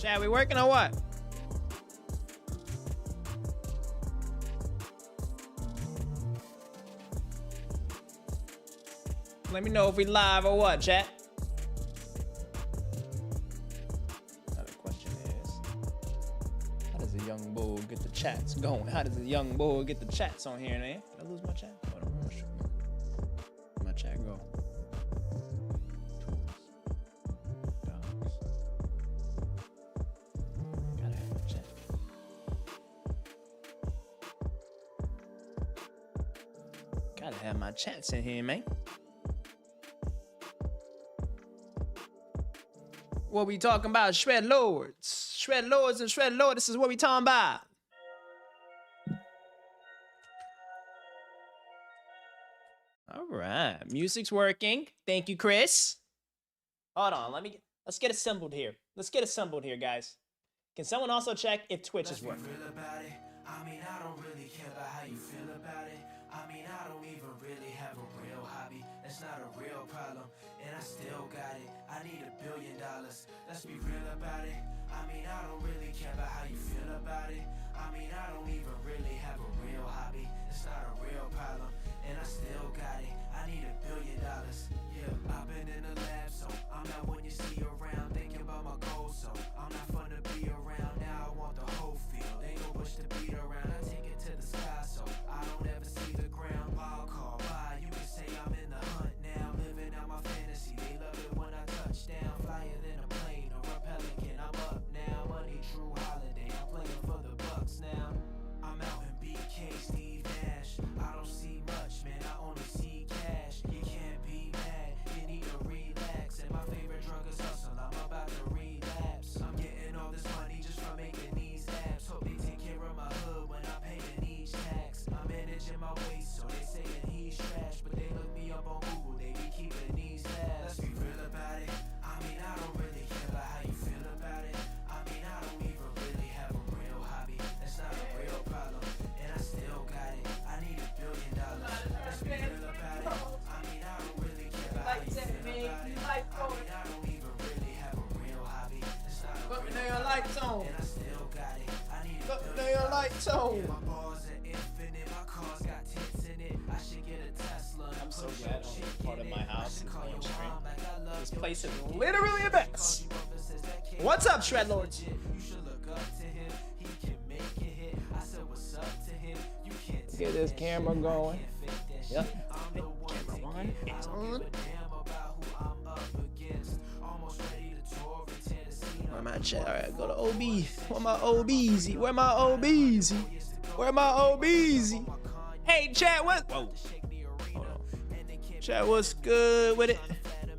Chat, we working or what? Let me know if we live or what, chat. Now the question is, how does a young bull get the chats going? How does a young bull get the chats on here, man? Did I lose my chat? Hold on, where'd my chat go? Tools. Docs. Gotta have my chat. Gotta have my chats in here, man. What we talking about? Shred Lords. Shred Lords and Shred Lord. This is what we talking about. All right. Music's working. Thank you, Chris. Hold on. Let's get assembled here. Let's get assembled here, guys. Can someone also check if Twitch is working? I mean, I don't really care about how you feel about it. I mean, I don't even really have a real hobby. That's not a real problem. And I still got it. I need $1 billion. Let's be real about it. I mean, I don't really care about how you feel about it. I mean, I don't even really have a real hobby. It's not a real problem. And I still got it. I need $1 billion. Yeah, I've been in the lab, so I'm not one you see around. Thinking about my goals, so I'm not fun to be around. Now I want the whole field. Ain't no bush to beat around. I take it to the sky, so I don't ever see the ground. I'll call by. You can say I'm in the hunt now. Living out my fantasy. They love it when I touch down. Flyer than a plane or a pelican. I'm up now. Money, true holiday. I'm playing for the Bucks now. I'm out in BK, Steve Nash. I don't see much, man. I only see cash. You can't be mad. You need to relax. And my favorite drug is hustle. I'm about to relapse. I'm getting all this money just from making these apps. Hope they take care of my hood when I'm paying each tax. I'm managing my waist, so they saying he's trash. But they look me up on Google. They be keeping these tabs. Let's be real about it. I mean, I don't really care about how you feel about it. I mean, I don't even really have a real hobby. That's not a real problem. And I still got it. I need $1 billion. Let's be real about it. I mean, I don't really care about how you feel about it. I mean, I don't even really have a real hobby. It's not a real problem. And I still got it. I need $1 billion. My bars are infinite. My cars got tits in it. I should get a Tesla. I'm so glad I'm part of my house and on stream. This place is literally a mess. What's up, Shred Lords? You should look up to him. He can make it hit. I said what's up to him. You can't Get this camera going. Yep. Camera one is on. Where my chat? All right, go to OB. Where my OBZ? Where my OBZ? Where my OBZ? Hey, chat, what? Whoa. Hold on. Chat, what's good with it?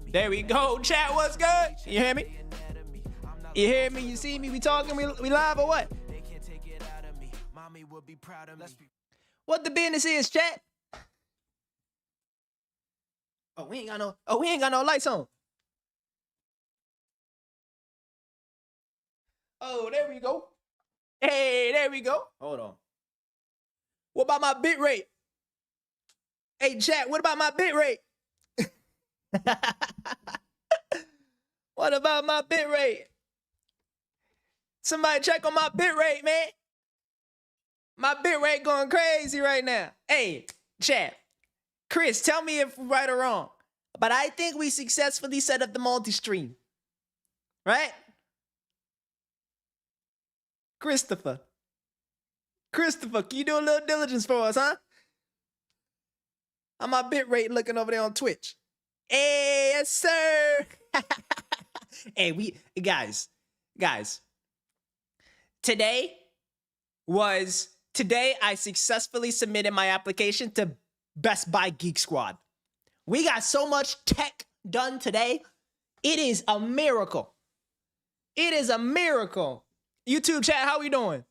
There we go. Chat, what's good? You hear me? You hear me? You see me? We talking? We live or what? What the business is, chat? Oh, we ain't got no lights on. Oh, there we go. Hey, there we go. Hold on. What about my bit rate? Hey, chat, what about my bit rate? What about my bit rate? Somebody check on my bit rate, man. My bit rate going crazy right now. Hey, chat. Chris, tell me if we're right or wrong. But I think we successfully set up the multi-stream. Right? Christopher, can you do a little diligence for us, huh? How my bit rate looking over there on Twitch? Hey, yes, sir. Hey, guys. Today I successfully submitted my application to Best Buy Geek Squad. We got so much tech done today. It is a miracle. It is a miracle. YouTube chat, how we doing?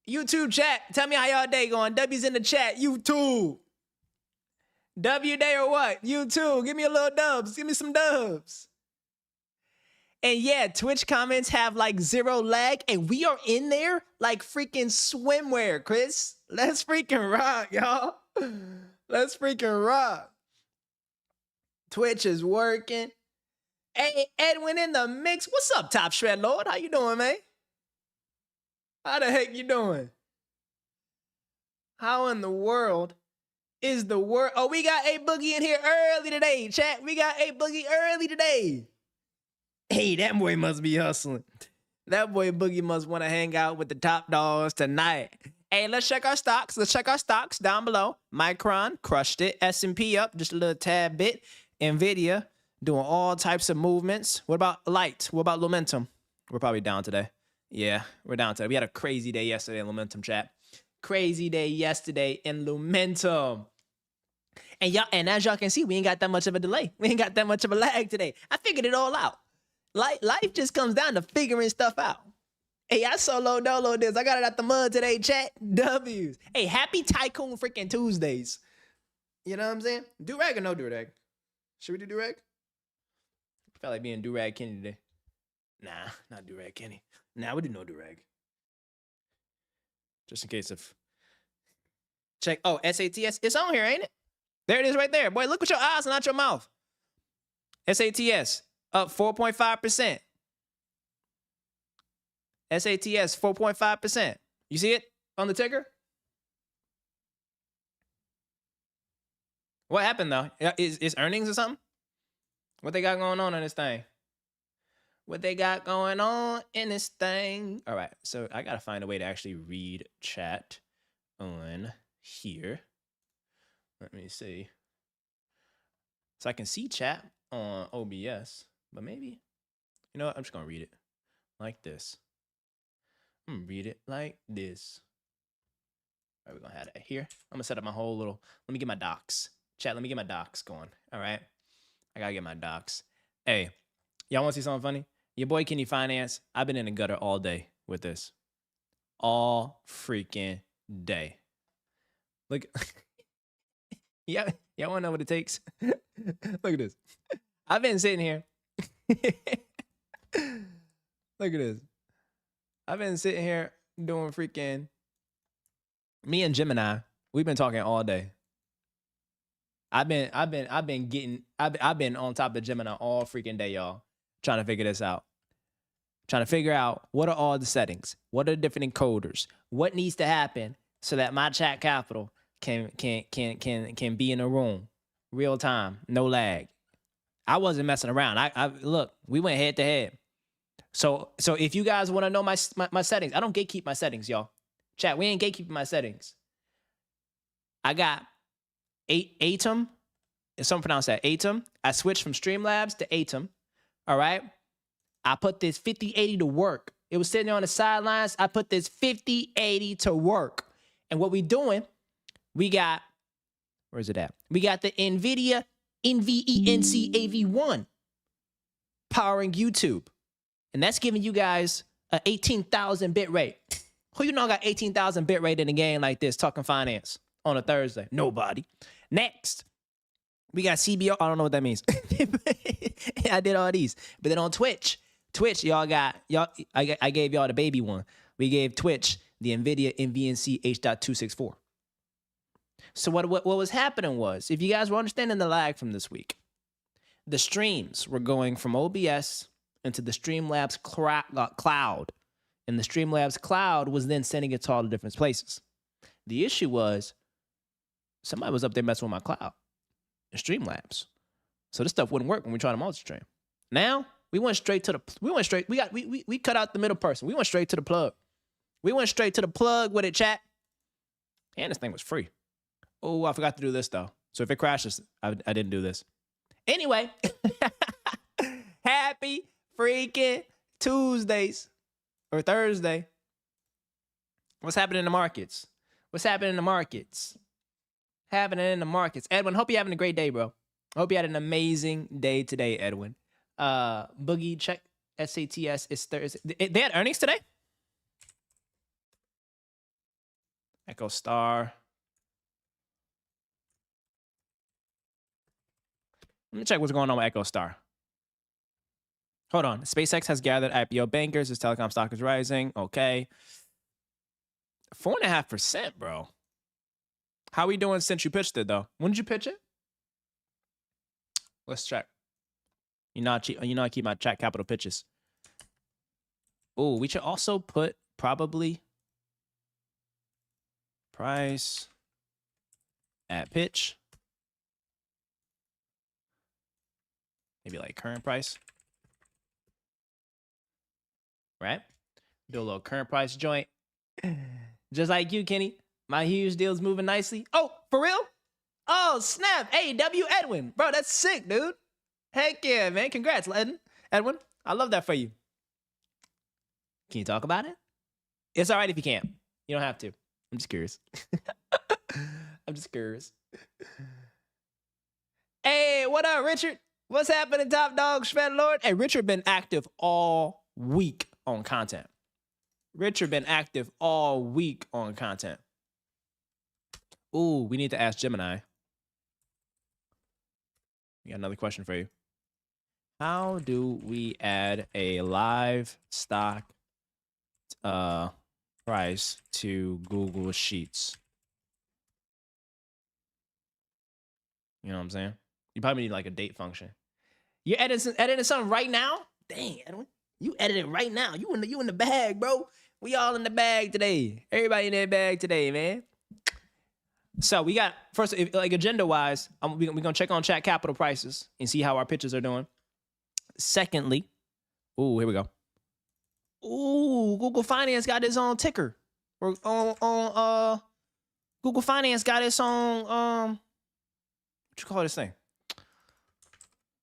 YouTube chat, tell me how y'all day going. W's in the chat, YouTube. W day or what? YouTube, give me a little dubs. Give me some dubs. And yeah, Twitch comments have like 0 lag, and we are in there like freaking swimwear, Chris. Let's freaking rock, y'all. Let's freaking rock. Twitch is working. Hey, Edwin in the mix. What's up, Top Shred Lord? How you doing, man? How the heck you doing? How in the world is the word? Oh, we got A Boogie in here early today, chat. We got A Boogie early today. Hey, that boy must be hustling. That boy Boogie must want to hang out with the top dogs tonight. Hey, let's check our stocks. Let's check our stocks down below. Micron crushed it. S&P up just a little tad bit. Nvidia doing all types of movements. What about Light? What about Lumentum? We're probably down today. Yeah, we're down today. We had a crazy day yesterday in Lumentum, chat. Crazy day yesterday in Lumentum. And y'all, and as y'all can see, we ain't got that much of a delay. We ain't got that much of a lag today. I figured it all out. Life just comes down to figuring stuff out. Hey, I solo dolo this. I got it out the mud today, chat. W's. Hey, happy Tycoon freaking Tuesdays. You know what I'm saying? Do-rag or no do-rag? Should we do do-rag? I felt like being do-rag Kenny today. Nah, not do-rag Kenny. Nah, we do no do-rag. Just in case of... Check. Oh, SATS. It's on here, ain't it? There it is right there. Boy, look with your eyes and not your mouth. SATS up 4.5%. SATS 4.5%. You see it on the ticker? What happened though? Is earnings or something? What they got going on in this thing? What they got going on in this thing? All right, so I gotta find a way to actually read chat on here. Let me see. So I can see chat on OBS, but maybe, you know what? I'm just gonna read it like this. I'm gonna read it like this. All right, we're gonna have that here. I'm gonna set up my whole little, let me get my docs. Chat, let me get my docs going. All right. I gotta get my docs. Hey, y'all wanna see something funny? Your boy Kenny Finance, I've been in the gutter all day with this. All freaking day. Look. Yeah, y'all wanna know what it takes? Look at this. I've been sitting here. Look at this. I've been sitting here doing freaking. Me and Gemini, we've been talking all day. I've been on top of Gemini all freaking day, y'all. Trying to figure this out. Trying to figure out what are all the settings, what are the different encoders, what needs to happen so that my chat capital can be in a room, real time, no lag. I wasn't messing around. I look, we went head to head. So if you guys want to know my settings, I don't gatekeep my settings, y'all. Chat, we ain't gatekeeping my settings. I got Atom. If someone pronounce that Atom, I switched from Streamlabs to Atom. All right. I put this 5080 to work. It was sitting there on the sidelines. I put this 5080 to work. And what we doing, we got, where's it at? We got the NVIDIA NVENC AV1 powering YouTube. And that's giving you guys an 18,000 bit rate. Who you know got 18,000 bit rate in a game like this, talking finance on a Thursday? Nobody. Next, we got CBO. I don't know what that means. I did all these. But then on Twitch, y'all got, I gave y'all the baby one. We gave Twitch the NVIDIA NVENC H.264. So what was happening was, if you guys were understanding the lag from this week, the streams were going from OBS into the Streamlabs cloud. And the Streamlabs cloud was then sending it to all the different places. The issue was, somebody was up there messing with my cloud in Streamlabs. So this stuff wouldn't work when we tried to multi-stream. Now, we cut out the middle person. We went straight to the plug. We went straight to the plug with it, chat. And this thing was free. Oh, I forgot to do this, though. So if it crashes, I didn't do this. Anyway, happy freaking Tuesdays or Thursday. What's happening in the markets? What's happening in the markets? Happening in the markets. Edwin, hope you're having a great day, bro. Hope you had an amazing day today, Edwin. Boogie, check SATS. It's Thursday. They had earnings today? Echo Star. Let me check what's going on with Echo Star. Hold on. SpaceX has gathered IPO bankers. Its telecom stock is rising. Okay. 4.5%, bro. How we doing since you pitched it, though? When did you pitch it? Let's check. You know, I keep my chat capital pitches. Oh, we should also put probably price at pitch. Maybe like current price. Right? Do a little current price joint. Just like you, Kenny. My huge deal's moving nicely. Oh, for real? Oh, snap. Hey, W. Edwin. Bro, that's sick, dude. Heck yeah, man. Congrats, Edwin. I love that for you. Can you talk about it? It's all right if you can't. You don't have to. I'm just curious. I'm just curious. Hey, what up, Richard? What's happening, Top Dog, Shred Lord? Hey, Richard been active all week on content. Richard been active all week on content. Ooh, we need to ask Gemini. We got another question for you. How do we add a live stock price to Google Sheets? You know what I'm saying? You probably need like a date function. You editing something right now? Dang, Edwin, you editing right now. You in the bag, bro. We all in the bag today. Everybody in their bag today, man. So we got first, like agenda wise, we're gonna check on chat capital prices and see how our pitches are doing. Secondly, ooh, here we go. Ooh, Google Finance got its own ticker. Or on Google Finance got its own what you call this thing?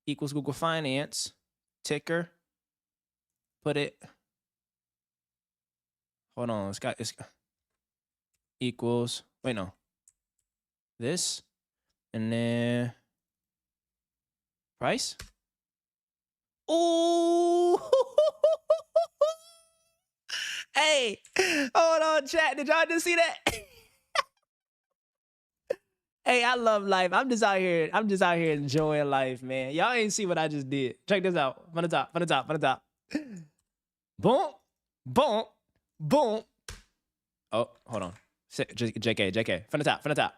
Equals Google Finance ticker. Put it. Hold on, it's equals. Wait, no. This and then price. Ooh. Hey, hold on, chat. Did y'all just see that? Hey, I love life. I'm just out here enjoying life, man. Y'all ain't see what I just did. Check this out. From the top. Boom, boom, boom. Oh, hold on. JK. From the top.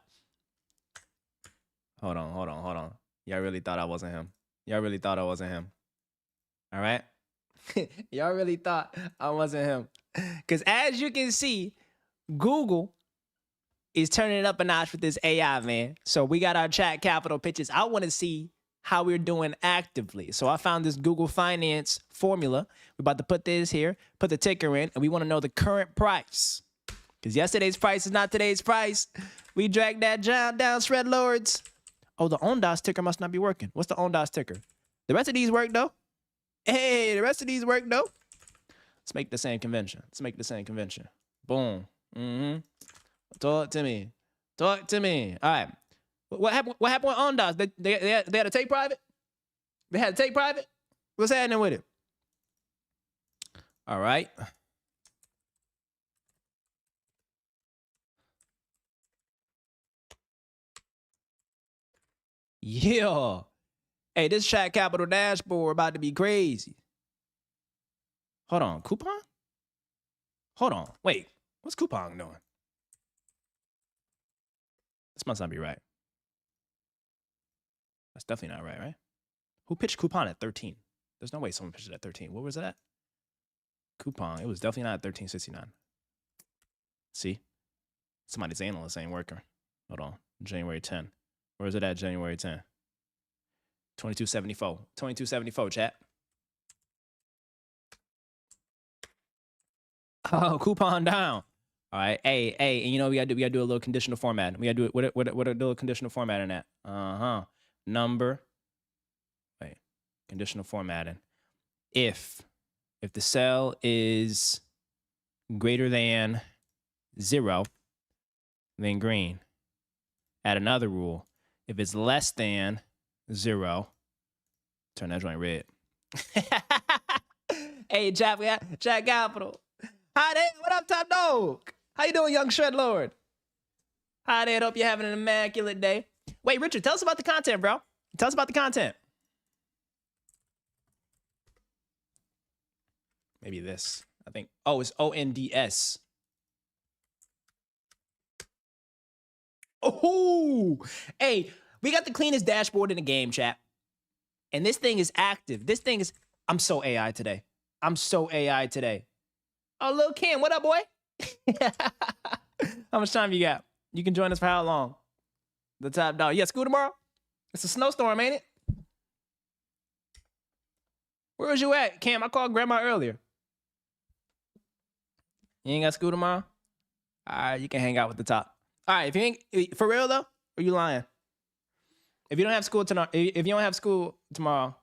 Hold on. Y'all really thought I wasn't him. All right? Y'all really thought I wasn't him. Because as you can see, Google is turning it up a notch with this AI, man. So we got our chat capital pitches. I want to see how we're doing actively. So I found this Google Finance formula. We're about to put this here, put the ticker in, and we want to know the current price. Because yesterday's price is not today's price. We dragged that down, Shred Lords. Oh, the OnDOS ticker must not be working. What's the OnDOS ticker? The rest of these work, though. Hey, the rest of these work, though. Let's make the same convention. Boom. Mm-hmm. Talk to me. All right. What happened with OnDOS? They had to take private? They had to take private? What's happening with it? All right. Yeah. Hey, this chat capital dashboard about to be crazy. Hold on. Coupon? Hold on. Wait. What's Coupon doing? This must not be right. That's definitely not right? Who pitched Coupon at 13? There's no way someone pitched it at 13. What was it at? Coupon. It was definitely not at 13.69. See? Somebody's analyst ain't working. Hold on. January 10. Where is it at January 10? 22.74. 22.74, chat. Oh, Coupon down. All right. Hey, and you know we gotta do a little conditional format. We gotta do it. What a little conditional formatting at? Number. Wait. Conditional formatting. If the cell is greater than 0, then green. Add another rule. If it's less than 0, turn that joint red. Hey, chat capital. Hi there. What up, Top Dog? How you doing, young Shred Lord? Hi there. Hope you're having an immaculate day. Wait, Richard, tell us about the content, bro. Tell us about the content. Maybe this. I think. Oh, it's ONDS. Oh, hey, we got the cleanest dashboard in the game, chat. And this thing is active. This thing is, I'm so AI today. I'm so AI today. Oh, Lil Kim, what up, boy? How much time you got? You can join us for how long? The top dog. Yeah, school tomorrow? It's a snowstorm, ain't it? Where was you at, Cam? I called grandma earlier. You ain't got school tomorrow? All right, you can hang out with the top. All right, if you ain't, for real though, or are you lying? If you don't have school tonight, if you don't have school tomorrow,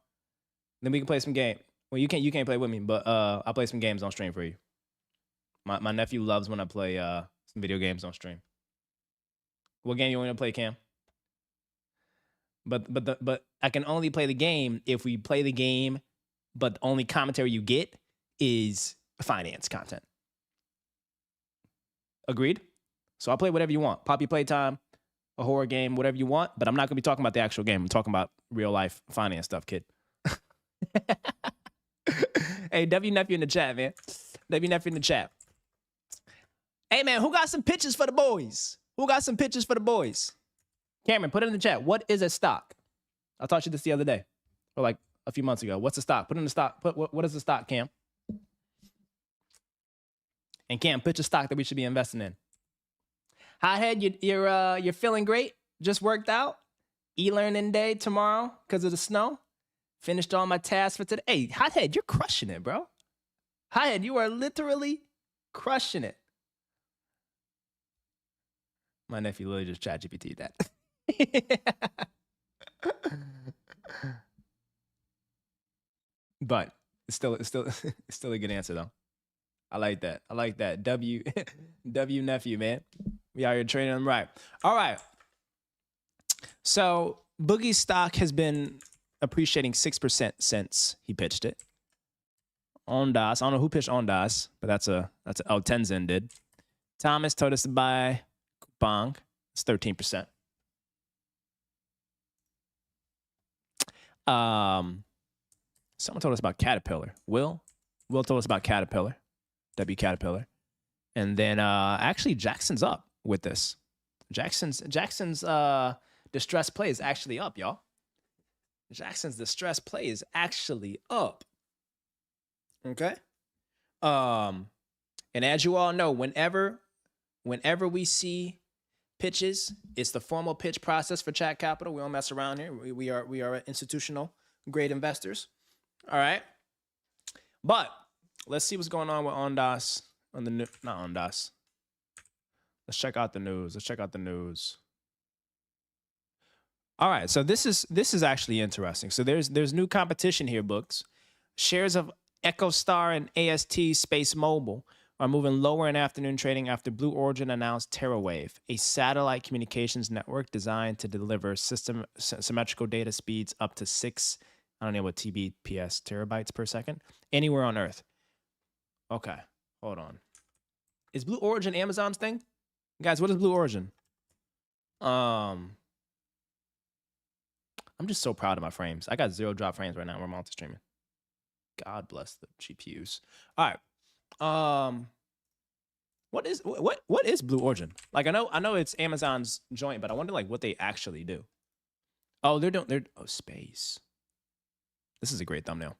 then we can play some game. Well, you can't play with me, but I'll play some games on stream for you. My nephew loves when I play some video games on stream. What game you want to play, Cam? But I can only play the game if we play the game, but the only commentary you get is finance content. Agreed? So I'll play whatever you want. Poppy Playtime, a horror game, whatever you want, but I'm not going to be talking about the actual game. I'm talking about real life finance stuff, kid. Hey, W Nephew in the chat, man. W Nephew in the chat. Hey, man, who got some pictures for the boys? Who got some pictures for the boys? Cameron, put it in the chat. What is a stock? I taught you this the other day, or like a few months ago. What's a stock? Put in the stock. What is a stock, Cam? And Cam, pitch a stock that we should be investing in. Hothead, you're feeling great. Just worked out. E-learning day tomorrow because of the snow. Finished all my tasks for today. Hey, Hothead, you're crushing it, bro. Hothead, you are literally crushing it. My nephew literally just ChatGPT'd that. But it's still a good answer though. I like that. I like that. W nephew, man. We out here training them right. All right. So Boogie's stock has been appreciating 6% since he pitched it. Ondas. I don't know who pitched Ondas, but that's Tenzin did. Thomas told us to buy Kupang. It's 13%. Someone told us about Caterpillar. Will told us about Caterpillar. W Caterpillar. And then actually Jackson's up with this. Jackson's distress play is actually up, y'all. Jackson's distress play is actually up. Okay? And as you all know, whenever we see pitches, it's the formal pitch process for Chat Capital. We don't mess around here. We are institutional grade investors. All right? But let's see what's going on with Ondas on the new, not Ondas. Let's check out the news. All right, so this is actually interesting. So there's new competition here, books. Shares of EchoStar and AST Space Mobile are moving lower in afternoon trading after Blue Origin announced TerraWave, a satellite communications network designed to deliver symmetrical data speeds up to 6, I don't know what TBPS, terabytes per second, anywhere on Earth. Okay, hold on. Is Blue Origin Amazon's thing? Guys, what is Blue Origin? I'm just so proud of my frames. I got 0 drop frames right now. We're multi-streaming. God bless the GPUs. All right. What is Blue Origin? Like I know it's Amazon's joint, but I wonder like what they actually do. Oh, they're space. This is a great thumbnail.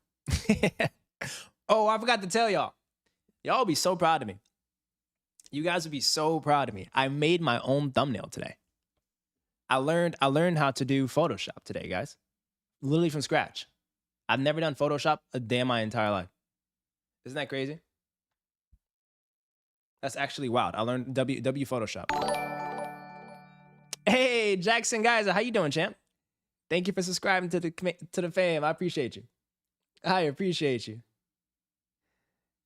Oh, I forgot to tell y'all. Y'all will be so proud of me. You guys would be so proud of me. I made my own thumbnail today. I learned how to do Photoshop today, guys. Literally from scratch. I've never done Photoshop a day in my entire life. Isn't that crazy? That's actually wild. I learned W Photoshop. Hey, Jackson Geyser, how you doing, champ? Thank you for subscribing to the fam. I appreciate you. I appreciate you.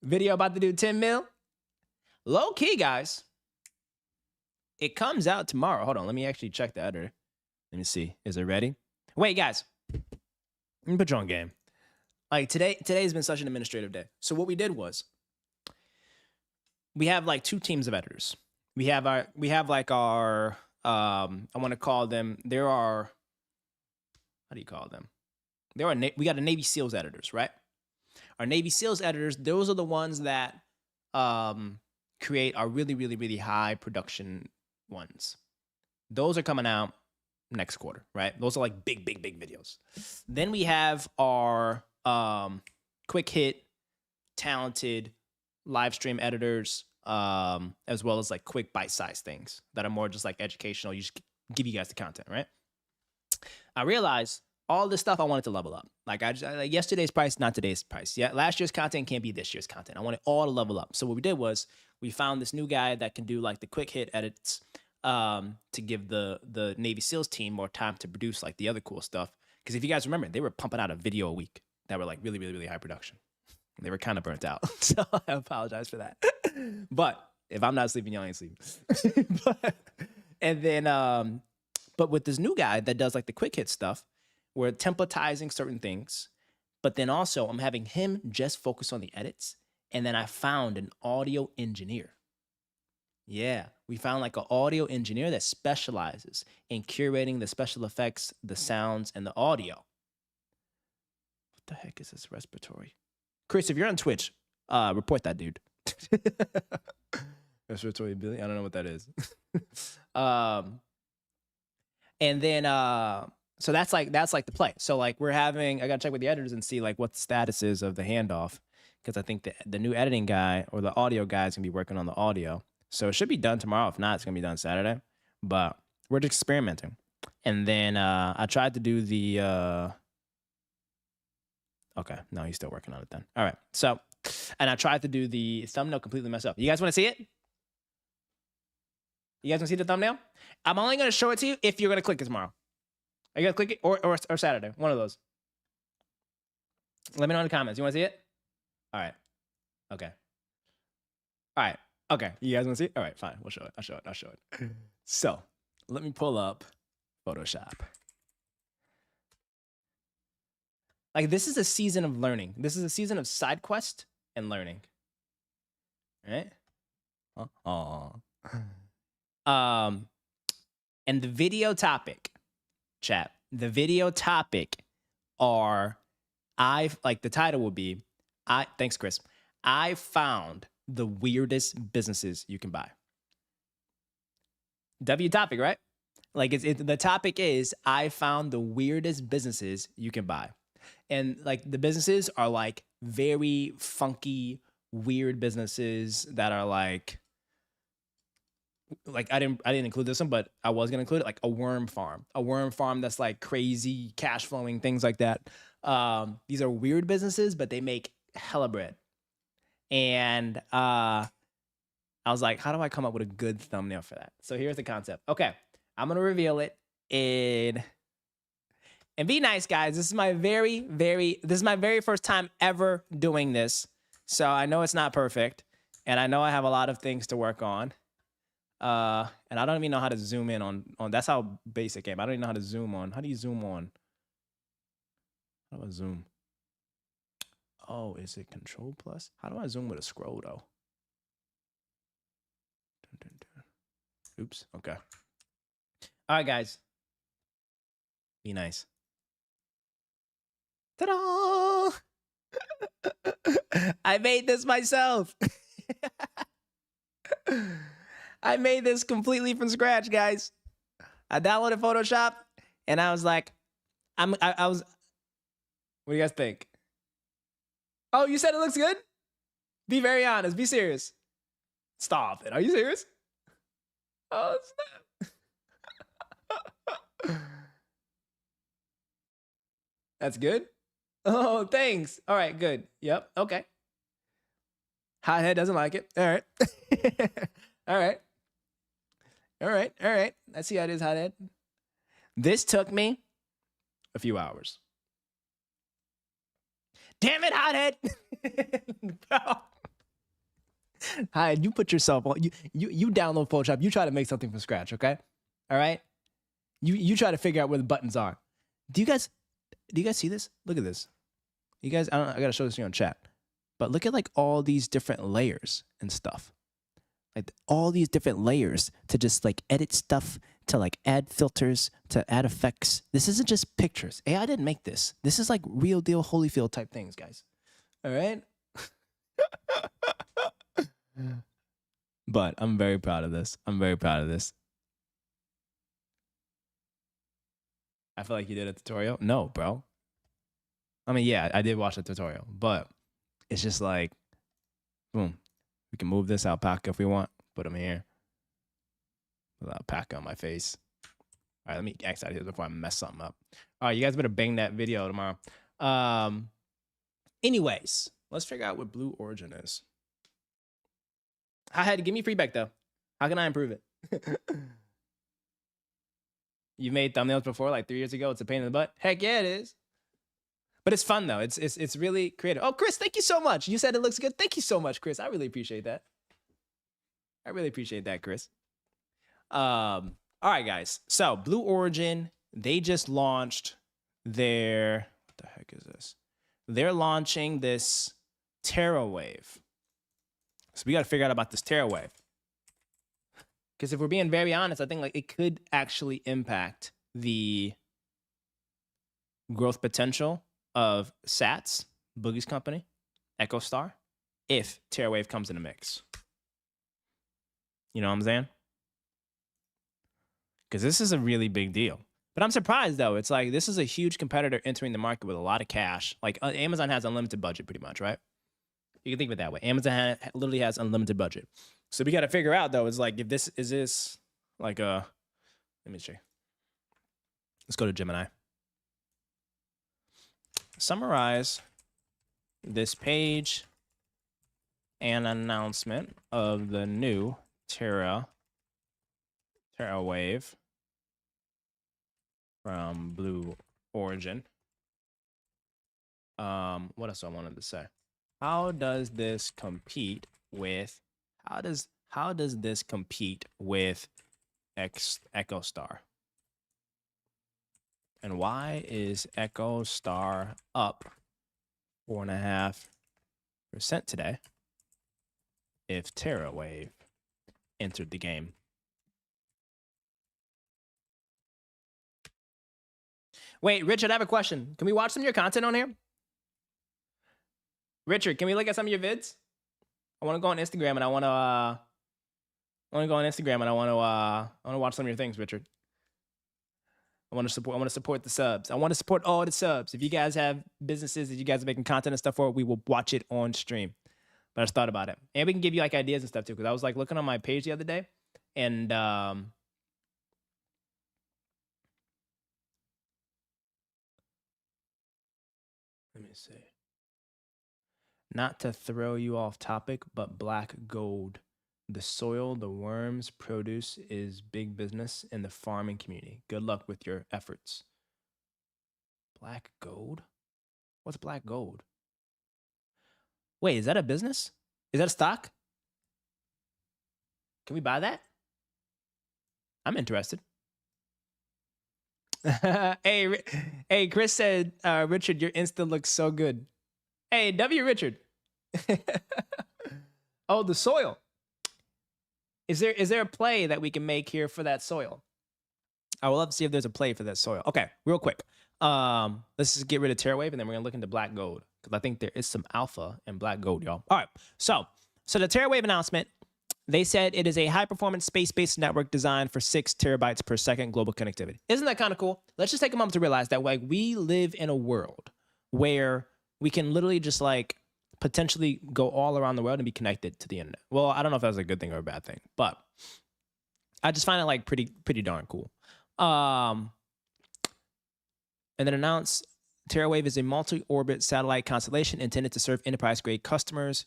Video about to do 10 mil. Low key, guys. It comes out tomorrow. Hold on, let me actually check the editor. Let me see. Is it ready? Wait, guys. Let me put you on game. Like today's been such an administrative day. So what we did was we have like 2 teams of editors. We have like our I want to call them, there are, how do you call them? We got a Navy SEALs editors, right? Our Navy SEALs editors, those are the ones that create our really, really, really high production ones. Those are coming out next quarter, right? Those are like big videos. Then we have our quick hit, talented live stream editors, as well as like quick bite-sized things that are more just like educational. You just give you guys the content, right? I realized all this stuff I wanted to level up. Like like yesterday's price, not today's price. Yeah, last year's content can't be this year's content. I want it all to level up. So what we did was we found this new guy that can do like the quick hit edits, to give the Navy SEALs team more time to produce like the other cool stuff. Because if you guys remember, they were pumping out a video a week that were like really high production. They were kind of burnt out. So I apologize for that. But if I'm not sleeping, y'all ain't sleeping. But with this new guy that does like the quick hit stuff, we're templatizing certain things. But then also I'm having him just focus on the edits. And then I found an audio engineer. Yeah, we found like an audio engineer that specializes in curating the special effects, the sounds, and the audio. What the heck is this respiratory? Chris, if you're on Twitch, report that dude. Respiratory Billy? I don't know what that is. And then so that's like the play. So like I gotta check with the editors and see like what the status is of the handoff. Because I think the new editing guy or the audio guy is gonna be working on the audio. So it should be done tomorrow. If not, it's gonna be done Saturday. But we're just experimenting. And then I tried to do the okay, no, he's still working on it then. All right. So, and I tried to do the thumbnail completely messed up. You guys want to see it? You guys want to see the thumbnail? I'm only going to show it to you if you're going to click it tomorrow. Are you going to click it or Saturday? One of those. Let me know in the comments. You want to see it? All right. Okay. All right. Okay. You guys want to see it? All right, fine. We'll show it. I'll show it. So, let me pull up Photoshop. Like, this is a season of learning. This is a season of side quest and learning. All right? And the video topic, chat. The video topic the title would be, thanks, Chris. I found the weirdest businesses you can buy. W topic, right? Like the topic is, I found the weirdest businesses you can buy. And like the businesses are like very funky, weird businesses that are like I didn't include this one, but I was gonna include it, like a worm farm that's like crazy cash flowing, things like that. These are weird businesses, but they make hella bread. And I was like, how do I come up with a good thumbnail for that? So here's the concept. Okay, I'm gonna reveal it and be nice, guys. This is my very first time ever doing this. So I know it's not perfect, and I know I have a lot of things to work on. And I don't even know how to zoom in on that's how basic I am. I don't even know how to zoom on. How do you zoom on? How do I zoom? Oh, is it Control Plus? How do I zoom with a scroll though? Oops. Okay. All right, guys. Be nice. Ta-da! I made this myself. I made this completely from scratch, guys. I downloaded Photoshop and I was like, I was, what do you guys think? Oh, you said it looks good? Be very honest. Be serious. Stop it. Are you serious? Oh, snap. That's good. Oh, thanks. All right, good. Yep. Okay. Hothead doesn't like it. All right. All right. All right. All right. I see how it is, Hothead. This took me a few hours. Damn it, Hothead. Bro. Hothead, you put yourself on. You download Photoshop. You try to make something from scratch, okay? All right? You try to figure out where the buttons are. Do you guys see this? Look at this. You guys, I gotta show this to you on chat. But look at like all these different layers and stuff. Like all these different layers to just like edit stuff, to like add filters, to add effects. This isn't just pictures. AI didn't make this. This is like real deal Holyfield type things, guys. All right? But I'm very proud of this. I'm very proud of this. I feel like you did a tutorial. No, bro. I mean, yeah, I did watch a tutorial, but it's just like, boom. We can move this alpaca if we want. Put him here. Put alpaca on my face. All right, let me X out of here before I mess something up. All right, you guys better bang that video tomorrow. Anyways, let's figure out what Blue Origin is. I had to give me feedback though. How can I improve it? You made thumbnails before, like 3 years ago. It's a pain in the butt. Heck yeah, it is. But it's fun though. It's really creative. Oh, Chris, thank you so much. You said it looks good. Thank you so much, Chris. I really appreciate that. I really appreciate that, Chris. All right, guys. So Blue Origin, they just launched their, what the heck is this? They're launching this Terra Wave. So we got to figure out about this Terra Wave. Because if we're being very honest, I think like it could actually impact the growth potential of Sats, Boogie's company, Echo Star, if Terra Wave comes in the mix. You know what I'm saying? Because this is a really big deal. But I'm surprised though. It's like this is a huge competitor entering the market with a lot of cash. Like Amazon has unlimited budget pretty much, right? You can think of it that way. Amazon literally has unlimited budget. So we got to figure out though, is like if this is like a, let me see. Let's go to Gemini. Summarize this page and announcement of the new Terra Wave from Blue Origin. What else I wanted to say? How does this compete with how does this compete with Echo Star? And why is Echo Star up 4.5% today if Terra Wave entered the game? Wait, Richard, I have a question. Can we watch some of your content on here? Richard, can we look at some of your vids? I want to go on Instagram and I want to watch some of your things, Richard. I want to support the subs. I want to support all the subs. If you guys have businesses that you guys are making content and stuff for, we will watch it on stream. But I just thought about it. And we can give you like ideas and stuff too. Because I was like looking on my page the other day and let me see. Not to throw you off topic, but black gold. The soil, the worms, produce is big business in the farming community. Good luck with your efforts. Black gold? What's black gold? Wait, is that a business? Is that a stock? Can we buy that? I'm interested. Hey, Chris said, Richard, your Insta looks so good. Hey, W. Richard. Oh, the soil. Is there a play that we can make here for that soil? I would love to see if there's a play for that soil. Okay, real quick. Let's just get rid of Terra Wave and then we're gonna look into black gold because I think there is some alpha in black gold, y'all. All right, so the Terra Wave announcement. They said it is a high-performance space-based network designed for 6 terabytes per second global connectivity. Isn't that kind of cool? Let's just take a moment to realize that like we live in a world where we can literally just like potentially go all around the world and be connected to the internet. Well, I don't know if that's a good thing or a bad thing, but I just find it like pretty darn cool. And then announced Terra Wave is a multi-orbit satellite constellation intended to serve enterprise-grade customers.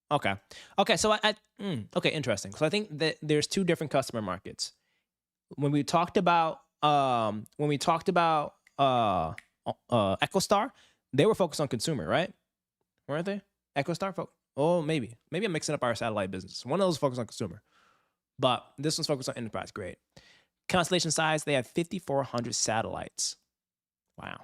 Okay, so okay, interesting. So I think that there's 2 different customer markets. When we talked about EchoStar, they were focused on consumer, right? Weren't they? EchoStar? Oh, maybe I'm mixing up our satellite business. One of those focused on consumer, but this one's focused on enterprise grade. Constellation size, they have 5,400 satellites. Wow.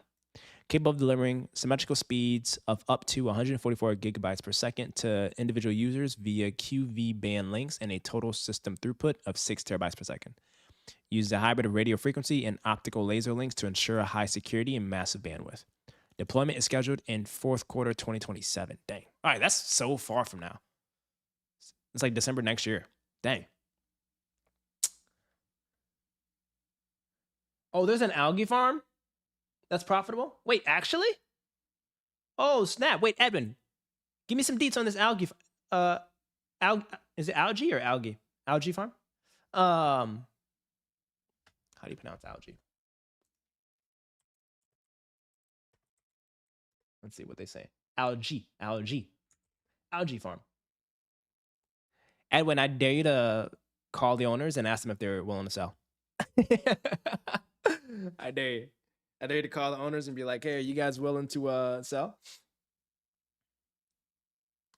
Capable of delivering symmetrical speeds of up to 144 gigabytes per second to individual users via QV band links and a total system throughput of 6 terabytes per second. Uses a hybrid of radio frequency and optical laser links to ensure a high security and massive bandwidth. Deployment is scheduled in 4th quarter 2027. Dang. All right, that's so far from now. It's like December next year. Dang. Oh, there's an algae farm? That's profitable? Wait, actually? Oh, snap. Wait, Edwin, give me some deets on this algae. Is it algae or algae? Algae farm? How do you pronounce algae? Let's see what they say. Algae farm. Edwin, I dare you to call the owners and ask them if they're willing to sell. I dare you. I dare you to call the owners and be like, hey, are you guys willing to sell?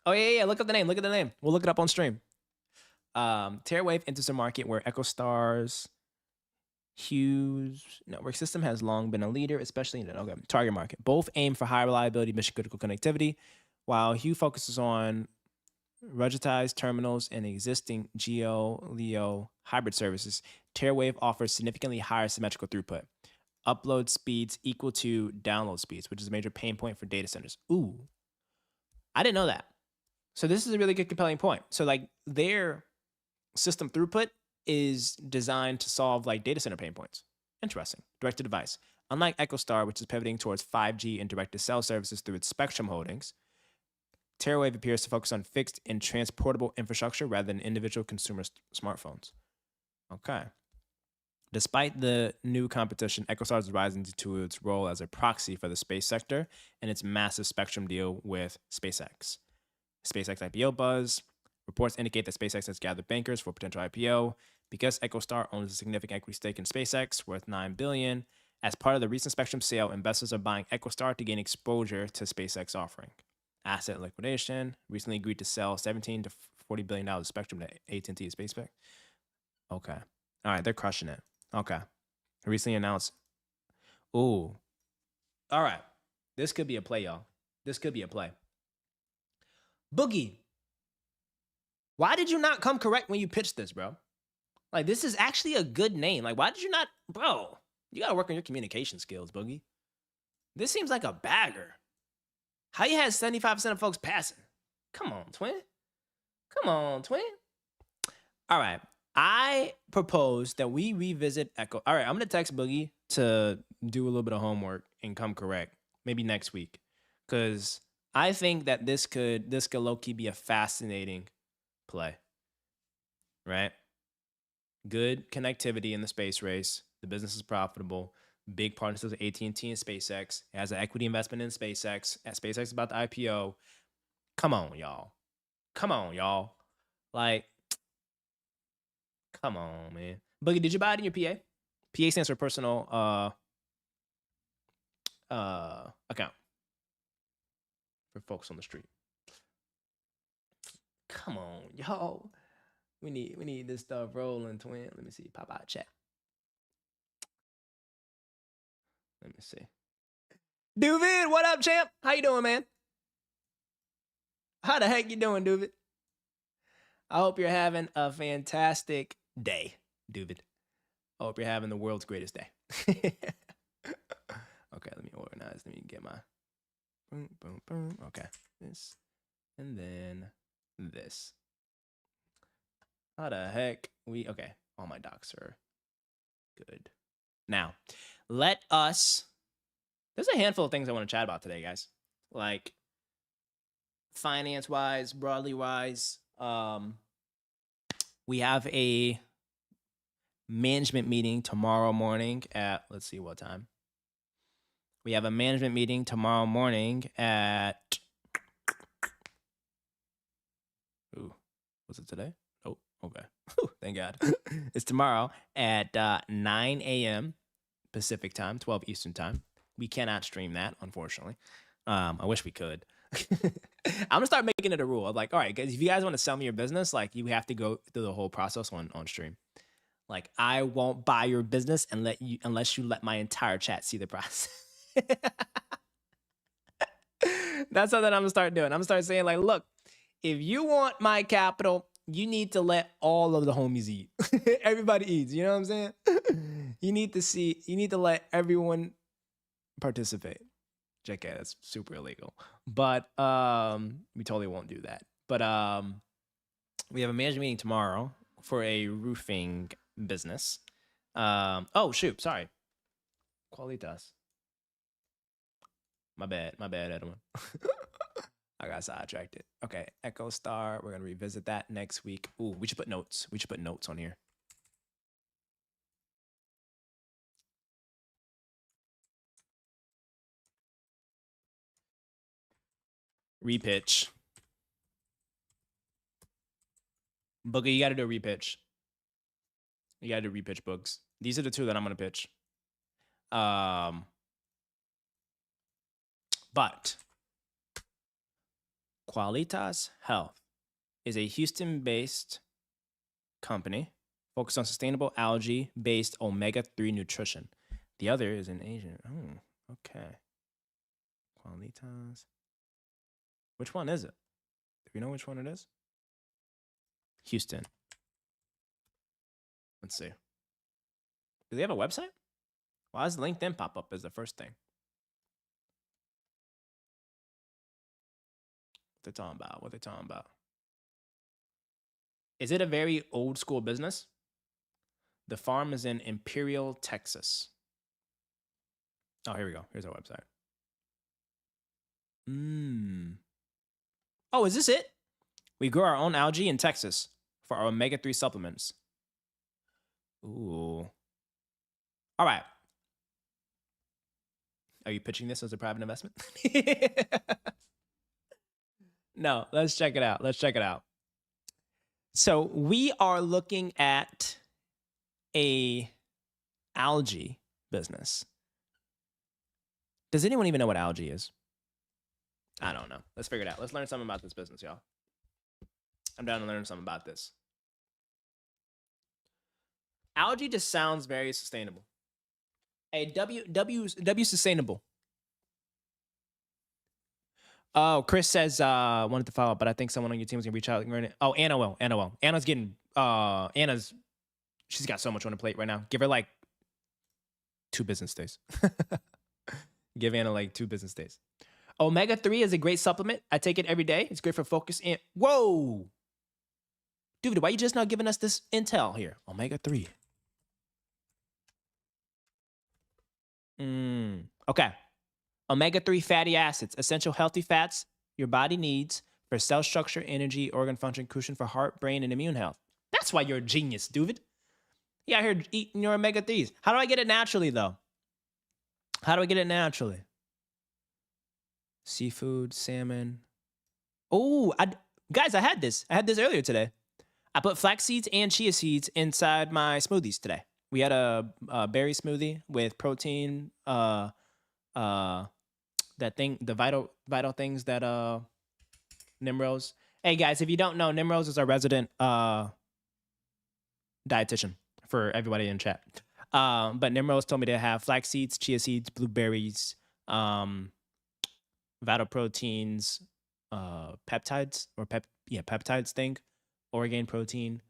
Oh, yeah. Look up the name. Look at the name. We'll look it up on stream. TerraWave enters a market where EchoStar's Hughes network system has long been a leader, especially in the target market. Both aim for high reliability, mission-critical connectivity, while Hugh focuses on ruggedized terminals and existing GEO-LEO hybrid services. TerraWave offers significantly higher symmetrical throughput. Upload speeds equal to download speeds, which is a major pain point for data centers. Ooh, I didn't know that. So this is a really good compelling point. So like their system throughput is designed to solve like data center pain points. Interesting. Direct to device. Unlike EchoStar, which is pivoting towards 5G and direct to cell services through its spectrum holdings, TerraWave appears to focus on fixed and transportable infrastructure rather than individual consumer smartphones. Okay. Despite the new competition, EchoStar is rising to its role as a proxy for the space sector and its massive spectrum deal with SpaceX. SpaceX IPO buzz. Reports indicate that SpaceX has gathered bankers for potential IPO. Because EchoStar owns a significant equity stake in SpaceX, worth $9 billion, as part of the recent spectrum sale, investors are buying EchoStar to gain exposure to SpaceX offering. Asset liquidation. Recently agreed to sell $17 to $40 billion of spectrum to AT&T and SpaceX. Okay. All right, they're crushing it. Okay. Recently announced. Ooh. All right. This could be a play, y'all. This could be a play. Boogie. Why did you not come correct when you pitched this, bro? Like, this is actually a good name. Like, why did you not? Bro, you got to work on your communication skills, Boogie. This seems like a bagger. How you had 75% of folks passing? Come on, twin. Come on, twin. All right. I propose that we revisit Echo. All right, I'm going to text Boogie to do a little bit of homework and come correct. Maybe next week. Because I think that this could low-key be a fascinating play. Right? Good connectivity in the space race. The business is profitable. Big partnerships with AT&T and SpaceX. It has an equity investment in SpaceX. SpaceX is about the IPO. Come on, y'all. Come on, y'all. Like, come on, man. Boogie, did you buy it in your PA? PA stands for personal account for folks on the street. Come on, y'all. We need this stuff rolling, twin. Let me see. Pop out chat. Let me see. Duvid, what up, champ? How you doing, man? How the heck you doing, Duvid? I hope you're having a fantastic day, Duvid. I hope you're having the world's greatest day. Okay, let me organize. Let me get my boom, boom, boom. Okay, this and then this. How the heck okay, all my docs are good. Now, let us, there's a handful of things I want to chat about today, guys. Like, finance-wise, broadly-wise, we have a management meeting tomorrow morning at, let's see what time. We have a management meeting tomorrow morning at, ooh, was it today? Oh, okay. Thank God. It's tomorrow at 9 a.m. Pacific time, 12 Eastern time. We cannot stream that, unfortunately. I wish we could. I'm gonna start making it a rule. I'm like, all right, guys, if you guys want to sell me your business, like, you have to go through the whole process on stream. Like, I won't buy your business unless you let my entire chat see the process. That's something I'm gonna start doing. I'm gonna start saying, like, look, if you want my capital, you need to let all of the homies eat. Everybody eats. You know what I'm saying? You need to let everyone participate. JK, that's super illegal. But we totally won't do that. But we have a management meeting tomorrow for a roofing business. Oh shoot, sorry. Qualitas. My bad, Edwin. I got sidetracked. Okay, Echo Star. We're gonna revisit that next week. Ooh, we should put notes. We should put notes on here. Repitch. Boogie, you gotta do a repitch. You gotta do repitch, Boogs. These are the two that I'm gonna pitch. But Qualitas Health is a Houston-based company focused on sustainable algae-based omega-3 nutrition. The other is in Asia. Oh, okay. Qualitas. Which one is it? Do we know which one it is? Houston. Let's see. Do they have a website? Why does LinkedIn pop up as the first thing? What they talking about? What they talking about? Is it a very old school business? The farm is in Imperial, Texas. Oh, here we go. Here's our website. Oh, is this it? We grow our own algae in Texas for our omega-3 supplements. Ooh. All right. Are you pitching this as a private investment? No, let's check it out. Let's check it out. So we are looking at a algae business. Does anyone even know what algae is? I don't know. Let's figure it out. Let's learn something about this business, y'all. I'm down to learn something about this. Algae just sounds very sustainable. A W sustainable. Oh, Chris says wanted to follow up, but I think someone on your team was gonna reach out. Oh, Anna will. Anna's getting she's got so much on her plate right now. Give her like 2 business days. Give Anna like 2 business days. Omega-3 is a great supplement. I take it every day. It's great for focus and whoa. Dude, why are you just not giving us this intel here? Omega-3. Okay. Omega-3 fatty acids, essential healthy fats your body needs for cell structure, energy, organ function, crucial for heart, brain, and immune health. That's why you're a genius, David. You out here eating your omega-3s. How do I get it naturally, though? How do I get it naturally? Seafood, salmon. Oh, guys, I had this. I had this earlier today. I put flax seeds and chia seeds inside my smoothies today. We had a berry smoothie with protein, that thing, the vital things that Nimrose. Hey guys, if you don't know, Nimrose is our resident dietitian for everybody in chat. But Nimrose told me to have flax seeds, chia seeds, blueberries, vital proteins, peptides or peptides thing, organ protein,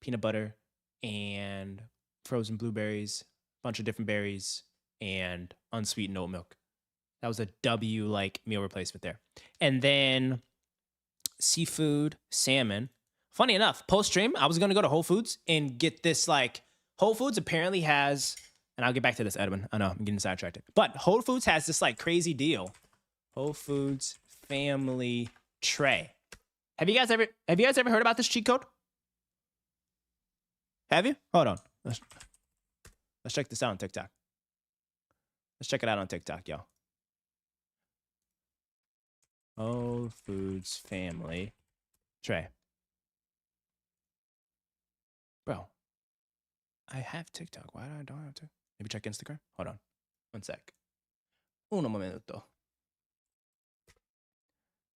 peanut butter, and frozen blueberries, bunch of different berries, and unsweetened oat milk. That was a W like meal replacement there. And then seafood, salmon. Funny enough, post stream, I was gonna go to Whole Foods and get this. Like Whole Foods apparently has, and I'll get back to this, Edwin. I know I'm getting sidetracked, but Whole Foods has this like crazy deal. Whole Foods family tray. Have you guys ever heard about this cheat code? Have you? Hold on. Let's check this out on TikTok. Let's check it out on TikTok, y'all. Whole Foods family tray. Bro, I have TikTok. Why don't I have to? Maybe check Instagram? Hold on. One sec. Uno momento.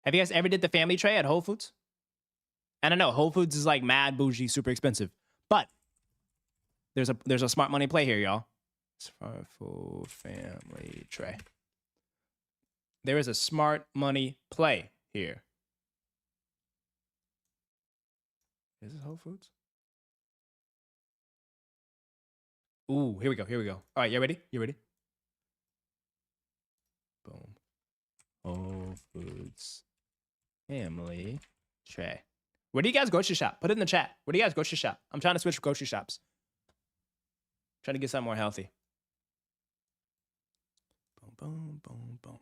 Have you guys ever did the family tray at Whole Foods? And I know Whole Foods is like mad bougie, super expensive. But there's a smart money play here, y'all. Full family tray. There is a smart money play here. Is this Whole Foods? Ooh, here we go. All right, you ready? Boom. Whole Foods family tray. Where do you guys grocery shop? Put it in the chat. Where do you guys grocery shop? I'm trying to switch grocery shops. Trying to get something more healthy. Boom, boom, boom, boom.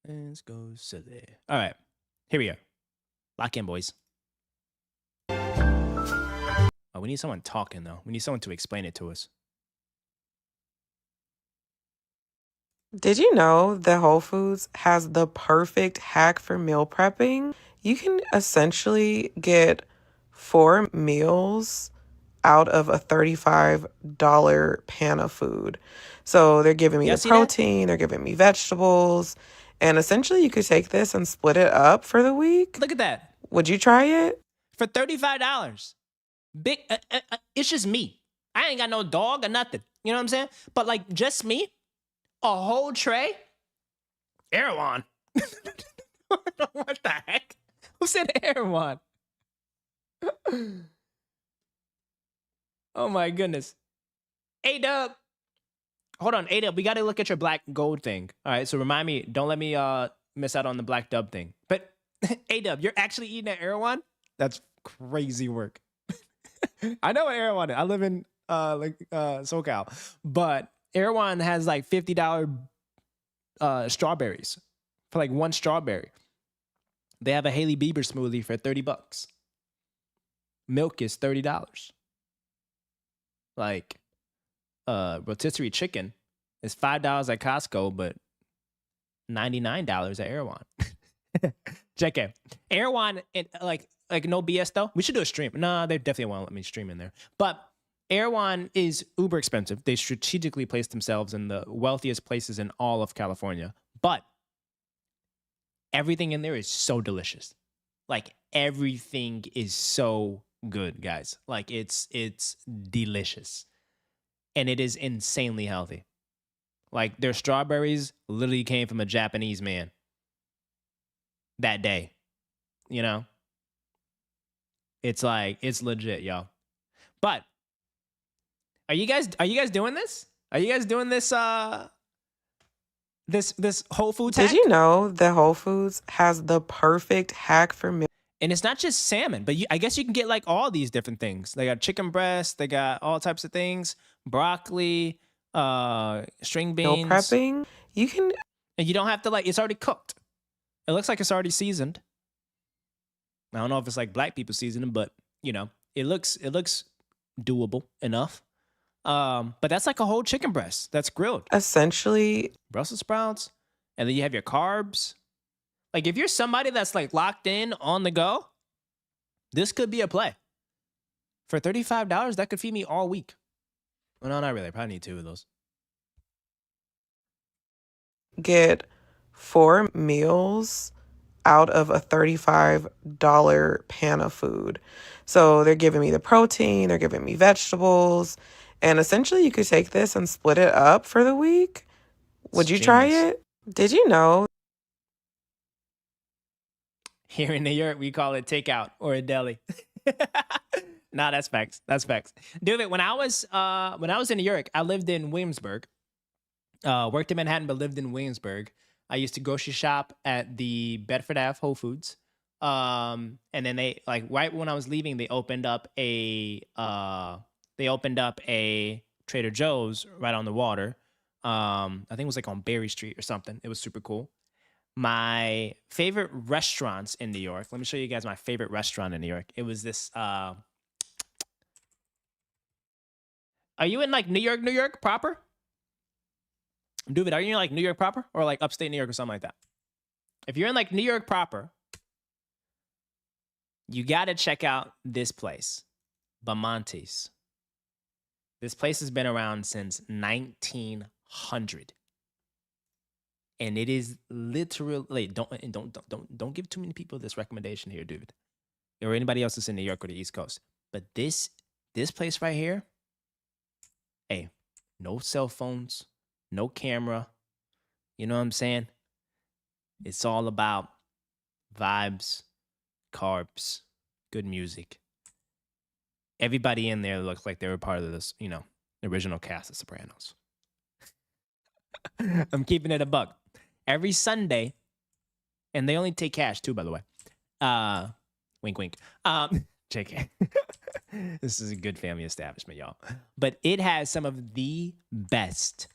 Let's go silly. All right, here we go. Lock in, boys. Oh, we need someone talking though. We need someone to explain it to us. Did you know that Whole Foods has the perfect hack for meal prepping? You can essentially get 4 meals out of a $35 pan of food. So they're giving me Y'all the see that? protein, they're giving me vegetables, and essentially you could take this and split it up for the week. Look at that. Would you try it? For $35. Big. It's just me. I ain't got no dog or nothing. You know what I'm saying? But like just me, a whole tray. Erewhon. What the heck? Who said Erewhon? Oh my goodness. A-Dub. Hold on, A-Dub. We got to look at your black gold thing. All right, so remind me. Don't let me miss out on the black dub thing. But A-Dub, you're actually eating at Erewhon? That's crazy work. I know what Erewhon is. I live in SoCal. But Erewhon has like $50 strawberries for like one strawberry. They have a Hailey Bieber smoothie for $30. Milk is $30. Like rotisserie chicken is $5 at Costco, but $99 at Erewhon. Check it. Erewhon, like no BS though. We should do a stream. Nah, they definitely won't let me stream in there. But Erewhon is uber expensive. They strategically place themselves in the wealthiest places in all of California. But everything in there is so delicious. Like everything is so good, guys. Like it's delicious. And it is insanely healthy. Like their strawberries literally came from a Japanese man that day. You know? It's like, it's legit, y'all. But are you guys doing this? Are you guys doing this this Whole Foods hack? Did you know that Whole Foods has the perfect hack for meal? And it's not just salmon, but I guess you can get like all these different things. They got chicken breast, they got all types of things, broccoli, string beans. Meal prepping, you can, and you don't have to like, it's already cooked. It looks like it's already seasoned. I don't know if it's like black people seasoning, but you know, it looks doable enough. But that's like a whole chicken breast that's grilled. essentially Brussels sprouts, and then you have your carbs. Like if you're somebody that's like locked in on the go, this could be a play. For $35, that could feed me all week. Well, no, not really. I probably need 2 of those. get 4 meals out of a $35 pan of food. So they're giving me the protein, they're giving me vegetables, and essentially you could take this and split it up for the week. Would you try Genius. it? Did you know? Here in New York, we call it takeout or a deli. Nah, that's facts. That's facts. Dude, when I was in New York, I lived in Williamsburg. Worked in Manhattan, but lived in Williamsburg. I used to grocery shop at the Bedford Ave Whole Foods. And then they like right when I was leaving, they opened up a Trader Joe's right on the water. I think it was like on Berry Street or something. It was super cool. My favorite restaurants in New York. Let me show you guys my favorite restaurant in New York. It was this. Are you in like New York proper? Dude, are you in like New York proper or like upstate New York or something like that? If you're in like New York proper, you got to check out this place, Bamonte's. This place has been around since 1900. And it is literally don't give too many people this recommendation here, dude. Or anybody else that's in New York or the East Coast. But this place right here, hey, no cell phones, no camera. You know what I'm saying? It's all about vibes, carbs, good music. Everybody in there looks like they were part of this, you know, original cast of Sopranos. I'm keeping it a buck. Every Sunday, and they only take cash too, by the way. Wink, wink. JK. This is a good family establishment, y'all. But it has some of the best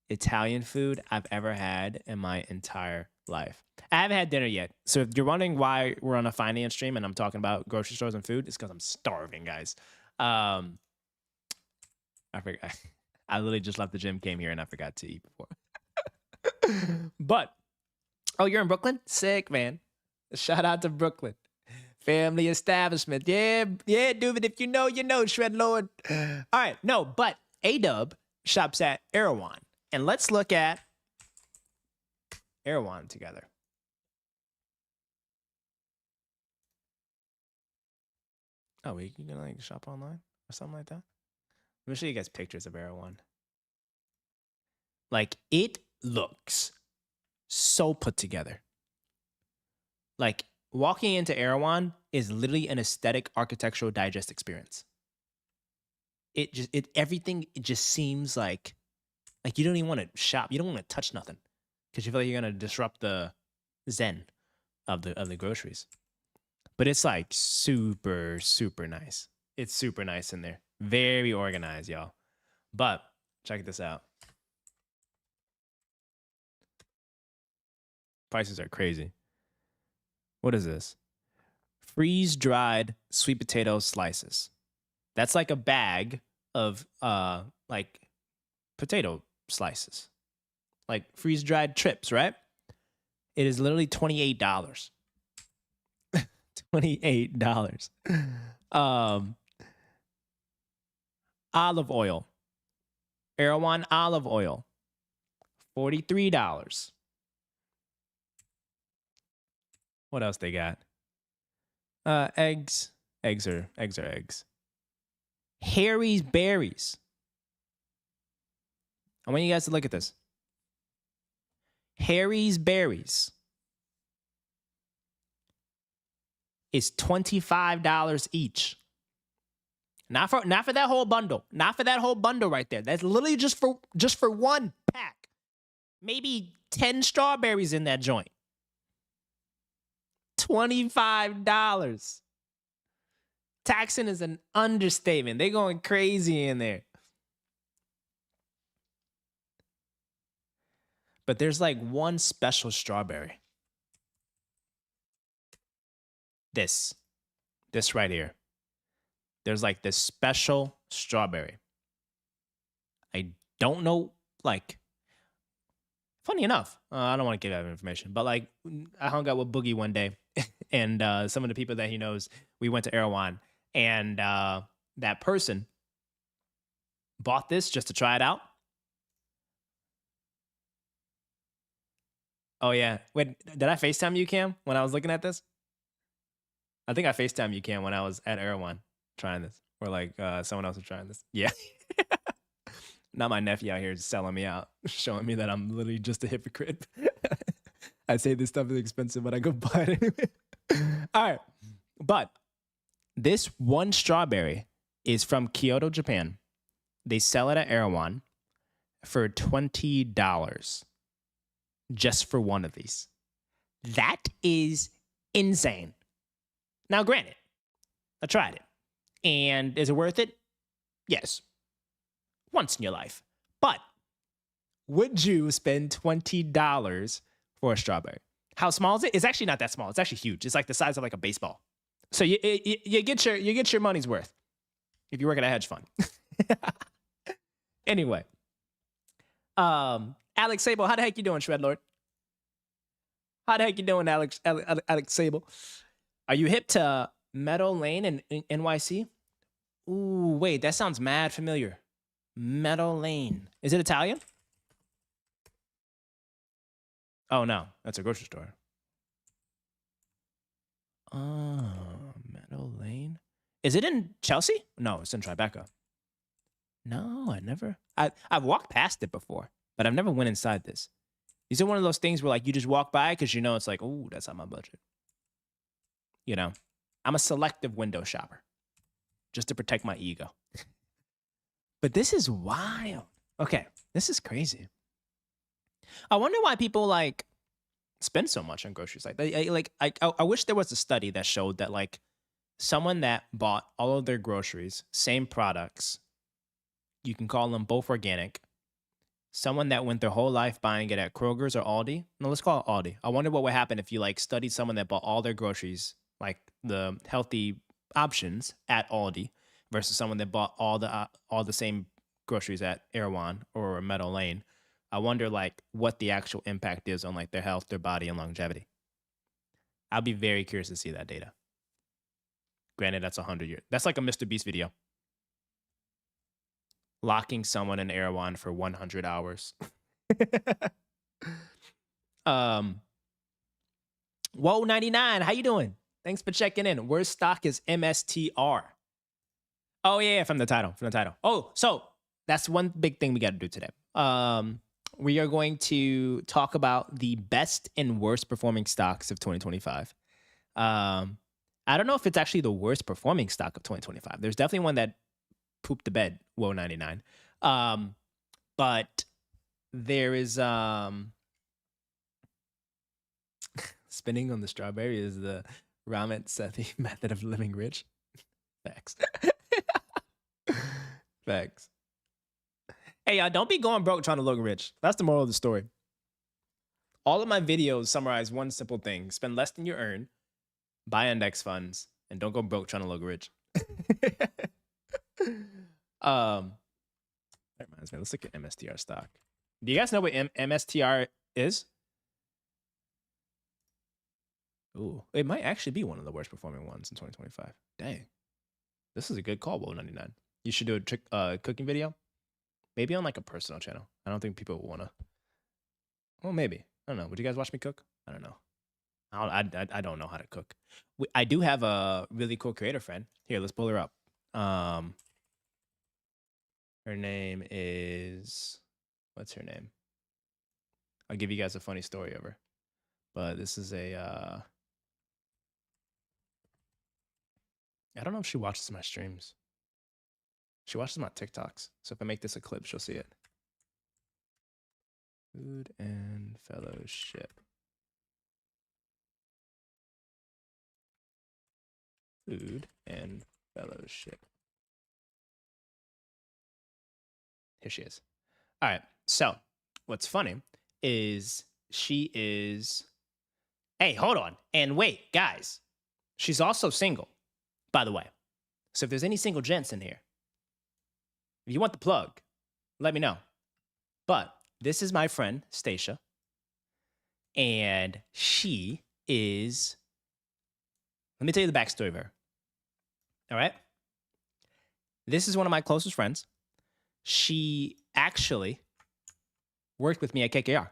Italian food I've ever had in my entire life. I haven't had dinner yet. So if you're wondering why we're on a finance stream and I'm talking about grocery stores and food, it's because I'm starving, guys. I forgot. I literally just left the gym, came here, and I forgot to eat before. But, oh, you're in Brooklyn? Sick, man. Shout out to Brooklyn. Family establishment. Yeah, dude. If you know, you know, Shred Lord. All right, no, but A-Dub shops at Erewhon. And let's look at Erewhon together. Oh, wait, you can like shop online or something like that? Let me show you guys pictures of Erewhon. Like, it looks so put together. Like, walking into Erewhon is literally an aesthetic architectural digest experience. Everything just seems like you don't even want to shop. You don't want to touch nothing because you feel like you're gonna disrupt the zen of the groceries. But it's like super, super nice. It's super nice in there. Very organized, y'all. But check this out. Prices are crazy. What is this? Freeze-dried sweet potato slices. That's like a bag of like potato slices. Like freeze-dried trips, right? It is literally $28. $28. Olive oil. Erewhon olive oil. $43. What else they got? Eggs. Eggs are eggs. Harry's Berries. I want you guys to look at this. Harry's Berries is $25 each. Not for that whole bundle. Not for that whole bundle right there. That's literally just for one pack. Maybe 10 strawberries in that joint. $25. Taxing is an understatement. They're going crazy in there. But there's like one special strawberry. This right here. There's like this special strawberry. I don't know, like, funny enough, I don't want to give out information, but like I hung out with Boogie one day and some of the people that he knows, we went to Erewhon and that person bought this just to try it out. Oh yeah. Wait, did I FaceTime you, Cam, when I was looking at this? I think I FaceTime you, Cam, when I was at Erewhon trying this. Or like someone else was trying this. Yeah. Not my nephew out here selling me out, showing me that I'm literally just a hypocrite. I say this stuff is expensive, but I go buy it anyway. All right. But this one strawberry is from Kyoto, Japan. They sell it at Erewhon for $20 just for one of these. That is insane. Now, granted, I tried it. And is it worth it? Yes. Once in your life. But would you spend $20 for a strawberry? How small is it? It's actually not that small. It's actually huge. It's like the size of like a baseball. So you get your money's worth if you work at a hedge fund. Anyway, Alex Sable, how the heck you doing, Shredlord? How the heck you doing, Alex Sable? Are you hip to Meadow Lane in NYC? Ooh, wait, that sounds mad familiar. Meadow Lane. Is it Italian? Oh, no. That's a grocery store. Oh, Meadow Lane. Is it in Chelsea? No, it's in Tribeca. No, I've walked past it before, but I've never went inside this. These are one of those things where like you just walk by because you know it's like, oh, that's on my budget. You know, I'm a selective window shopper just to protect my ego. But this is wild. Okay, this is crazy. I wonder why people like spend so much on groceries. I wish there was a study that showed that like someone that bought all of their groceries, same products, you can call them both organic, Someone that went their whole life buying it at Kroger's or Aldi. No, let's call it Aldi. I wonder what would happen if you like studied someone that bought all their groceries, like the healthy options at Aldi, versus someone that bought all the same groceries at Erewhon or Meadow Lane. I wonder like what the actual impact is on like their health, their body, and longevity. I'll be very curious to see that data. Granted, that's 100 years. That's like a Mr. Beast video. Locking someone in Erewhon for 100 hours. Whoa, 99. How you doing? Thanks for checking in. Worst stock is MSTR. Oh, yeah, from the title. Oh, so that's one big thing we got to do today. We are going to talk about the best and worst performing stocks of 2025. I don't know if it's actually the worst performing stock of 2025. There's definitely one that pooped the bed, Whoa 99. But there is spinning on the strawberry is the Ramit Sethi method of living rich. Facts. Facts. Hey, y'all, don't be going broke trying to look rich. That's the moral of the story. All of my videos summarize one simple thing. Spend less than you earn, buy index funds, and don't go broke trying to look rich. That reminds me. Let's look at MSTR stock. Do you guys know what MSTR is? Ooh, it might actually be one of the worst performing ones in 2025. Dang. This is a good call, Will 99. You should do a trick cooking video. Maybe on like a personal channel. I don't think people will want to. Well, maybe. I don't know. Would you guys watch me cook? I don't know. I don't know how to cook. I do have a really cool creator friend. Here, let's pull her up. Her name is, what's her name? I'll give you guys a funny story of her. But this is a, I don't know if she watches my streams. She watches my TikToks. So if I make this a clip, she'll see it. Food and Fellowship. Food and Fellowship. Here she is. All right. So what's funny is she is, hey, hold on. And wait, guys, she's also single, by the way. So if there's any single gents in here, if you want the plug, let me know. But this is my friend, Stacia. And she is, let me tell you the backstory of her. All right? This is one of my closest friends. She actually worked with me at KKR.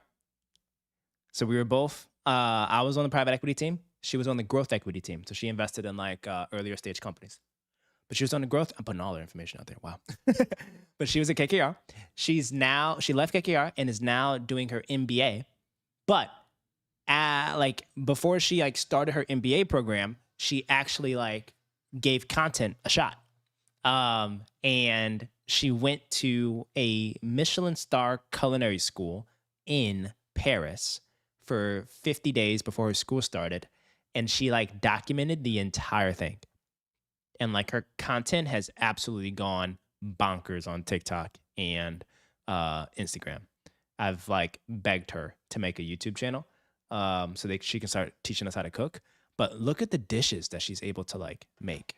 So we were both, I was on the private equity team. She was on the growth equity team. So she invested in like earlier stage companies. But she was on the growth. I'm putting all her information out there. Wow. But she was at KKR. She left KKR and is now doing her MBA. But like before she like started her MBA program, she actually like gave content a shot. And she went to a Michelin star culinary school in Paris for 50 days before her school started. And she like documented the entire thing. And like her content has absolutely gone bonkers on TikTok and Instagram. I've like begged her to make a YouTube channel so that she can start teaching us how to cook. But look at the dishes that she's able to like make.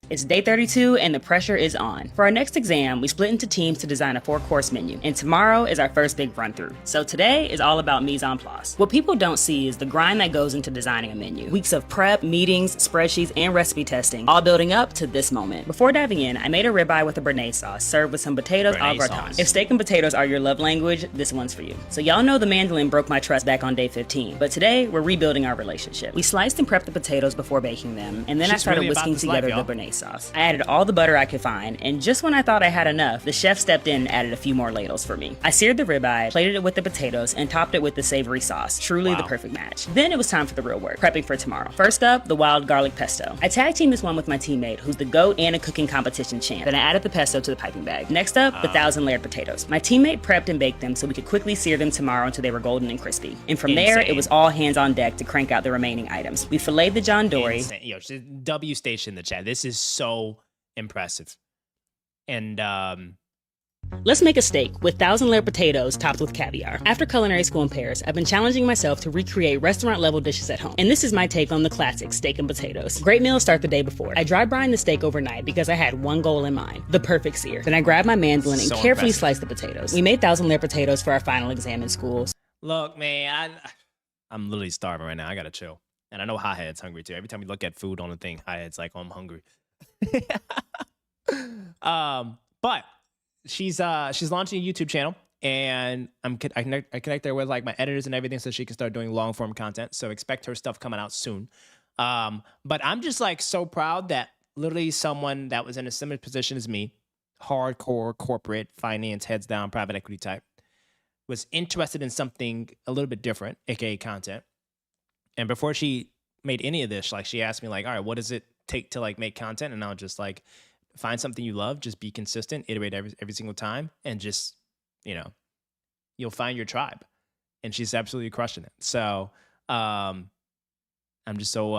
It's day 32 and the pressure is on. For our next exam, we split into teams to design a 4-course menu. And tomorrow is our first big run through. So today is all about mise en place. What people don't see is the grind that goes into designing a menu. Weeks of prep, meetings, spreadsheets, and recipe testing, all building up to this moment. Before diving in, I made a ribeye with a béarnaise sauce, served with some potatoes au gratin. If steak and potatoes are your love language, this one's for you. So y'all know the mandolin broke my trust back on day 15. But today, we're rebuilding our relationship. We sliced and prepped the potatoes before baking them, and then I started really whisking together the béarnaise sauce. I added all the butter I could find, and just when I thought I had enough, the chef stepped in and added a few more ladles for me. I seared the ribeye, plated it with the potatoes, and topped it with the savory sauce. Truly the perfect match. Then it was time for the real work, prepping for tomorrow. First up, the wild garlic pesto. I tag teamed this one with my teammate, who's the GOAT and a cooking competition champ. Then I added the pesto to the piping bag. Next up, the 1,000-layered potatoes. My teammate prepped and baked them so we could quickly sear them tomorrow until they were golden and crispy. And from there, it was all hands on deck to crank out the remaining items. We filleted the John Dory. Yo, W Station in the chat. This is so impressive. And Let's make a steak with 1,000-layer potatoes topped with caviar. After culinary school in Paris, I've been challenging myself to recreate restaurant-level dishes at home. And this is my take on the classic steak and potatoes. Great meals start the day before. I dry brine the steak overnight because I had one goal in mind, the perfect sear. Then I grabbed my mandolin and carefully sliced the potatoes. We made 1,000-layer potatoes for our final exam in school. Look, man, I'm literally starving right now. I gotta chill. And I know Hothead's hungry too. Every time we look at food on the thing, Hothead's like, oh, I'm hungry. But she's launching a YouTube channel, and I connect her with like my editors and everything so she can start doing long form content. So expect her stuff coming out soon. But I'm just like so proud that literally someone that was in a similar position as me, hardcore corporate finance, heads down, private equity type, was interested in something a little bit different, aka content. And before she made any of this, like she asked me like, all right, what does it take to like make content? And I'll just like, find something you love, just be consistent, iterate every single time, and just, you'll find your tribe. And she's absolutely crushing it. So I'm just so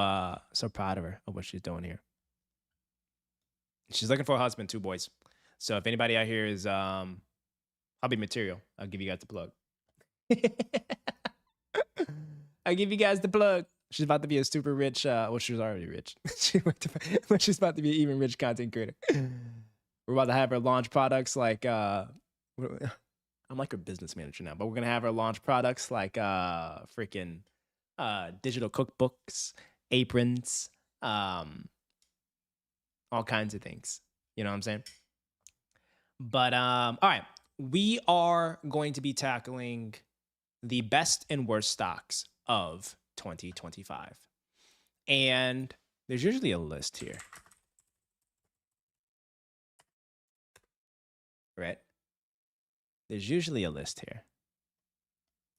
proud of her, of what she's doing here. She's looking for a husband, 2 boys. So if anybody out here is I'll be material, I'll give you guys the plug. I'll give you guys the plug. She's about to be a super rich, well, she was already rich. But she's about to be an even rich content creator. We're about to have her launch products like, I'm like her business manager now, but we're going to have her launch products like freaking digital cookbooks, aprons, all kinds of things. You know what I'm saying? But, all right, we are going to be tackling the best and worst stocks of 2025. And there's usually a list here. Right? There's usually a list here.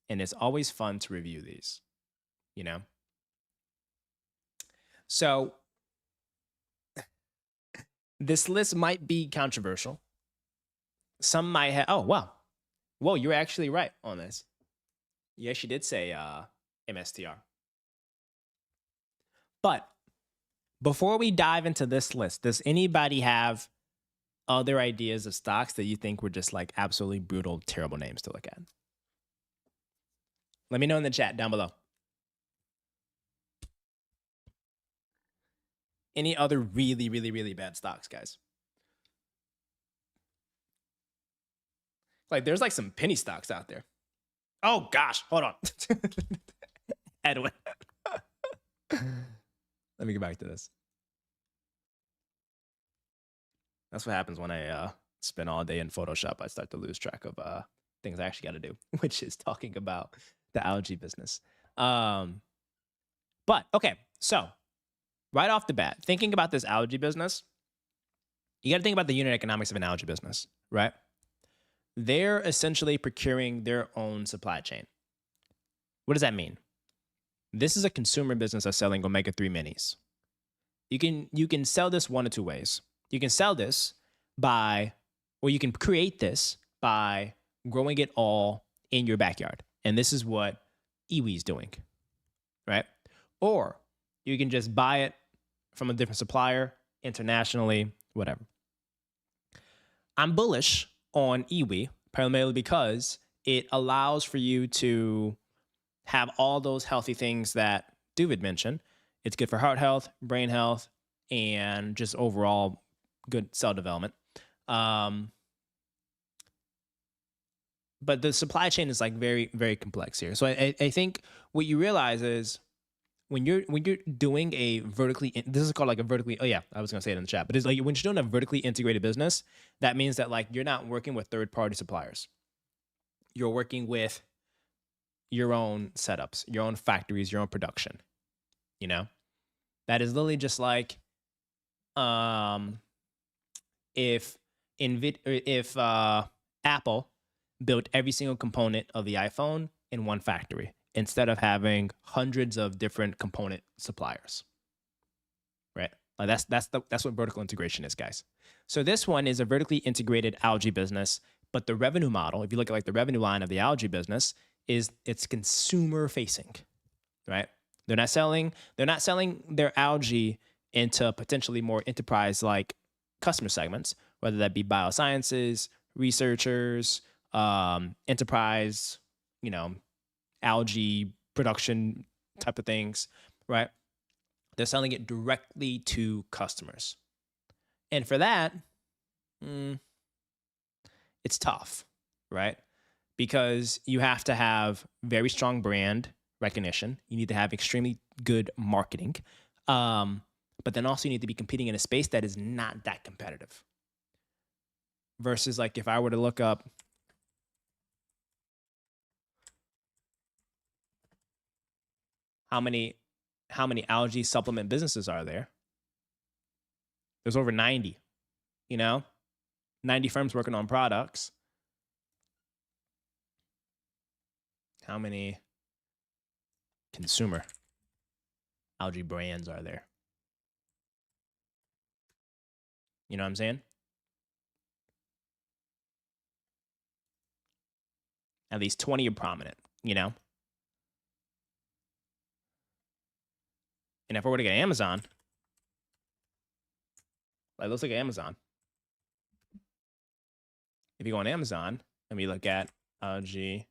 And it's always fun to review these, So this list might be controversial. Some might have, oh, wow. Whoa, you're actually right on this. Yes, you did say MSTR. But before we dive into this list, does anybody have other ideas of stocks that you think were just like absolutely brutal, terrible names to look at? Let me know in the chat down below. Any other really, really, really bad stocks, guys? Like, there's like some penny stocks out there. Oh, gosh. Hold on. Edwin. Let me get back to this. That's what happens when I spend all day in Photoshop. I start to lose track of things I actually got to do, which is talking about the algae business. But, okay. So, right off the bat, thinking about this algae business, you got to think about the unit economics of an algae business, right? They're essentially procuring their own supply chain. What does that mean? This is a consumer business that's selling omega-3 minis. You can sell this one of 2 ways. You can sell this or you can create this by growing it all in your backyard. And this is what Iwi is doing, right? Or you can just buy it from a different supplier, internationally, whatever. I'm bullish on Iwi, primarily because it allows for you to have all those healthy things that David mentioned. It's good for heart health, brain health, and just overall good cell development. But the supply chain is like very, very complex here. So I think what you realize is when you're doing a this is called like a vertically, oh yeah, I was gonna say it in the chat, but it's like when you're doing a vertically integrated business, that means that like you're not working with third-party suppliers. You're working with your own setups, your own factories, your own production. That is literally just like if Apple built every single component of the iPhone in one factory instead of having hundreds of different component suppliers, right? Like that's what vertical integration is, guys. So this one is a vertically integrated algae business, but the revenue model, if you look at like the revenue line of the algae business, is it's consumer facing, right? They're not selling their algae into potentially more enterprise like customer segments, whether that be biosciences, researchers, enterprise, algae production type of things, right? They're selling it directly to customers. And for that, it's tough, right? Because you have to have very strong brand recognition. You need to have extremely good marketing. But then also you need to be competing in a space that is not that competitive. Versus like if I were to look up how many algae supplement businesses are there? There's over 90, 90 firms working on products. How many consumer algae brands are there? You know what I'm saying? At least 20 are prominent, And if I were to get Amazon, let's look at Amazon. If you go on Amazon and we look at algae,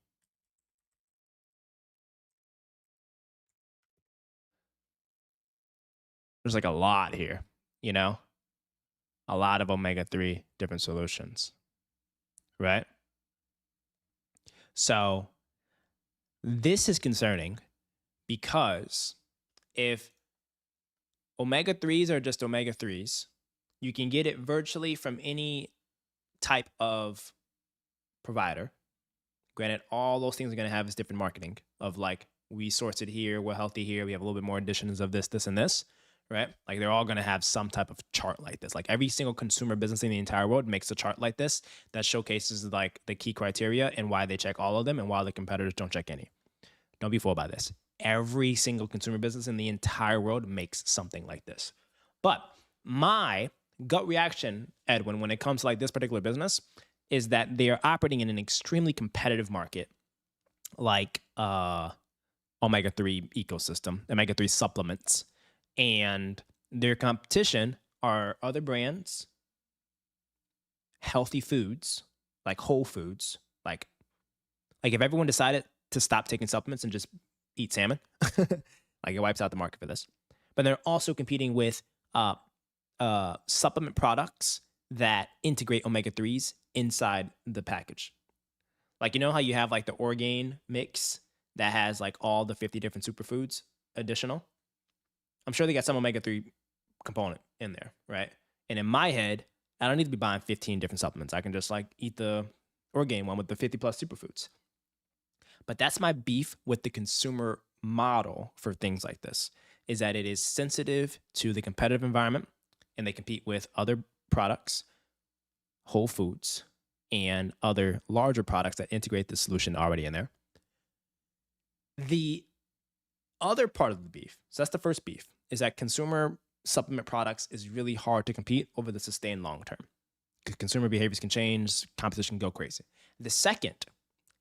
there's like a lot here, a lot of omega-3 different solutions, right? So this is concerning because if omega-3s are just omega-3s, you can get it virtually from any type of provider. Granted, all those things are going to have is different marketing of like, we source it here, we're healthy here, we have a little bit more additions of this, and this, right? Like they're all going to have some type of chart like this. Like every single consumer business in the entire world makes a chart like this that showcases like the key criteria and why they check all of them and why the competitors don't check any. Don't be fooled by this. Every single consumer business in the entire world makes something like this. But my gut reaction, Edwin, when it comes to like this particular business is that they are operating in an extremely competitive market like omega-3 ecosystem, omega-3 supplements. And their competition are other brands, healthy foods, like whole foods. Like if everyone decided to stop taking supplements and just eat salmon, like it wipes out the market for this. But they're also competing with supplement products that integrate omega-3s inside the package. Like, how you have like the Orgain mix that has like all the 50 different superfoods additional? I'm sure they got some omega-3 component in there, right? And in my head, I don't need to be buying 15 different supplements. I can just like eat the Orgain one with the 50 plus superfoods. But that's my beef with the consumer model for things like this, is that it is sensitive to the competitive environment and they compete with other products, whole foods, and other larger products that integrate the solution already in there. The other part of the beef, so that's the first beef, is that consumer supplement products is really hard to compete over the sustained long term. Consumer behaviors can change, competition can go crazy. The second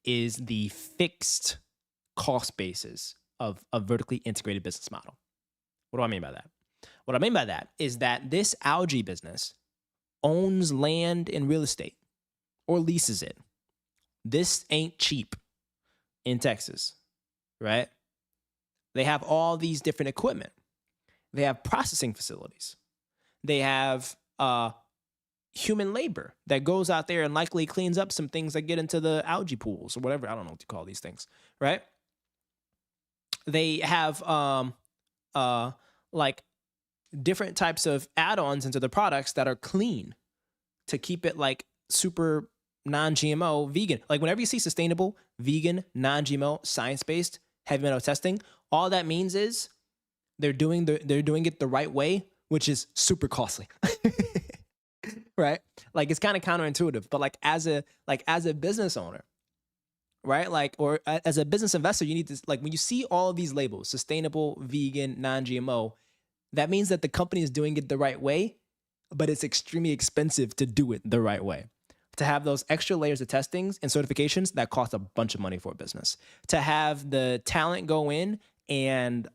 is the fixed cost basis of a vertically integrated business model. What do I mean by that? What I mean by that is that this algae business owns land and real estate or leases it. This ain't cheap in Texas, right? They have all these different equipment. They have processing facilities. They have human labor that goes out there and likely cleans up some things that get into the algae pools or whatever. I don't know what to call these things, right? They have like different types of add-ons into the products that are clean to keep it like super non-GMO vegan. Like whenever you see sustainable, vegan, non-GMO, science-based heavy metal testing, all that means is they're doing it the right way, which is super costly. Right? Like it's kind of counterintuitive, but like as a business owner, right? Like, or as a business investor, you need to, like, when you see all of these labels, sustainable, vegan, non-GMO, that means that the company is doing it the right way, but it's extremely expensive to do it the right way. To have those extra layers of testings and certifications, that cost a bunch of money for a business. To have the talent go in and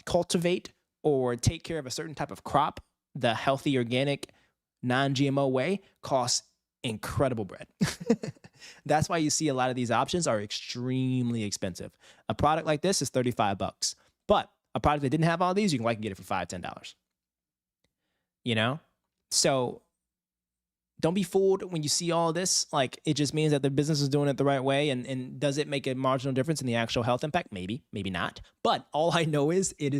cultivate or take care of a certain type of crop, the healthy, organic, non-GMO way, costs incredible bread. That's why you see a lot of these options are extremely expensive. A product like this is $35, but a product that didn't have all these, you can get it for $5, $10. You know? So don't be fooled when you see all this. Like, it just means that the business is doing it the right way. And does it make a marginal difference in the actual health impact? Maybe, maybe not. But all I know is it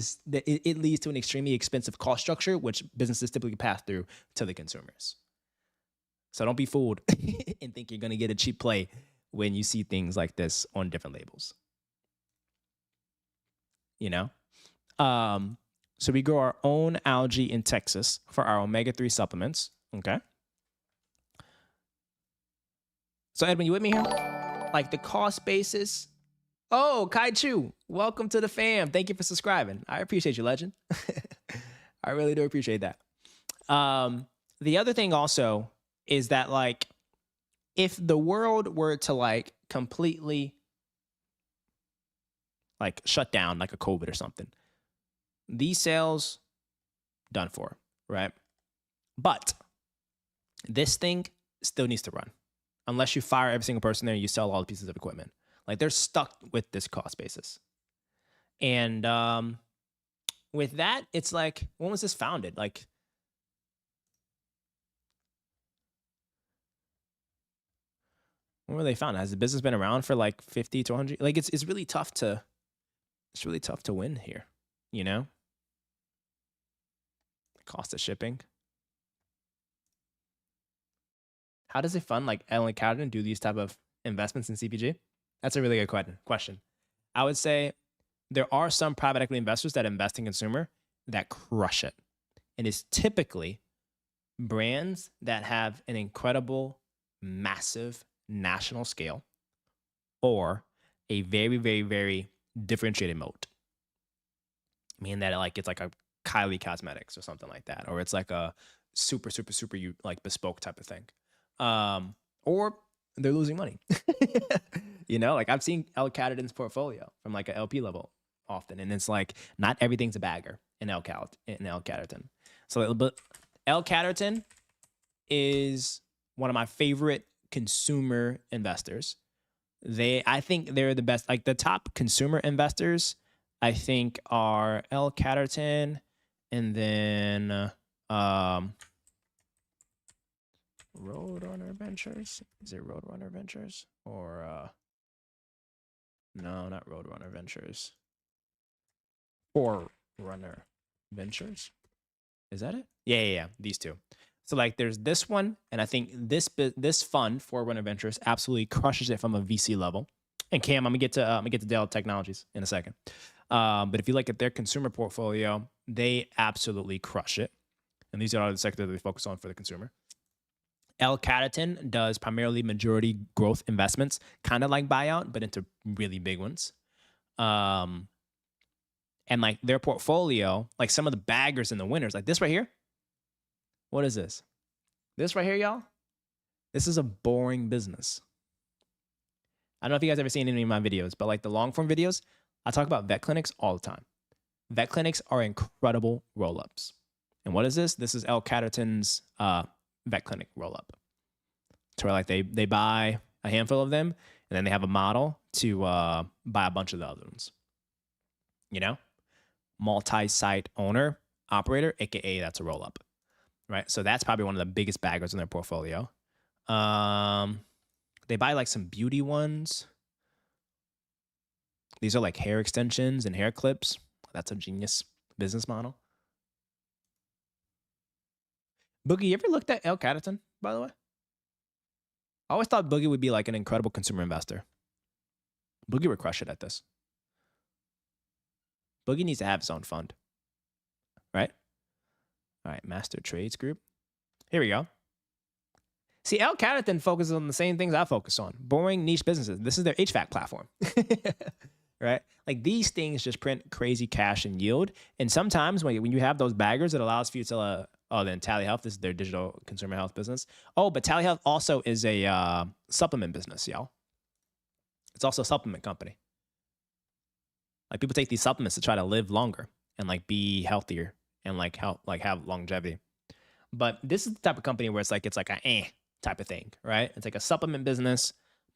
leads to an extremely expensive cost structure, which businesses typically pass through to the consumers. So don't be fooled and think you're going to get a cheap play when you see things like this on different labels. You know? So we grow our own algae in Texas for our omega-3 supplements. Okay. So Edwin, you with me here? Like the cost basis. Oh, Kai Chu, welcome to the fam. Thank you for subscribing. I appreciate you, legend. I really do appreciate that. The other thing also is that, like, if the world were to like completely like shut down, like a COVID or something, these sales done for, right? But this thing still needs to run. Unless you fire every single person there and you sell all the pieces of equipment. Like, they're stuck with this cost basis. And with that, it's like, when was this founded? Like, when were they founded? Has the business been around for like 50 to 100? Like, it's really tough to win here, you know? The cost of shipping. How does a fund like Ellen Cowden do these type of investments in CPG? That's a really good question. I would say there are some private equity investors that invest in consumer that crush it. And it's typically brands that have an incredible, massive national scale or a very, very, very differentiated moat. Meaning that like it's like a Kylie Cosmetics or something like that. Or it's like a super, super, super like bespoke type of thing. Or they're losing money. You know, like I've seen L Catterton's portfolio from like an LP level often, and it's like not everything's a bagger in L Catterton. So, but L Catterton is one of my favorite consumer investors. I think they're the best. Like the top consumer investors, I think are L Catterton, and then Roadrunner Ventures? Is it Roadrunner Ventures? Or no, not Roadrunner Ventures. Forerunner Ventures? Is that it? Yeah. These two. So like there's this one, and I think this fund, Forerunner Ventures, absolutely crushes it from a VC level. And Cam, I'm gonna get to Dell Technologies in a second. But if you look at their consumer portfolio, they absolutely crush it. And these are all the sectors that they focus on for the consumer. L Catterton does primarily majority growth investments, kind of like buyout, but into really big ones. And like their portfolio, like some of the baggers and the winners, like this right here. What is this? This right here, y'all? This is a boring business. I don't know if you guys ever seen any of my videos, but like the long form videos, I talk about vet clinics all the time. Vet clinics are incredible roll-ups. And what is this? This is L Catterton's vet clinic roll-up. To where like they buy a handful of them, and then they have a model to buy a bunch of the other ones. You know? Multi-site owner, operator, aka that's a roll-up. Right? So that's probably one of the biggest baggers in their portfolio. They buy like some beauty ones. These are like hair extensions and hair clips. That's a genius business model. Boogie, you ever looked at L Catterton, by the way? I always thought Boogie would be like an incredible consumer investor. Boogie would crush it at this. Boogie needs to have his own fund. Right? All right, Master Trades Group. Here we go. See, L Catterton focuses on the same things I focus on. Boring niche businesses. This is their HVAC platform. Right? Like these things just print crazy cash and yield. And sometimes when you have those baggers, it allows for you to, then Tally Health, this is their digital consumer health business. Oh, but Tally Health also is a supplement business, y'all. It's also a supplement company. Like people take these supplements to try to live longer and like be healthier and like have longevity. But this is the type of company where it's like a type of thing, right? It's like a supplement business,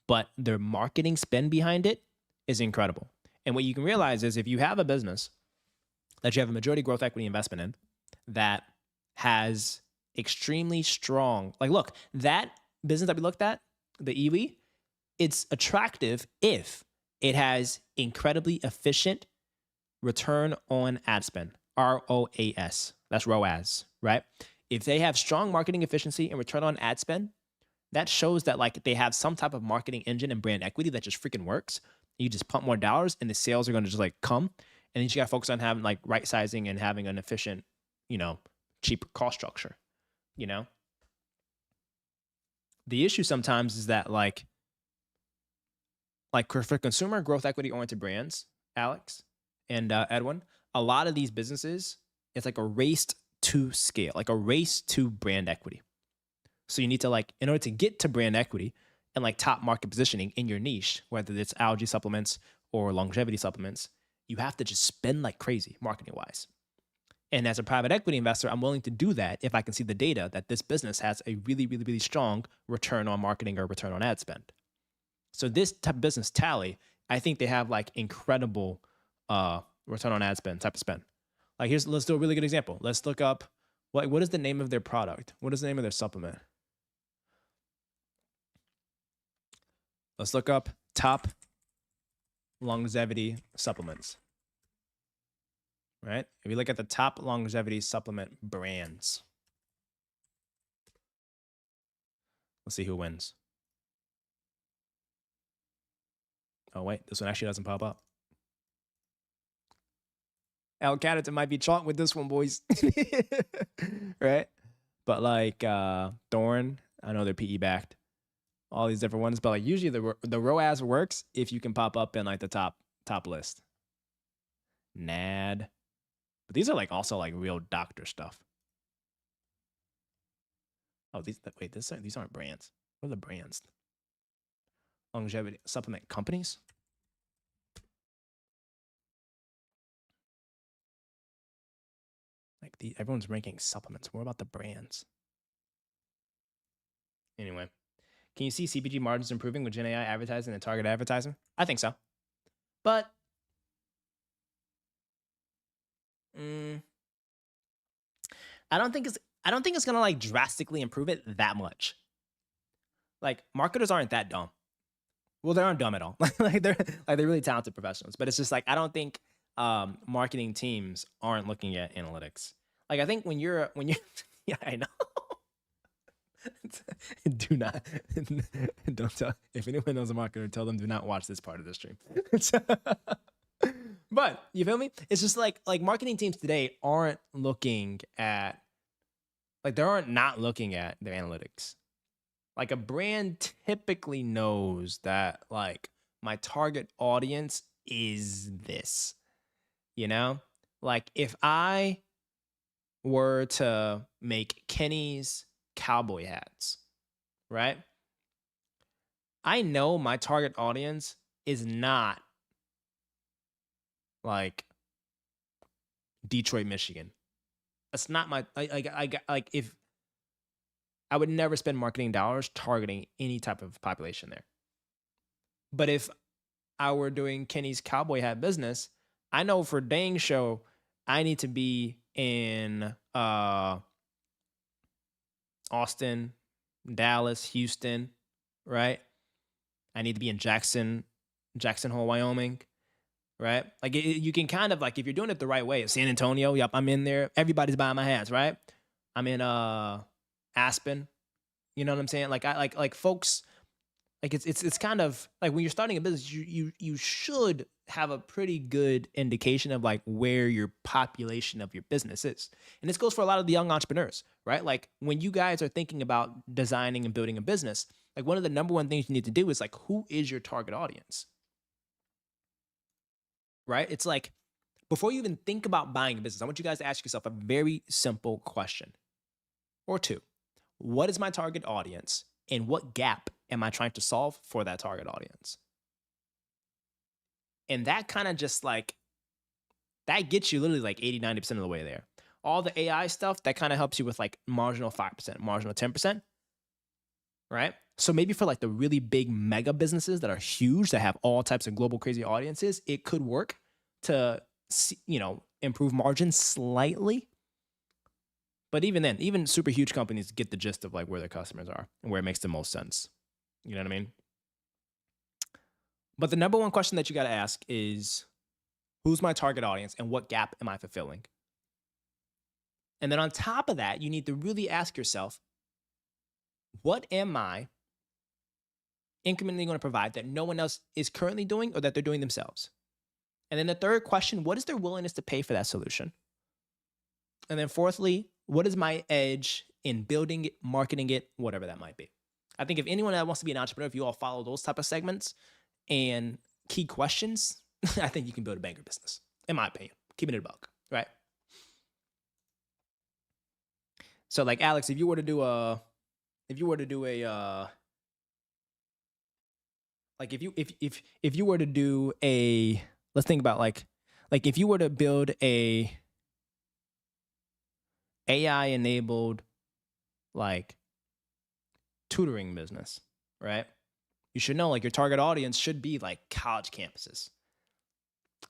but their marketing spend behind it is incredible. And what you can realize is if you have a business that you have a majority growth equity investment in that has extremely strong, like, look, that business that we looked at, the Iwi, it's attractive if it has incredibly efficient return on ad spend, ROAS. That's ROAS, right? If they have strong marketing efficiency and return on ad spend, that shows that like they have some type of marketing engine and brand equity that just freaking works. You just pump more dollars and the sales are going to just like come. And then you got to focus on having like right sizing and having an efficient, cheaper cost structure, The issue sometimes is that like for consumer growth equity oriented brands, Alex and Edwin, a lot of these businesses, it's like a race to scale, like a race to brand equity. So you need to like, in order to get to brand equity and like top market positioning in your niche, whether it's algae supplements or longevity supplements, you have to just spend like crazy marketing wise. And as a private equity investor, I'm willing to do that if I can see the data that this business has a really, really, really strong return on marketing or return on ad spend. So this type of business, Tally, I think they have like incredible return on ad spend type of spend. Like let's do a really good example. Let's look up what is the name of their product? What is the name of their supplement? Let's look up top longevity supplements. Right? If you look at the top longevity supplement brands, let's see who wins. Oh, wait, this one actually doesn't pop up. Al Cadditon might be chalk with this one, boys. Right? But like Thorn, I know they're PE backed. All these different ones, but like usually the ROAS works if you can pop up in like the top list. NAD. But these are like also like real doctor stuff. Oh, these aren't brands. What are the brands? Longevity supplement companies? Like everyone's ranking supplements. More about the brands. Anyway, can you see CPG margins improving with Gen AI advertising and target advertising? I think so. But I don't think it's gonna like drastically improve it that much. Like marketers aren't that dumb. Well, they aren't dumb at all. they're really talented professionals. But it's just like I don't think marketing teams aren't looking at analytics. Like I think when you're yeah, I know. Do not don't tell if anyone knows a marketer, tell them do not watch this part of the stream. But you feel me? It's just like marketing teams today aren't looking at not looking at their analytics. Like a brand typically knows that like my target audience is this. Like if I were to make Kenny's cowboy hats, right? I know my target audience is not like Detroit, Michigan. That's not my if I would never spend marketing dollars targeting any type of population there. But if I were doing Kenny's cowboy hat business, I know for dang show I need to be in Austin, Dallas, Houston, right? I need to be in Jackson Hole, Wyoming, right? Like you can kind of like if you're doing it the right way. San Antonio, yep, I'm in there. Everybody's buying my hats, right? I'm in Aspen. You know what I'm saying? Like I like folks. Like it's kind of like when you're starting a business, you should have a pretty good indication of like where your population of your business is. And this goes for a lot of the young entrepreneurs, right? Like when you guys are thinking about designing and building a business, like one of the number one things you need to do is like, who is your target audience? Right? It's like before you even think about buying a business, I want you guys to ask yourself a very simple question or two. What is my target audience and what gap am I trying to solve for that target audience? And that kind of just like, that gets you literally like 80, 90% of the way there. All the AI stuff, that kind of helps you with like marginal 5%, marginal 10%. right? So maybe for like the really big mega businesses that are huge, that have all types of global crazy audiences, it could work to, improve margins slightly. But even then, even super huge companies get the gist of like where their customers are and where it makes the most sense. You know what I mean? But the number one question that you got to ask is, who's my target audience and what gap am I fulfilling? And then on top of that, you need to really ask yourself, what am I incrementally going to provide that no one else is currently doing or that they're doing themselves? And then the third question, what is their willingness to pay for that solution? And then fourthly, what is my edge in building it, marketing it, whatever that might be? I think if anyone that wants to be an entrepreneur, if you all follow those type of segments and key questions, I think you can build a banger business, in my opinion. Keeping it a buck, right? So like Alex, if you were to do a like if you were to do a, let's think about like if you were to build a AI enabled like tutoring business, right? You should know like your target audience should be like college campuses,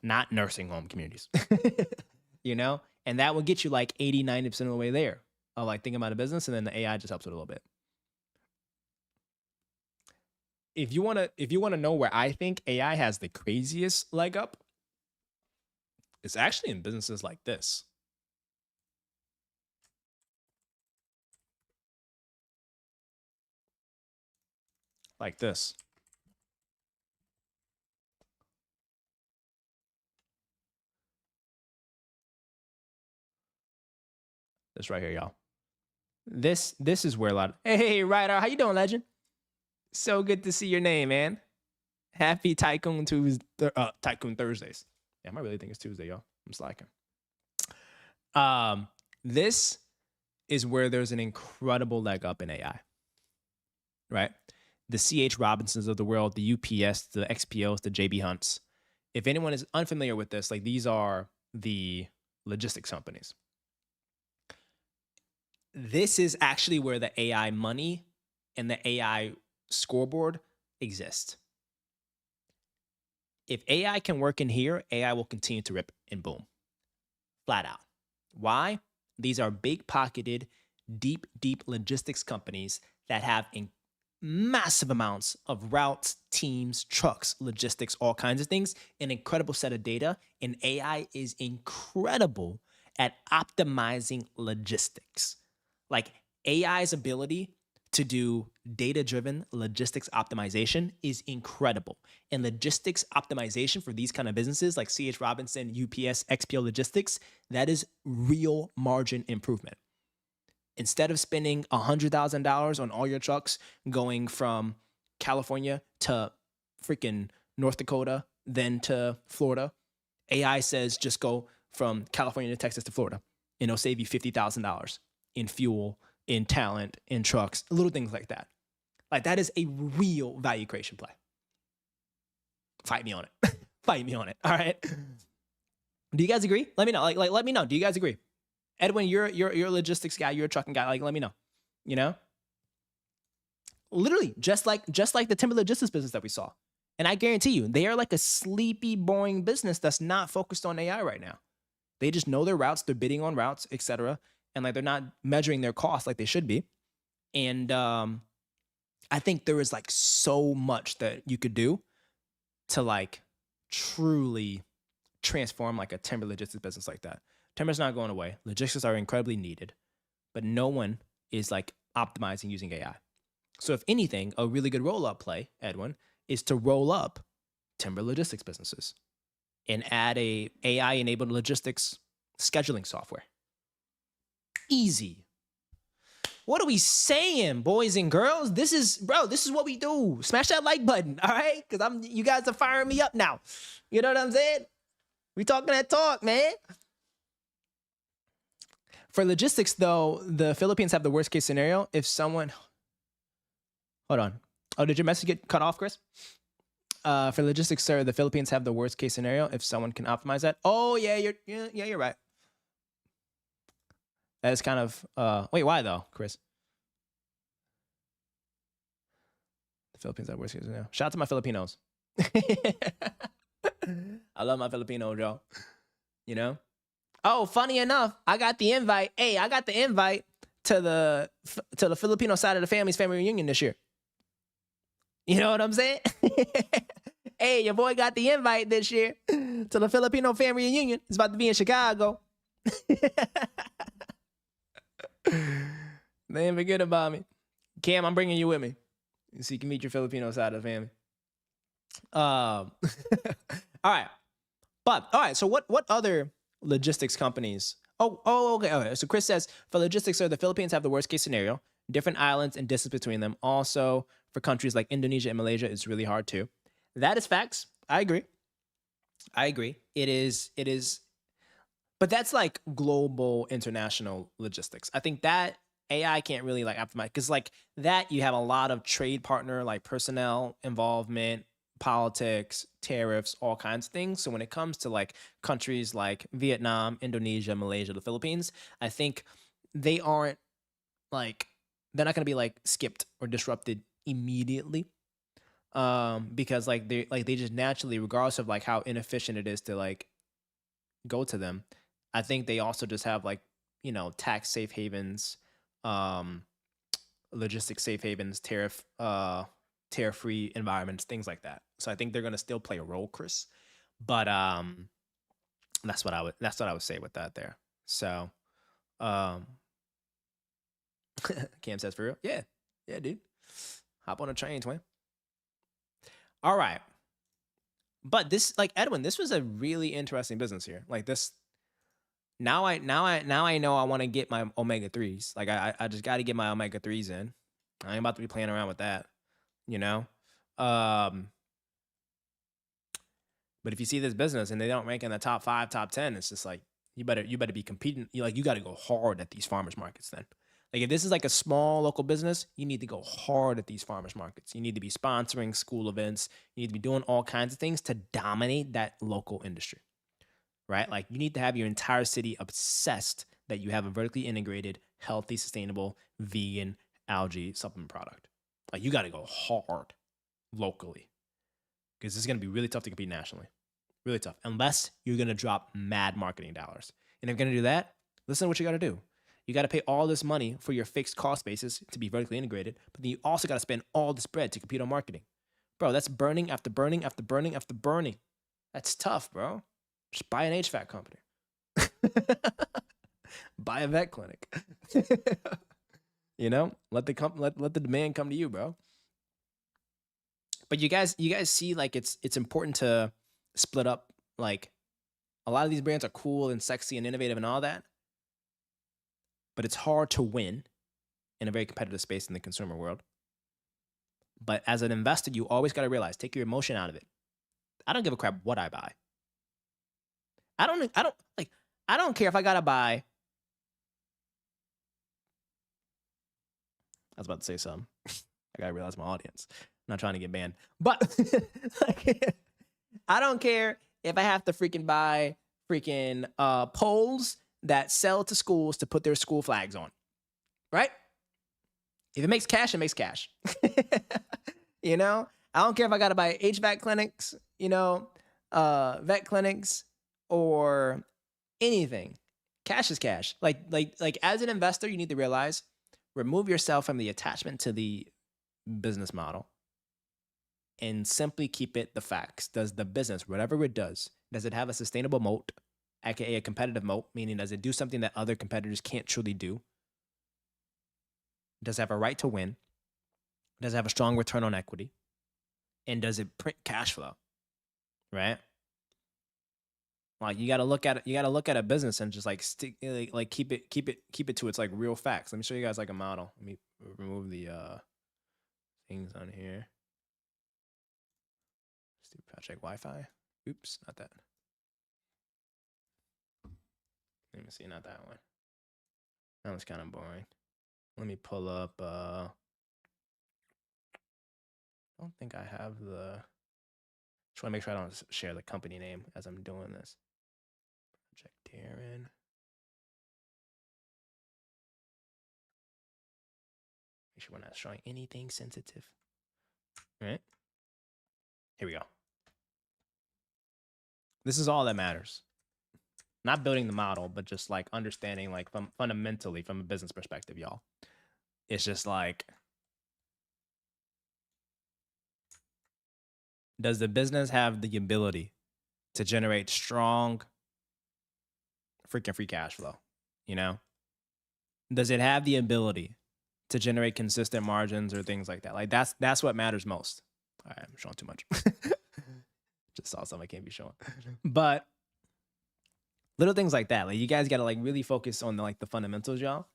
not nursing home communities, and that will get you like 80-90% of the way there of like thinking about a business, and then the AI just helps it a little bit. If you want to know where I think AI has the craziest leg up, it's actually in businesses like this. Like this. This right here, y'all. This is where a lot of, hey, Ryder, how you doing, legend? So good to see your name, man. Happy Tycoon Thursdays. Damn, I really think it's Tuesday, y'all. I'm slacking. This is where there's an incredible leg up in AI, right? The C.H. Robinsons of the world, the UPS, the XPOs, the JB Hunts. If anyone is unfamiliar with this, like these are the logistics companies. This is actually where the AI money and the AI scoreboard exist. If AI can work in here, AI will continue to rip and boom. Flat out. Why? These are big pocketed, deep logistics companies that have massive amounts of routes, teams, trucks, logistics, all kinds of things, an incredible set of data. And AI is incredible at optimizing logistics. Like AI's ability to do data-driven logistics optimization is incredible. And logistics optimization for these kind of businesses like C.H. Robinson, UPS, XPO Logistics, that is real margin improvement. Instead of spending $100,000 on all your trucks going from California to freaking North Dakota, then to Florida, AI says just go from California to Texas to Florida, and it'll save you $50,000 in fuel, in talent, in trucks, little things like that. Like that is a real value creation play. Fight me on it. Fight me on it. All right. Do you guys agree? Let me know. Like let me know. Do you guys agree? Edwin, you're a logistics guy. You're a trucking guy. Like, let me know. Literally, just like the timber logistics business that we saw. And I guarantee you, they are like a sleepy, boring business that's not focused on AI right now. They just know their routes. They're bidding on routes, etc. And like they're not measuring their costs like they should be. And I think there is like so much that you could do to like truly transform like a timber logistics business like that. Timber's not going away. Logistics are incredibly needed, but no one is like optimizing using AI. So if anything, a really good roll-up play, Edwin, is to roll up timber logistics businesses and add a AI-enabled logistics scheduling software. Easy. What are we saying, boys and girls? This is what we do. Smash that like button, all right? Because you guys are firing me up now. You know what I'm saying? We talking that talk, man. For logistics, though, the Philippines have the worst case scenario. If someone, hold on. Oh, did your message get cut off, Chris? For logistics, sir, the Philippines have the worst case scenario. If someone can optimize that. Oh yeah, you're right. That is kind of wait, why though, Chris? The Philippines have worst case scenario. Shout out to my Filipinos. I love my Filipinos, y'all. You know? Oh, funny enough, I got the invite. Hey, I got the invite to the Filipino side of the family's family reunion this year. You know what I'm saying? Hey, your boy got the invite this year to the Filipino family reunion. It's about to be in Chicago. They didn't forget about me. Cam, I'm bringing you with me so you can meet your Filipino side of the family. All right. But, all right, so what other logistics companies? Okay. So Chris says, for logistics, sir, the Philippines have the worst case scenario. Different islands and distance between them. Also, for countries like Indonesia and Malaysia, it's really hard too. That is facts. I agree. It is. But that's like global international logistics. I think that AI can't really like optimize because like that you have a lot of trade partner like personnel involvement, politics, tariffs, all kinds of things. So when it comes to like countries like Vietnam, Indonesia, Malaysia, the Philippines, I think they aren't like they're not going to be like skipped or disrupted immediately. Because like they just naturally, regardless of like how inefficient it is to like go to them, I think they also just have like, you know, tax safe havens, logistics safe havens, tariff free environments, things like that. So I think they're gonna still play a role, Chris. But that's what I would say with that there. So Cam says, for real? Yeah, dude. Hop on a train, twin. All right. But this, like Edwin, this was a really interesting business here. Like this, now I know I want to get my omega-3s. Like I just got to get my omega-3s in. I ain't about to be playing around with that, you know. But if you see this business and they don't rank in the top 5, top 10, it's just like you better be competing. You got to go hard at these farmers markets then. Like if this is like a small local business, you need to go hard at these farmers markets. You need to be sponsoring school events. You need to be doing all kinds of things to dominate that local industry, right? Like you need to have your entire city obsessed that you have a vertically integrated, healthy, sustainable, vegan algae supplement product. Like you got to go hard locally because it's going to be really tough to compete nationally. Really tough, unless you're going to drop mad marketing dollars. And if you're going to do that, listen to what you got to do. You got to pay all this money for your fixed cost basis to be vertically integrated, but then you also got to spend all this bread to compete on marketing. Bro, that's burning after burning after burning after burning. That's tough, bro. Just buy an HVAC company. Buy a vet clinic. You know, let the demand come to you, bro. But you guys see like it's important to split up. Like a lot of these brands are cool and sexy and innovative and all that. But it's hard to win in a very competitive space in the consumer world. But as an investor, you always got to realize, take your emotion out of it. I don't give a crap what I buy. I don't care if I got to buy. I was about to say something. I got to realize my audience. I'm not trying to get banned. But like, I don't care if I have to freaking buy freaking poles that sell to schools to put their school flags on, right? If it makes cash, it makes cash. You know, I don't care if I got to buy HVAC clinics, you know, vet clinics or anything. Cash is cash. Like as an investor, you need to realize, remove yourself from the attachment to the business model and simply keep it the facts. Does the business, whatever it does it have a sustainable moat? AKA a competitive moat, meaning does it do something that other competitors can't truly do? Does it have a right to win? Does it have a strong return on equity? And does it print cash flow? Right? Like you got to look at it. You got to look at a business and just like stick, like keep it to its like real facts. Let me show you guys like a model. Let me remove the things on here. Let's do project Wi-Fi. Oops, not that. Let me see, not that one. That was kind of boring. Let me pull up. I don't think I have the. Just want to make sure I don't share the company name as I'm doing this. Project Darren. Make sure we're not showing anything sensitive. Right? Here we go. This is all that matters. Not building the model, but just like understanding, like fundamentally from a business perspective, y'all. It's just like, does the business have the ability to generate strong freaking free cash flow? You know, does it have the ability to generate consistent margins or things like that? Like that's what matters most. All right, I'm showing too much. Just saw something I can't be showing. But little things like that, like you guys got to like really focus on the fundamentals, y'all.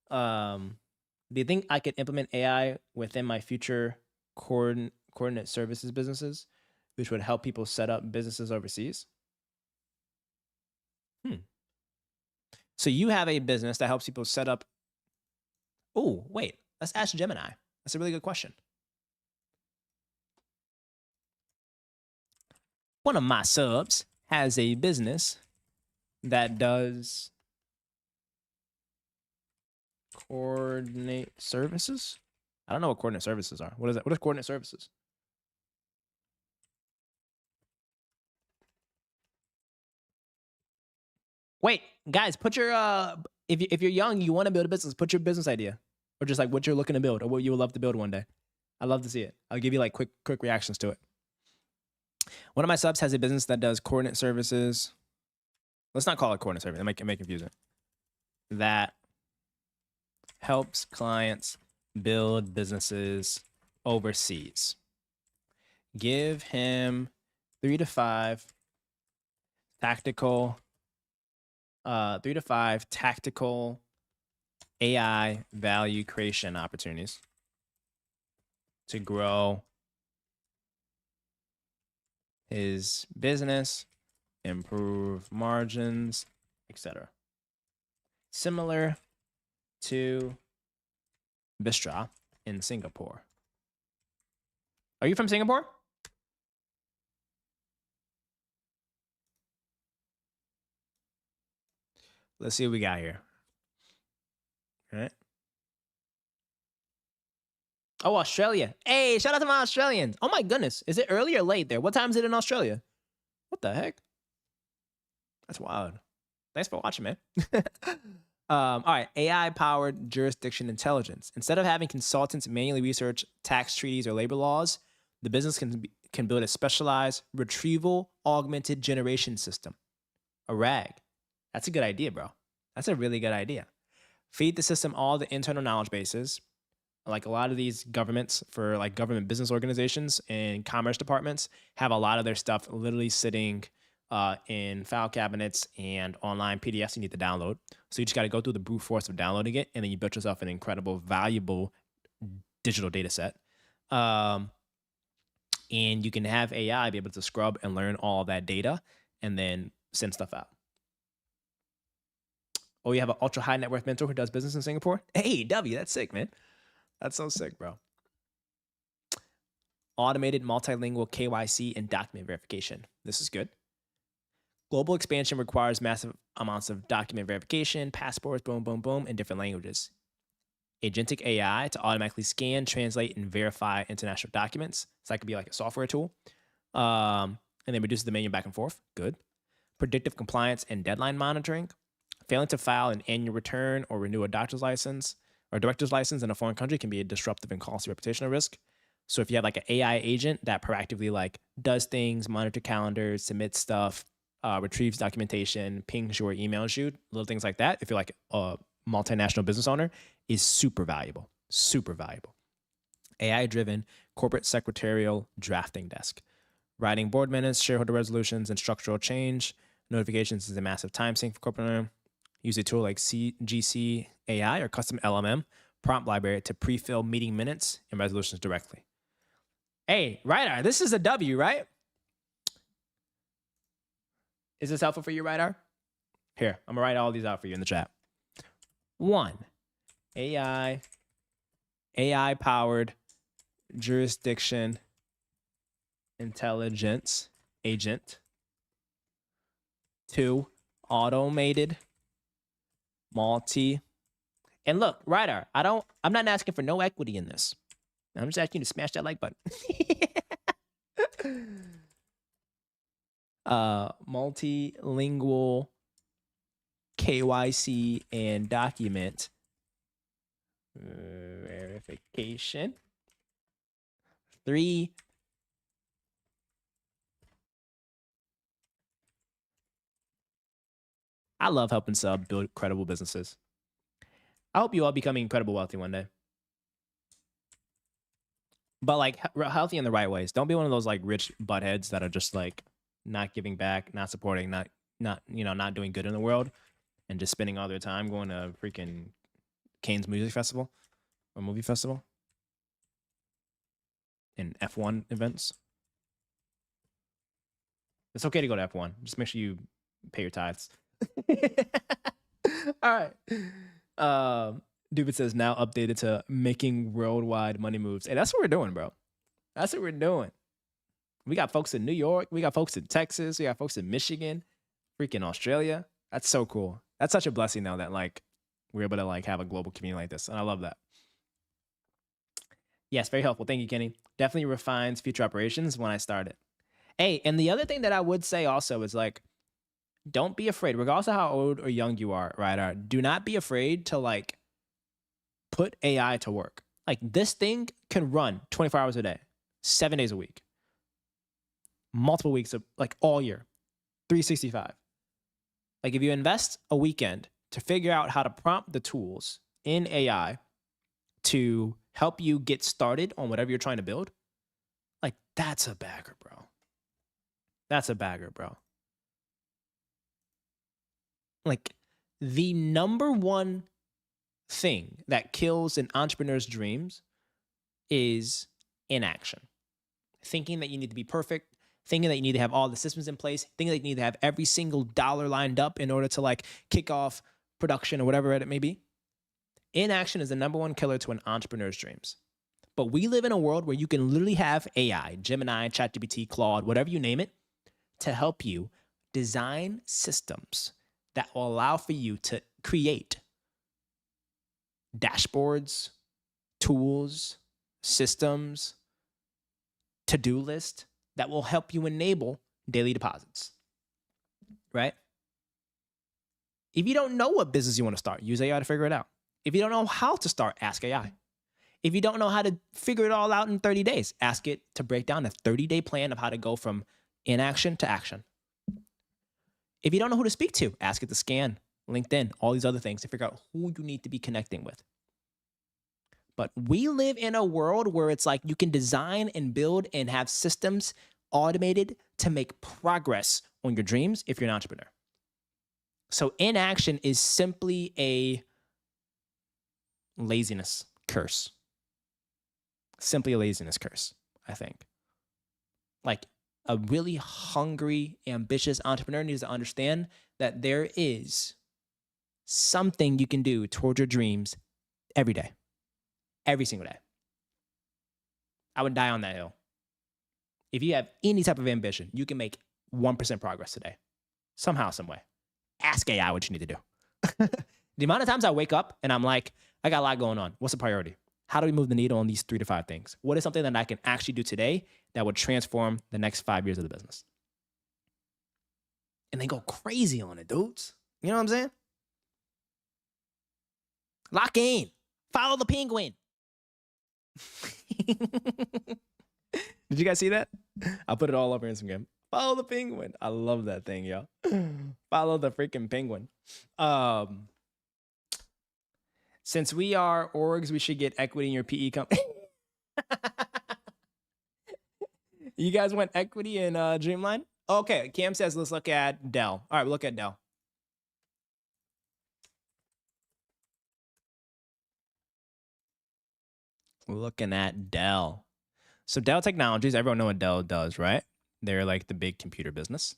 Do you think I could implement AI within my future coordinate services businesses, which would help people set up businesses overseas? So you have a business that helps people set up. Oh, wait, let's ask Gemini. That's a really good question. One of my subs has a business that does coordinate services. I don't know what coordinate services are. What is that? What is coordinate services? Wait, guys, put your if you're young, you want to build a business, put your business idea, or just like what you're looking to build, or what you would love to build one day. I'd love to see it. I'll give you like quick reactions to it. One of my subs has a business that does coordinate services. Let's not call it coordinate service. It may confuse it. That helps clients build businesses overseas. Give him 3 to 5 tactical 3 to 5 tactical AI value creation opportunities to grow his business, improve margins, etc. Similar to Vistra in Singapore. Are you from Singapore? Let's see what we got here. All right. Oh, Australia. Hey, shout out to my Australians. Oh my goodness. Is it early or late there? What time is it in Australia? What the heck? That's wild. Thanks for watching, man. All right. AI-powered jurisdiction intelligence. Instead of having consultants manually research tax treaties or labor laws, the business can build a specialized retrieval augmented generation system, a RAG. That's a good idea, bro. That's a really good idea. Feed the system all the internal knowledge bases. Like a lot of these governments, for like government business organizations and commerce departments, have a lot of their stuff literally sitting in file cabinets and online PDFs you need to download. So you just got to go through the brute force of downloading it, and then you build yourself an incredible, valuable digital data set. And you can have AI be able to scrub and learn all that data and then send stuff out. Oh, you have an ultra high net worth mentor who does business in Singapore? Hey, W, that's sick, man. That's so sick, bro. Automated multilingual KYC and document verification. This is good. Global expansion requires massive amounts of document verification, passports, boom, boom, boom, in different languages. Agentic AI to automatically scan, translate, and verify international documents. So that could be like a software tool. And then reduces the menu back and forth. Good. Predictive compliance and deadline monitoring. Failing to file an annual return or renew a doctor's license or director's license in a foreign country can be a disruptive and costly reputational risk. So if you have like an AI agent that proactively like does things, monitor calendars, submits stuff, retrieves documentation, pings you or emails you, little things like that, if you're like a multinational business owner, is super valuable. Super valuable. AI-driven corporate secretarial drafting desk. Writing board minutes, shareholder resolutions, and structural change. Notifications is a massive time sink for corporate owner. Use a tool like GC AI or custom LMM prompt library to pre-fill meeting minutes and resolutions directly. Hey, Rydar, this is a W, right? Is this helpful for you, Rydar? Here, I'm gonna write all these out for you in the chat. 1, AI-powered jurisdiction intelligence agent. 2, automated multi. And look, Rydar, I'm not asking for no equity in this. I'm just asking you to smash that like button. Multilingual KYC and document verification. 3. I love helping sub build credible businesses. I hope you all become incredible wealthy one day. But like healthy in the right ways. Don't be one of those like rich buttheads that are just like not giving back, not supporting, not doing good in the world, and just spending all their time going to freaking Cannes Music Festival or movie festival and F1 events. It's okay to go to F1. Just make sure you pay your tithes. All right. David says now updated to making worldwide money moves. Hey, that's what we're doing, bro. That's what we're doing. We got folks in New York. We got folks in Texas. We got folks in Michigan, freaking Australia. That's so cool. That's such a blessing now that like we're able to like have a global community like this. And I love that. Yes, very helpful. Thank you, Kenny. Definitely refines future operations when I started. Hey, and the other thing that I would say also is like, don't be afraid, regardless of how old or young you are, right? Do not be afraid to like put AI to work. Like this thing can run 24 hours a day, 7 days a week, multiple weeks of like all year, 365. Like if you invest a weekend to figure out how to prompt the tools in AI to help you get started on whatever you're trying to build, like that's a bagger, bro. That's a bagger, bro. Like the number one thing that kills an entrepreneur's dreams is inaction. Thinking that you need to be perfect, thinking that you need to have all the systems in place, thinking that you need to have every single dollar lined up in order to like kick off production or whatever it may be. Inaction is the number one killer to an entrepreneur's dreams. But we live in a world where you can literally have AI, Gemini, ChatGPT, Claude, whatever you name it, to help you design systems that will allow for you to create dashboards, tools, systems, to-do list that will help you enable daily deposits, right? If you don't know what business you want to start, use AI to figure it out. If you don't know how to start, ask AI. If you don't know how to figure it all out in 30 days, ask it to break down a 30-day plan of how to go from inaction to action. If you don't know who to speak to, ask it to scan LinkedIn, all these other things to figure out who you need to be connecting with. But we live in a world where it's like you can design and build and have systems automated to make progress on your dreams if you're an entrepreneur. So inaction is simply a laziness curse. Simply a laziness curse, I think. Like a really hungry, ambitious entrepreneur needs to understand that there is something you can do toward your dreams every day, every single day. I would die on that hill. If you have any type of ambition, you can make 1% progress today, somehow, some way. Ask AI what you need to do. The amount of times I wake up and I'm like, I got a lot going on. What's the priority? How do we move the needle on these 3 to 5 things? What is something that I can actually do today that would transform the next 5 years of the business? And they go crazy on it, dudes. You know what I'm saying? Lock in. Follow the penguin. Did you guys see that? I'll put it all over Instagram. Follow the penguin. I love that thing, yo. Follow the freaking penguin. Since we are orgs, we should get equity in your PE company. You guys want equity in Dreamline? Okay, Cam says let's look at Dell. All right, we'll look at Dell. We're looking at Dell. So Dell Technologies, everyone know what Dell does, right? They're like the big computer business.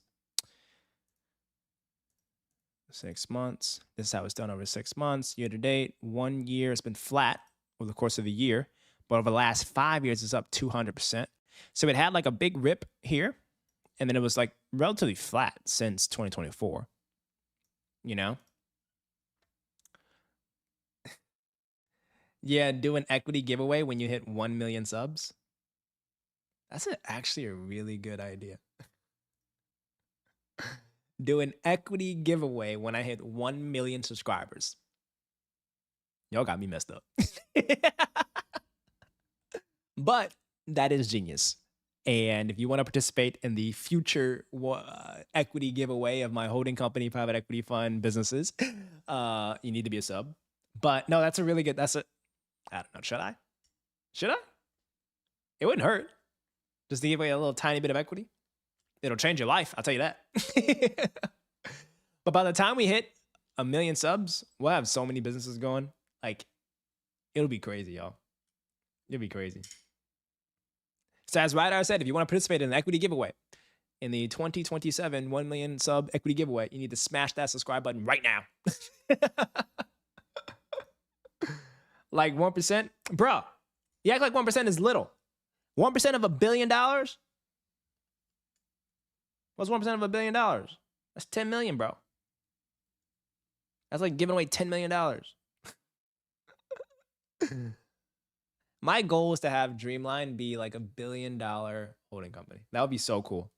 6 months. This is how it's done over 6 months. Year to date, 1 year, it's been flat over the course of the year. But over the last 5 years, it's up 200%. So it had like a big rip here. And then it was like relatively flat since 2024. You know? Yeah, do an equity giveaway when you hit 1 million subs. That's actually a really good idea. Do an equity giveaway when I hit 1 million subscribers. Y'all got me messed up. But that is genius. And if you want to participate in the future equity giveaway of my holding company, private equity fund businesses, you need to be a sub. But no, that's a really good, I don't know, should I? Should I? It wouldn't hurt. Just to give away a little tiny bit of equity. It'll change your life, I'll tell you that. But by the time we hit 1 million subs, we'll have so many businesses going. Like, it'll be crazy, y'all. It'll be crazy. So as Ryder said, if you want to participate in an equity giveaway, in the 2027 1 million sub equity giveaway, you need to smash that subscribe button right now. Like 1%? Bro, you act like 1% is little. 1% of $1 billion? What's 1% of $1 billion? That's 10 million, bro. That's like giving away $10 million. My goal is to have Dreamline be like $1 billion holding company. That would be so cool.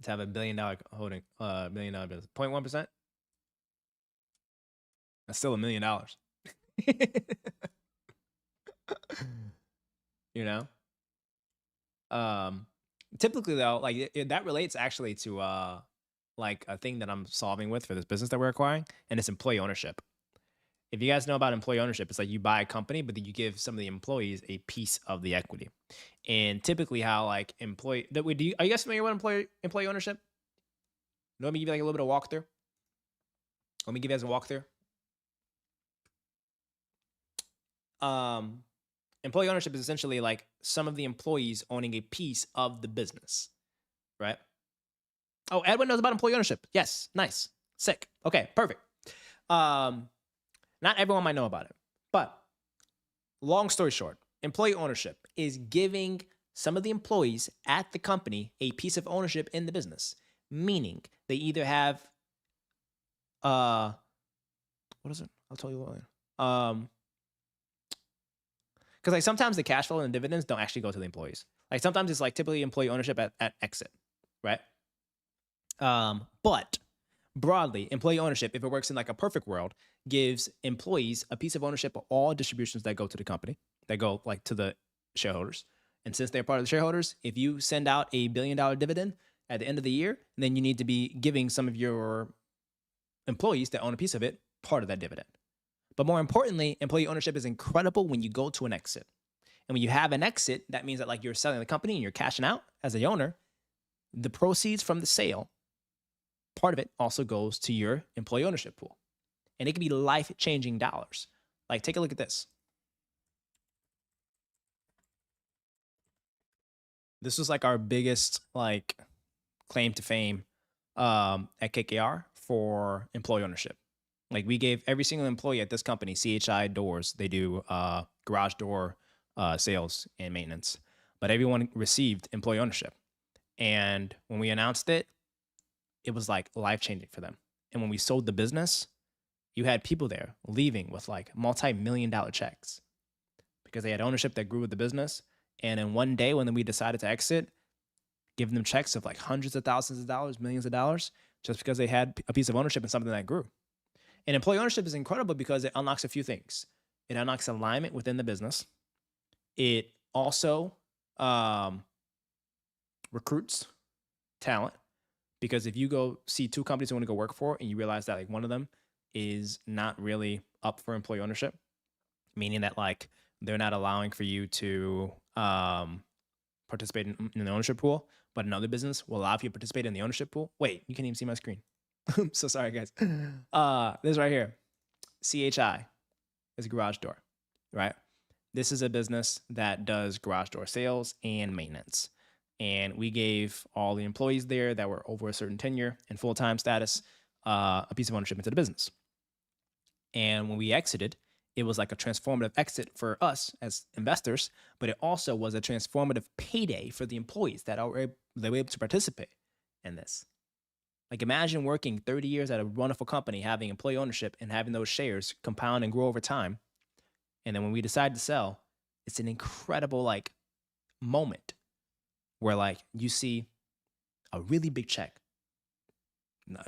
To have $1 billion holding, $1 billion business. 0.1%? That's still $1 million. You know? Typically though, like that relates actually to like a thing that I'm solving with for this business that we're acquiring, and it's employee ownership. If you guys know about employee ownership, it's like you buy a company, but then you give some of the employees a piece of the equity. And typically how like are you guys familiar with employee ownership? Let me give you like a little bit of walkthrough. Let me give you guys a walkthrough. Employee ownership is essentially like some of the employees owning a piece of the business, right? Oh, Edwin knows about employee ownership. Yes, nice, sick. Okay, perfect. Not everyone might know about it, but long story short, employee ownership is giving some of the employees at the company a piece of ownership in the business, meaning they either have, what is it? I'll tell you what later. Because like sometimes the cash flow and the dividends don't actually go to the employees. Like sometimes it's like typically employee ownership at exit, right? But broadly, employee ownership, if it works in like a perfect world, gives employees a piece of ownership of all distributions that go to the company, that go like to the shareholders. And since they're part of the shareholders, if you send out a $1 billion dividend at the end of the year, then you need to be giving some of your employees that own a piece of it part of that dividend. But more importantly, employee ownership is incredible when you go to an exit. And when you have an exit, that means that like you're selling the company and you're cashing out as the owner. The proceeds from the sale, part of it also goes to your employee ownership pool. And it can be life-changing dollars. Like, take a look at this. This was like our biggest like claim to fame at KKR for employee ownership. Like we gave every single employee at this company, CHI Doors, they do garage door sales and maintenance, but everyone received employee ownership. And when we announced it, it was like life-changing for them. And when we sold the business, you had people there leaving with like multi-million-dollar checks because they had ownership that grew with the business. And in one day when we decided to exit, giving them checks of like hundreds of thousands of dollars, millions of dollars, just because they had a piece of ownership in something that grew. And employee ownership is incredible because it unlocks a few things. It unlocks alignment within the business. It also recruits talent, because if you go see two companies you want to go work for and you realize that like one of them is not really up for employee ownership, meaning that like they're not allowing for you to participate in the ownership pool, but another business will allow you to participate in the ownership pool. Wait, you can't even see my screen. I'm so sorry, guys. This right here, CHI is garage door, right? This is a business that does garage door sales and maintenance. And we gave all the employees there that were over a certain tenure and full-time status a piece of ownership into the business. And when we exited, it was like a transformative exit for us as investors, but it also was a transformative payday for the employees that they were able to participate in this. Like imagine working 30 years at a wonderful company, having employee ownership and having those shares compound and grow over time. And then when we decide to sell, it's an incredible like moment where like you see a really big check.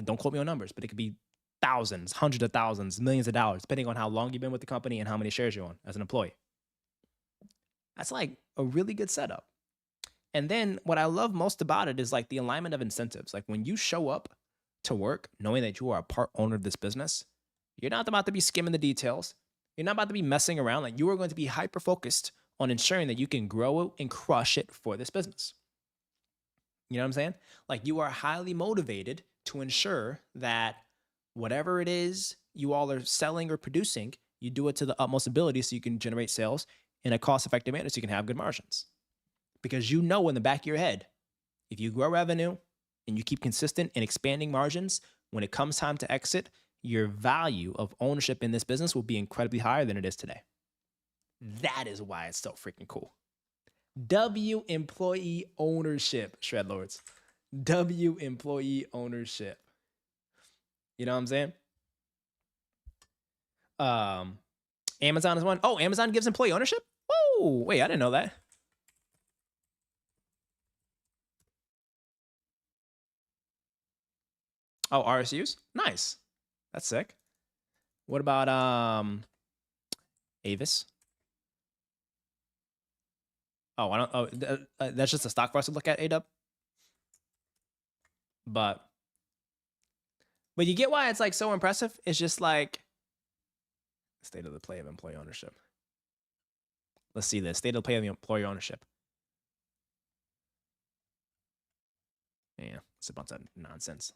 Don't quote me on numbers, but it could be thousands, hundreds of thousands, millions of dollars, depending on how long you've been with the company and how many shares you own as an employee. That's like a really good setup. And then what I love most about it is like the alignment of incentives. Like when you show up to work knowing that you are a part owner of this business, you're not about to be skimming the details. You're not about to be messing around. Like you are going to be hyper focused on ensuring that you can grow it and crush it for this business. You know what I'm saying? Like you are highly motivated to ensure that whatever it is you all are selling or producing, you do it to the utmost ability so you can generate sales in a cost-effective manner so you can have good margins. Because you know in the back of your head, if you grow revenue and you keep consistent and expanding margins, when it comes time to exit, your value of ownership in this business will be incredibly higher than it is today. That is why it's so freaking cool. W employee ownership, Shredlords. W employee ownership. You know what I'm saying? Amazon is one. Oh, Amazon gives employee ownership? Whoa, wait, I didn't know that. Oh, RSUs? Nice. That's sick. What about Avis? Oh, I don't. Oh, that's just a stock for us to look at, AW. But you get why it's like so impressive. It's just like state of the play of employee ownership. Let's see this state of the play of the employee ownership. Yeah, it's a bunch of nonsense.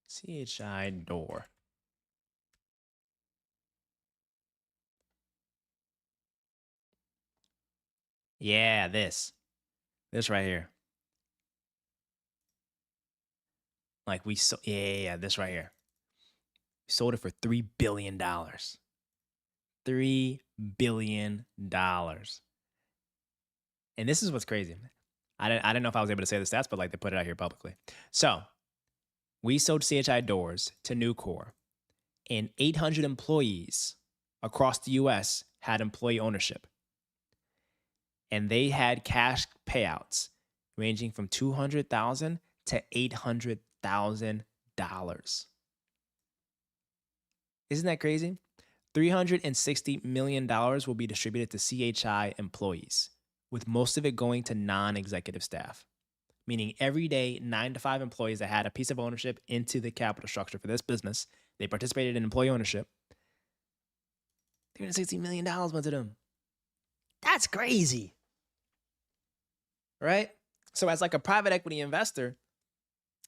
CHI door. Yeah, this right here. Like we so yeah, this right here. We sold it for $3 billion. $3 billion. And this is what's crazy. I didn't know if I was able to say the stats, but like they put it out here publicly. So we sold CHI doors to Nucor, and 800 employees across the US had employee ownership. And they had cash payouts ranging from $200,000 to $800,000. Isn't that crazy? $360 million will be distributed to CHI employees, with most of it going to non-executive staff, meaning everyday 9 to 5 employees that had a piece of ownership into the capital structure for this business. They participated in employee ownership. $360 million went to them. That's crazy. Right? So as like a private equity investor,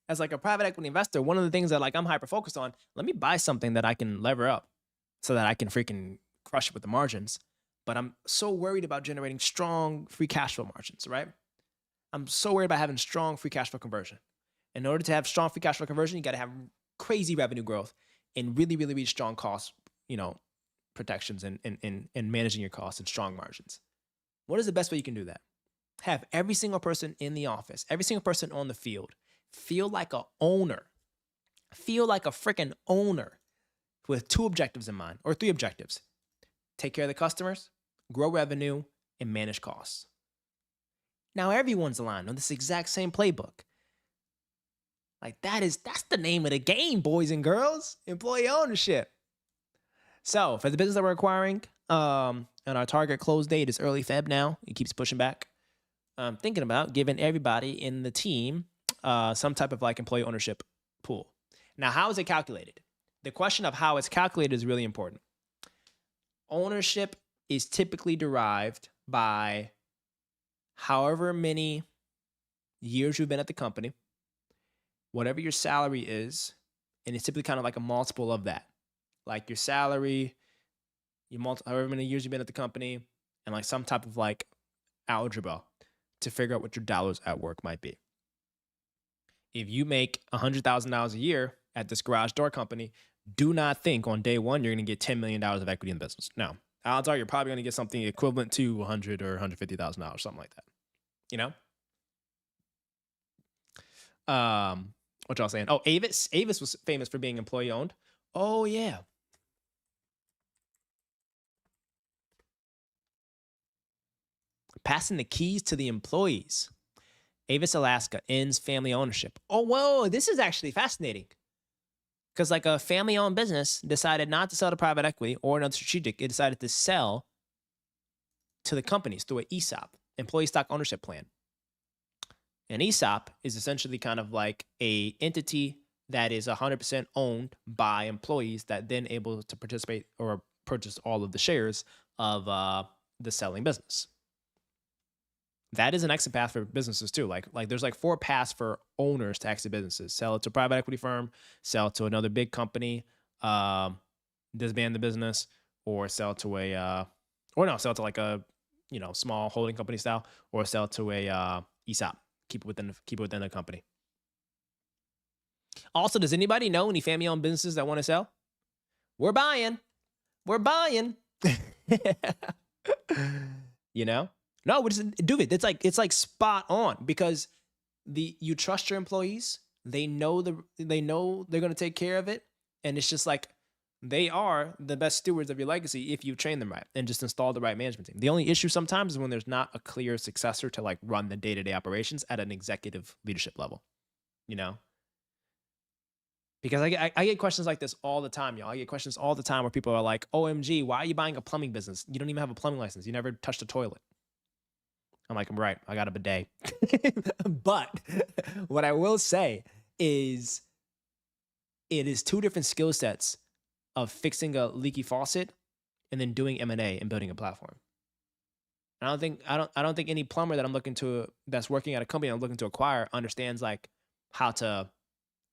one of the things that like I'm hyper focused on, let me buy something that I can lever up so that I can freaking crush it with the margins. But I'm so worried about generating strong free cash flow margins, right? I'm so worried about having strong free cash flow conversion. In order to have strong free cash flow conversion, you got to have crazy revenue growth and really, really, really strong cost, protections and managing your costs and strong margins. What is the best way you can do that? Have every single person in the office, every single person on the field feel like a owner, feel like a freaking owner with 2 objectives in mind, or 3 objectives. Take care of the customers, grow revenue, and manage costs. Now everyone's aligned on this exact same playbook. Like that's the name of the game, boys and girls. Employee ownership. So for the business that we're acquiring, and our target close date is early Feb now. It keeps pushing back. I'm thinking about giving everybody in the team some type of like employee ownership pool. Now, how is it calculated? The question of how it's calculated is really important. Ownership is typically derived by however many years you've been at the company, whatever your salary is, and it's typically kind of like a multiple of that. Like your salary, however many years you've been at the company, and like some type of like algebra to figure out what your dollars at work might be. If you make $100,000 a year at this garage door company, do not think on day one you're going to get $10 million of equity in the business. No, odds are you're probably going to get something equivalent to $100,000 or $150,000, something like that. What y'all saying? Oh, Avis. Avis was famous for being employee owned. Oh yeah. Passing the keys to the employees. Avis Alaska ends family ownership. Oh, whoa, this is actually fascinating. Because like a family-owned business decided not to sell to private equity or another strategic, it decided to sell to the companies through an ESOP, employee stock ownership plan. An ESOP is essentially kind of like a entity that is 100% owned by employees that then able to participate or purchase all of the shares of the selling business. That is an exit path for businesses too. Like there's like 4 paths for owners to exit businesses: sell it to a private equity firm, sell it to another big company, disband the business, or sell it to sell it to like a small holding company style, or sell it to a ESOP. Keep it within the company. Also, does anybody know any family-owned businesses that want to sell? We're buying. You know? No, do it. It's like spot on, because you trust your employees. They know they're gonna take care of it, and it's just like they are the best stewards of your legacy if you train them right and just install the right management team. The only issue sometimes is when there's not a clear successor to like run the day-to-day operations at an executive leadership level, Because I get questions like this all the time, y'all. I get questions all the time where people are like, OMG, why are you buying a plumbing business? You don't even have a plumbing license. You never touched a toilet. I'm like, I'm right. I got a bidet. But what I will say is it is 2 different skill sets of fixing a leaky faucet and then doing M&A and building a platform. I don't think any plumber that's working at a company I'm looking to acquire understands like how to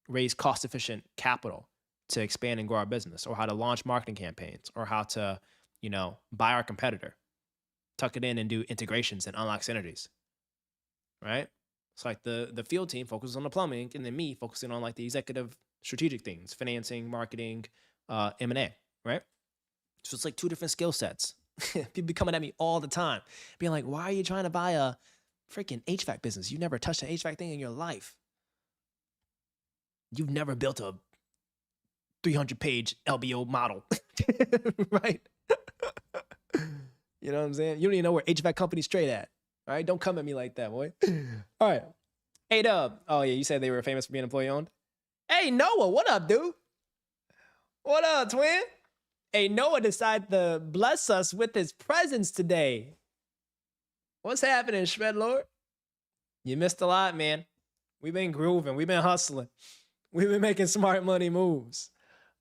raise cost-efficient capital to expand and grow our business, or how to launch marketing campaigns, or how to, buy our competitor, tuck it in and do integrations and unlock synergies, right? It's like the field team focuses on the plumbing, and then me focusing on like the executive strategic things, financing, marketing, M&A, right? So it's like 2 different skill sets. People be coming at me all the time, being like, why are you trying to buy a freaking HVAC business? You never touched an HVAC thing in your life. You've never built a 300-page LBO model, right? You know what I'm saying? You don't even know where HVAC companies trade at. All right, don't come at me like that, boy. All right. Hey, Dub. Oh, yeah, you said they were famous for being employee-owned? Hey, Noah, what up, dude? What up, twin? Hey, Noah decided to bless us with his presence today. What's happening, Shred Lord? You missed a lot, man. We've been grooving. We've been hustling. We've been making smart money moves.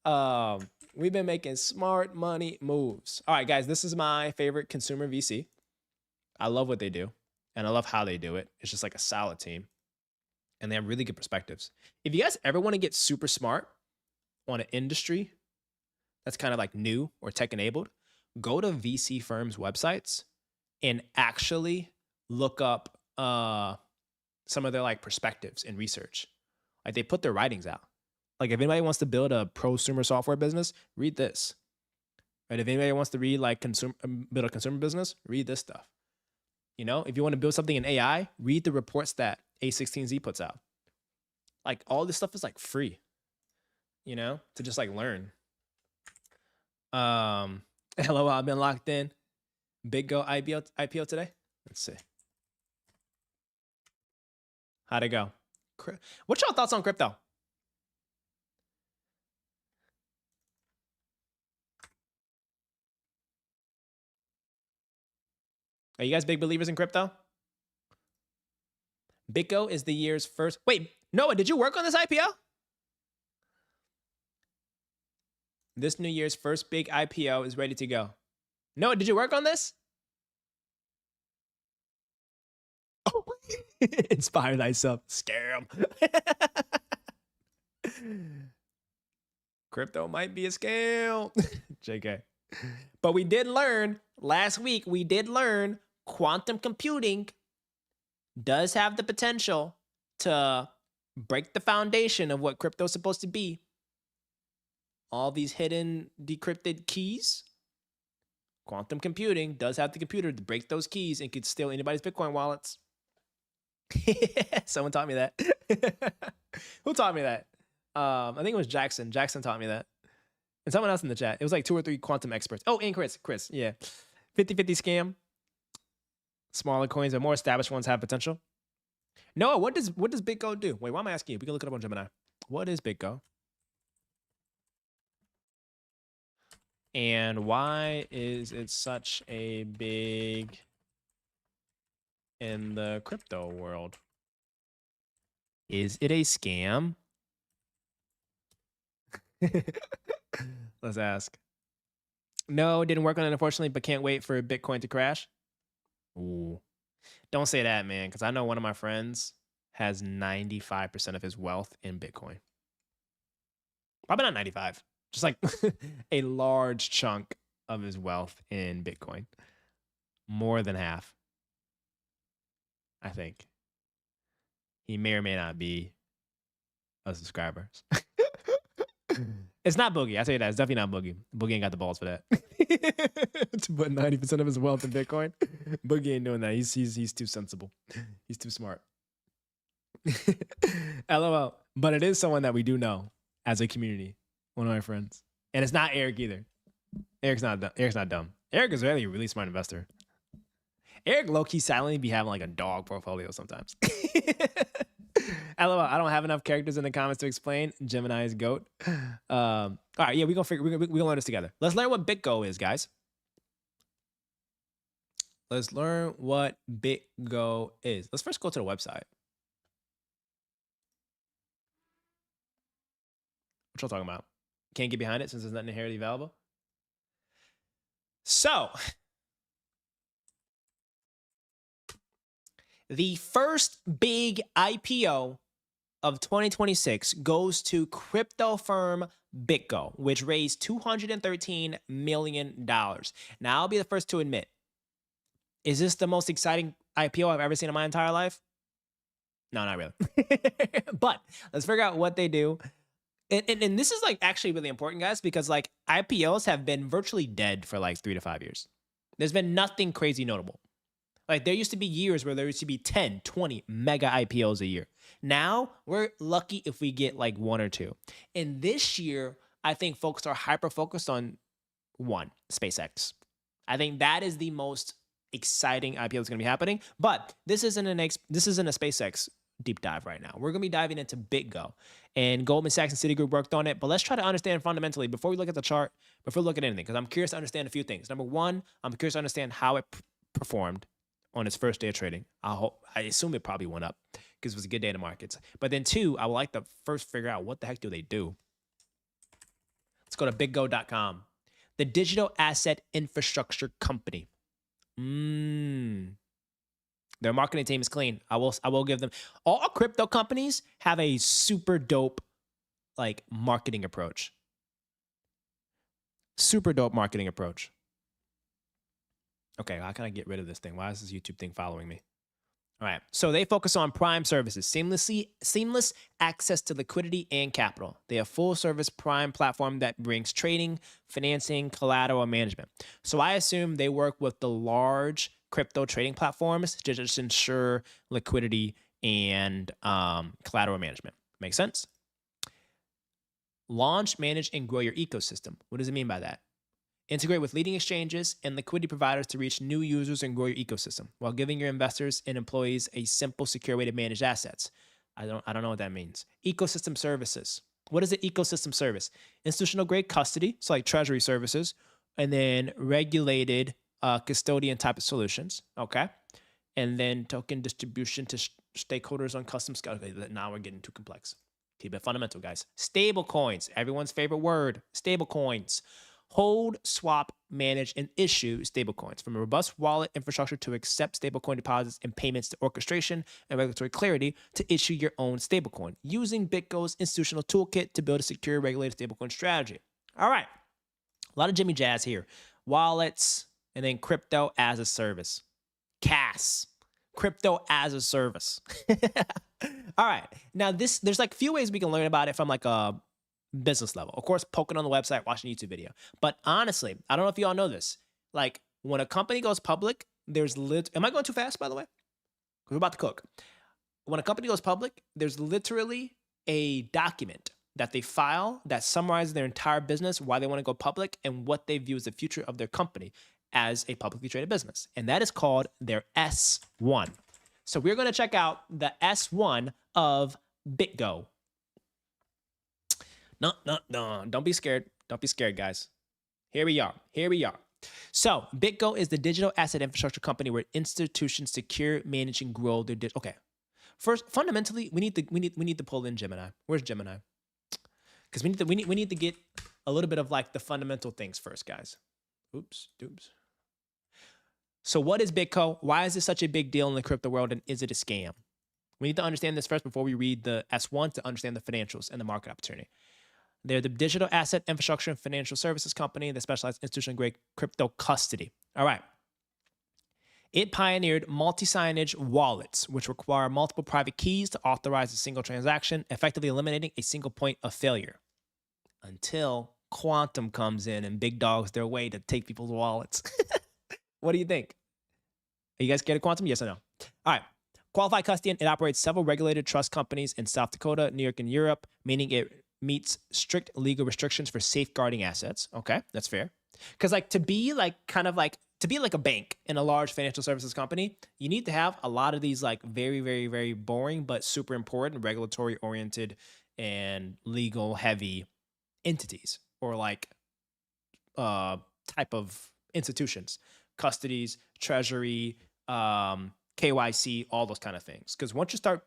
We've been making smart money moves. All right, guys, this is my favorite consumer VC. I love what they do, and I love how they do it. It's just like a solid team, and they have really good perspectives. If you guys ever want to get super smart on an industry that's kind of like new or tech-enabled, go to VC firms' websites and actually look up some of their like perspectives and research. Like they put their writings out. Like if anybody wants to build a prosumer software business, read this. Right? If anybody wants to read like build a consumer business, read this stuff. If you want to build something in AI, read the reports that A16Z puts out. Like all this stuff is like free, to just like learn. Hello, I've been locked in. Bitgo IPO today. Let's see. How'd it go? What's y'all thoughts on crypto? Are you guys big believers in crypto? Bitgo is the year's first. Wait, Noah, did you work on this IPO? This new year's first big IPO is ready to go. Noah, did you work on this? Oh, inspire thyself. Scare him. Crypto might be a scam. JK. But we did learn last week, quantum computing does have the potential to break the foundation of what crypto is supposed to be. All these hidden decrypted keys. Quantum computing does have the computer to break those keys and could steal anybody's Bitcoin wallets. Someone taught me that. Who taught me that? I think it was Jackson. Jackson taught me that. And someone else in the chat. It was like 2 or 3 quantum experts. Oh, and Chris. Yeah. 50-50 scam. Smaller coins, but more established ones have potential. Noah, what does Bitgo do? Wait, why am I asking you? We can look it up on Gemini. What is Bitgo? And why is it such a big in the crypto world? Is it a scam? Let's ask. No, didn't work on it, unfortunately, but can't wait for Bitcoin to crash. Ooh. Don't say that, man, because I know one of my friends has 95% of his wealth in Bitcoin. Probably not 95, just like a large chunk of his wealth in Bitcoin. More than half, I think. He may or may not be a subscriber. It's not Boogie. I tell you that. It's definitely not Boogie. Boogie ain't got the balls for that. To put 90% of his wealth in Bitcoin. Boogie ain't doing that. He's too sensible. He's too smart. LOL. But it is someone that we do know as a community. One of my friends. And it's not Eric either. Eric's not dumb. Eric is really a really smart investor. Eric low-key silently be having like a dog portfolio sometimes. LOL, I don't have enough characters in the comments to explain. Gemini is GOAT. All right, yeah, we're gonna learn this together. Let's learn what Bitgo is, guys. Let's learn what Bitgo is. Let's first go to the website. What y'all talking about? Can't get behind it since there's nothing inherently valuable. So, the first big IPO of 2026 goes to crypto firm Bitgo, which raised $213 million. Now, I'll be the first to admit, is this the most exciting IPO I've ever seen in my entire life? No, not really. But let's figure out what they do. And this is like actually really important, guys, because like IPOs have been virtually dead for like 3 to 5 years. There's been nothing crazy notable. Like there used to be years where there used to be 10, 20 mega IPOs a year. Now we're lucky if we get like 1 or 2. And this year, I think folks are hyper focused on one, SpaceX. I think that is the most exciting IPO that's going to be happening. But this isn't a SpaceX deep dive right now. We're going to be diving into Bitgo. And Goldman Sachs and Citigroup worked on it. But let's try to understand fundamentally before we look at the chart, before we look at anything, because I'm curious to understand a few things. Number one, I'm curious to understand how it performed on its first day of trading. I assume it probably went up because it was a good day in the markets. But then 2, I would like to first figure out what the heck do they do. Let's go to bitgo.com. The digital asset infrastructure company. Their marketing team is clean. I will give them. All crypto companies have a super dope like marketing approach. Super dope marketing approach. Okay, how can I get rid of this thing? Why is this YouTube thing following me? All right, so they focus on prime services, seamless access to liquidity and capital. They have full-service prime platform that brings trading, financing, collateral, and management. So I assume they work with the large crypto trading platforms to just ensure liquidity and collateral management. Make sense? Launch, manage, and grow your ecosystem. What does it mean by that? Integrate with leading exchanges and liquidity providers to reach new users and grow your ecosystem while giving your investors and employees a simple, secure way to manage assets. I don't know what that means. Ecosystem services. What is an ecosystem service? Institutional grade custody, so like treasury services, and then regulated custodian type of solutions. Okay. And then token distribution to stakeholders on custom scale. Okay, now we're getting too complex. Keep it fundamental, guys. Stable coins, everyone's favorite word. Stable coins. Hold, swap, manage, and issue stablecoins. From a robust wallet infrastructure to accept stablecoin deposits and payments to orchestration and regulatory clarity to issue your own stablecoin using Bitgo's institutional toolkit to build a secure, regulated stablecoin strategy. All right. A lot of Jimmy Jazz here. Wallets and then crypto as a service. CAS. Crypto as a service. All right. Now, there's like a few ways we can learn about it from like a business level. Of course, poking on the website, watching a YouTube video. But honestly, I don't know if you all know this. Like when a company goes public, there's am I going too fast, by the way? Because we're about to cook. when a company goes public, there's literally a document that they file that summarizes their entire business, why they want to go public, and what they view as the future of their company as a publicly traded business. And that is called their S1. So we're going to check out the S1 of Bitgo. No, don't be scared. Don't be scared, guys. Here we are. So Bitgo is the digital asset infrastructure company where institutions secure, manage, and grow their digital. Okay. First, fundamentally, we need to pull in Gemini. Where's Gemini? Because we need to get a little bit of like the fundamental things first, guys. Oops. So what is Bitco? Why is this such a big deal in the crypto world, and is it a scam? We need to understand this first before we read the S1 to understand the financials and the market opportunity. They're the digital asset infrastructure and financial services company that specializes in institutional-grade crypto custody. All right. It pioneered multi-signage wallets, which require multiple private keys to authorize a single transaction, effectively eliminating a single point of failure. Until quantum comes in and big dogs their way to take people's wallets. What do you think? Are you guys scared of quantum? Yes or no? All right. Qualified custodian, it operates several regulated trust companies in South Dakota, New York, and Europe, meaning it meets strict legal restrictions for safeguarding assets. Okay, that's fair. Because like to be like a bank in a large financial services company, you need to have a lot of these like very, very, very boring but super important regulatory oriented and legal heavy entities or like type of institutions, custodies, treasury, KYC, all those kind of things. Because once you start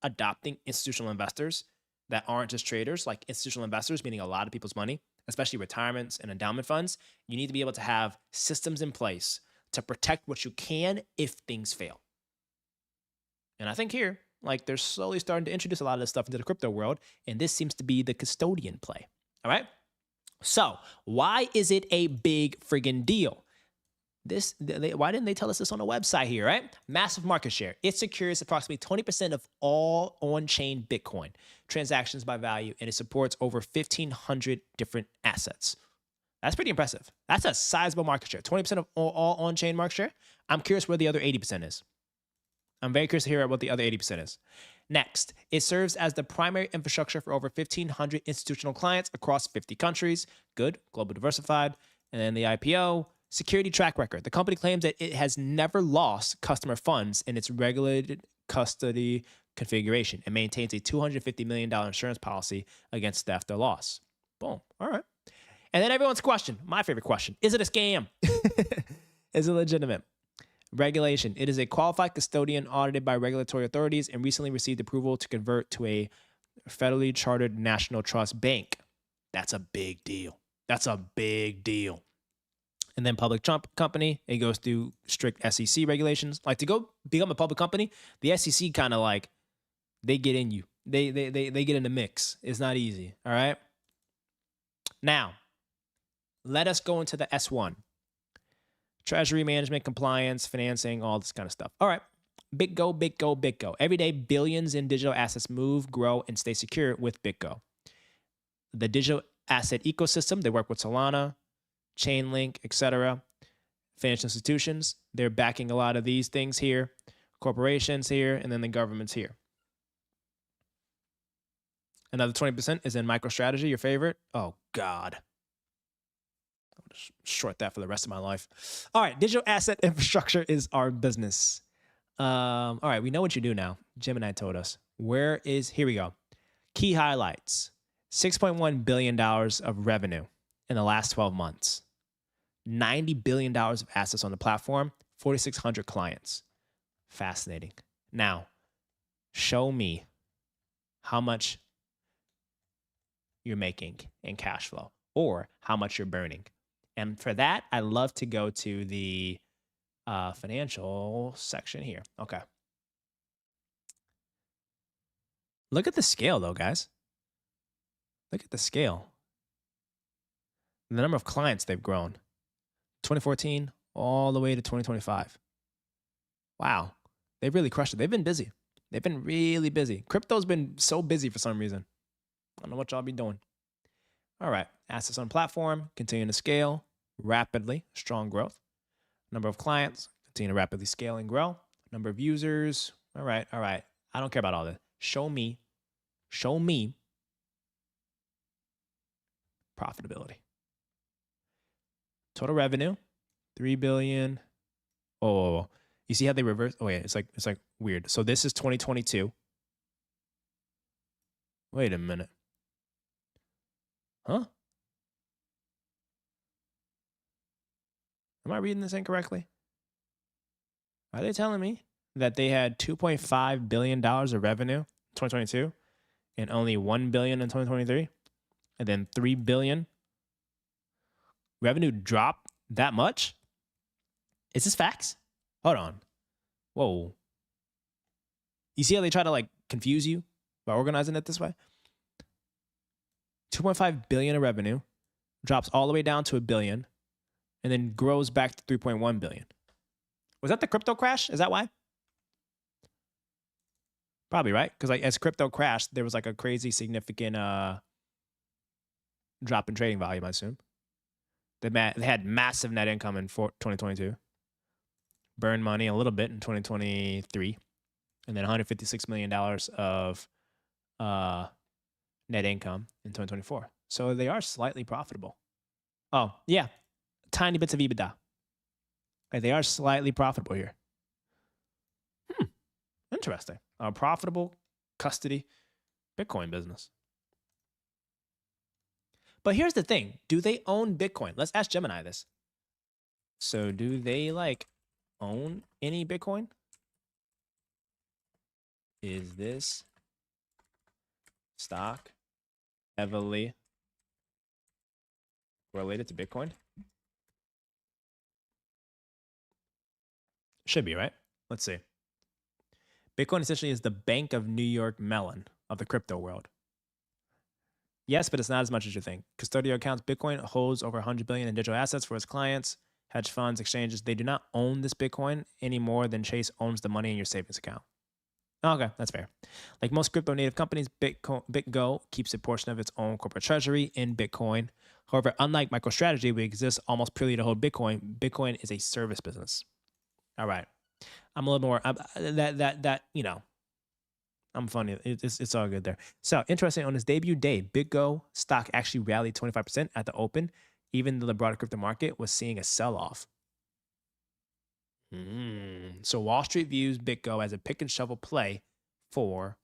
adopting institutional investors that aren't just traders, like institutional investors, meaning a lot of people's money, especially retirements and endowment funds, you need to be able to have systems in place to protect what you can if things fail. And I think here, like they're slowly starting to introduce a lot of this stuff into the crypto world, and this seems to be the custodian play. All right. So why is it a big friggin' deal? Why didn't they tell us this on the website here, right? Massive market share. It secures approximately 20% of all on-chain Bitcoin transactions by value, and it supports over 1,500 different assets. That's pretty impressive. That's a sizable market share. 20% of all on-chain market share. I'm curious where the other 80% is. I'm very curious to hear what the other 80% is. Next, it serves as the primary infrastructure for over 1,500 institutional clients across 50 countries. Good, global diversified. And then the IPO. Security track record. The company claims that it has never lost customer funds in its regulated custody configuration and maintains a $250 million insurance policy against theft or loss. Boom. All right. And then everyone's question, my favorite question, is it a scam? Is it legitimate? Regulation. It is a qualified custodian audited by regulatory authorities and recently received approval to convert to a federally chartered national trust bank. That's a big deal. And then public company, it goes through strict SEC regulations. Like to go become a public company, the SEC kind of like, they get in you. They get in the mix. It's not easy, all right? Now, let us go into the S1. Treasury management, compliance, financing, all this kind of stuff. All right, Bitgo. Every day, billions in digital assets move, grow, and stay secure with Bitgo. The digital asset ecosystem, they work with Solana, Chainlink, etc. Financial institutions, they're backing a lot of these things here. Corporations here, and then the government's here. Another 20% is in MicroStrategy, your favorite. Oh, God. I'll just short that for the rest of my life. All right, digital asset infrastructure is our business. All right, we know what you do now. Gemini told us. Here we go. Key highlights. $6.1 billion of revenue in the last 12 months. $90 billion of assets on the platform, 4,600 clients. Fascinating. Now, show me how much you're making in cash flow or how much you're burning. And for that, I love to go to the financial section here. Okay. Look at the scale, though, guys. Look at the scale. The number of clients they've grown. 2014 all the way to 2025. Wow. They've really crushed it. They've been busy. They've been really busy. Crypto's been so busy for some reason. I don't know what y'all be doing. All right. Assets on platform, continuing to scale rapidly, strong growth. Number of clients, continue to rapidly scale and grow. Number of users. All right. I don't care about all this. Show me profitability. Total revenue, 3 billion. Oh, you see how they reverse? Oh yeah, it's like weird. So this is 2022. Wait a minute. Huh? Am I reading this incorrectly? Are they telling me that they had $2.5 billion of revenue in 2022 and only $1 billion in 2023? And then $3 billion revenue dropped that much? Is this facts? Hold on. Whoa. You see how they try to like confuse you by organizing it this way? 2.5 billion of revenue drops all the way down to $1 billion and then grows back to 3.1 billion. Was that the crypto crash? Is that why? Probably, right? Because like as crypto crashed, there was like a crazy significant drop in trading volume, I assume. They had massive net income in 2022. Burned money a little bit in 2023. And then $156 million of net income in 2024. So they are slightly profitable. Oh, yeah. Tiny bits of EBITDA. Okay, they are slightly profitable here. Interesting. A profitable custody Bitcoin business. But here's the thing. Do they own Bitcoin? Let's ask Gemini this. So do they like own any Bitcoin? Is this stock heavily related to Bitcoin? Should be, right? Let's see. Bitcoin essentially is the Bank of New York Mellon of the crypto world. Yes, but it's not as much as you think. Custodial accounts, Bitcoin holds over 100 billion in digital assets for its clients, hedge funds, exchanges. They do not own this Bitcoin any more than Chase owns the money in your savings account. Okay, that's fair. Like most crypto native companies, Bitgo keeps a portion of its own corporate treasury in Bitcoin. However, unlike MicroStrategy, which exists almost purely to hold Bitcoin, Bitcoin is a service business. All right. I'm a little more, you know, I'm funny. It's all good there. So interesting, on its debut day, Bitgo stock actually rallied 25% at the open, even though the broader crypto market was seeing a sell-off. So Wall Street views Bitgo as a pick and shovel play for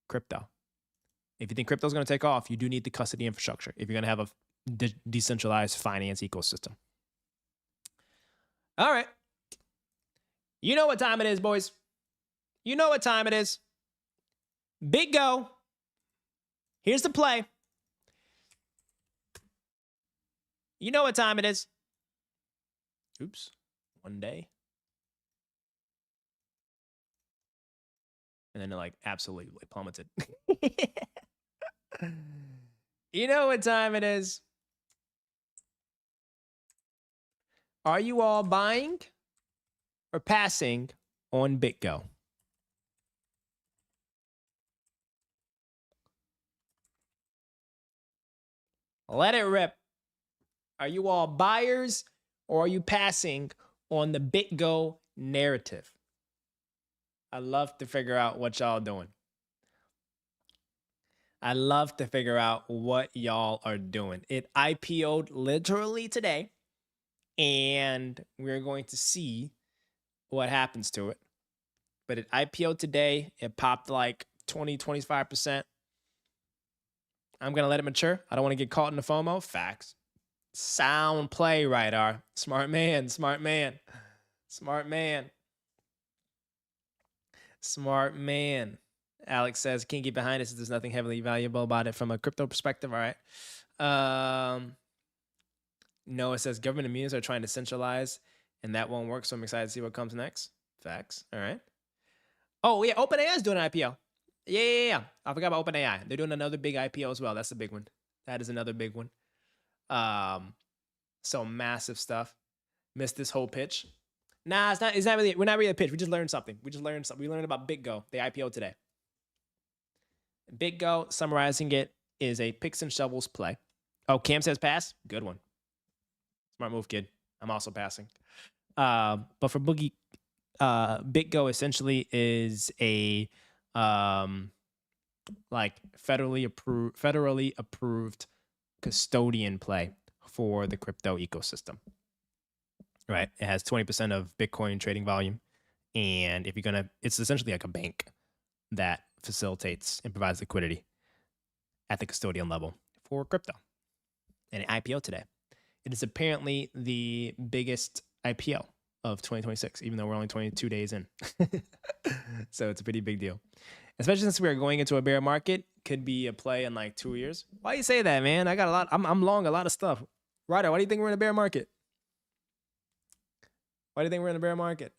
crypto. If you think crypto is going to take off, you do need the custody infrastructure if you're going to have a decentralized finance ecosystem. All right. You know what time it is, boys. You know what time it is. Bitgo. Here's the play. You know what time it is. Oops. One day. And then it like absolutely plummeted. You know what time it is. Are you all buying or passing on Bitgo? Let it rip. Are you all buyers or are you passing on the Bitgo narrative? I love to figure out what y'all doing. I love to figure out what y'all are doing. It IPO'd literally today, and we're going to see what happens to it. But it IPO'd today. It popped like 20, 25%. I'm going to let it mature. I don't want to get caught in the FOMO. Facts. Sound play, Radar. Smart man, smart man. Smart man. Smart man. Alex says, can't get behind this if there's nothing heavily valuable about it from a crypto perspective. All right. Noah says, government immunities are trying to centralize, and that won't work, so I'm excited to see what comes next. Facts. All right. Oh, yeah, OpenAI is doing an IPO. Yeah. I forgot about OpenAI. They're doing another big IPO as well. That's a big one. That is another big one. So massive stuff. Missed this whole pitch. Nah, it's not really, we're not really a pitch. We just learned something. We learned about Bitgo. They IPO today. Bitgo, summarizing it, is a picks and shovels play. Oh, Cam says pass. Good one. Smart move, kid. I'm also passing. But for Boogie Bitgo essentially is a like federally approved custodian play for the crypto ecosystem. Right? It has 20% of Bitcoin trading volume, and if you're gonna, it's essentially like a bank that facilitates and provides liquidity at the custodian level for crypto. And it IPO today. It is apparently the biggest IPO of 2026, even though we're only 22 days in. So it's a pretty big deal. Especially since we're going into a bear market, could be a play in like 2 years. Why you say that, man? I got a lot. I'm long a lot of stuff. Ryder, why do you think we're in a bear market? Why do you think we're in a bear market?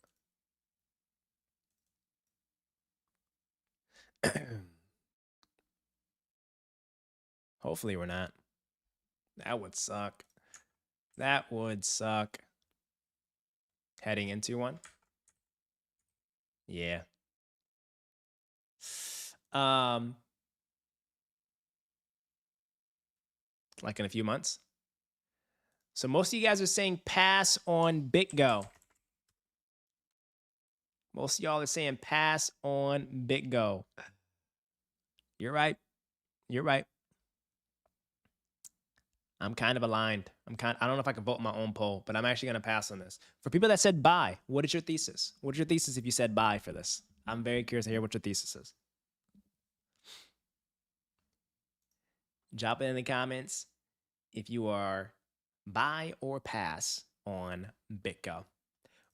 Hopefully we're not. That would suck. That would suck. Heading into one. Yeah. Like in a few months. So most of you guys are saying pass on Bitgo. Most of y'all are saying pass on Bitgo. You're right. You're right. I'm kind of aligned. I don't know if I can vote my own poll, but I'm actually going to pass on this. For people that said buy, what is your thesis? What is your thesis if you said buy for this? I'm very curious to hear what your thesis is. Drop it in the comments if you are buy or pass on Bitgo.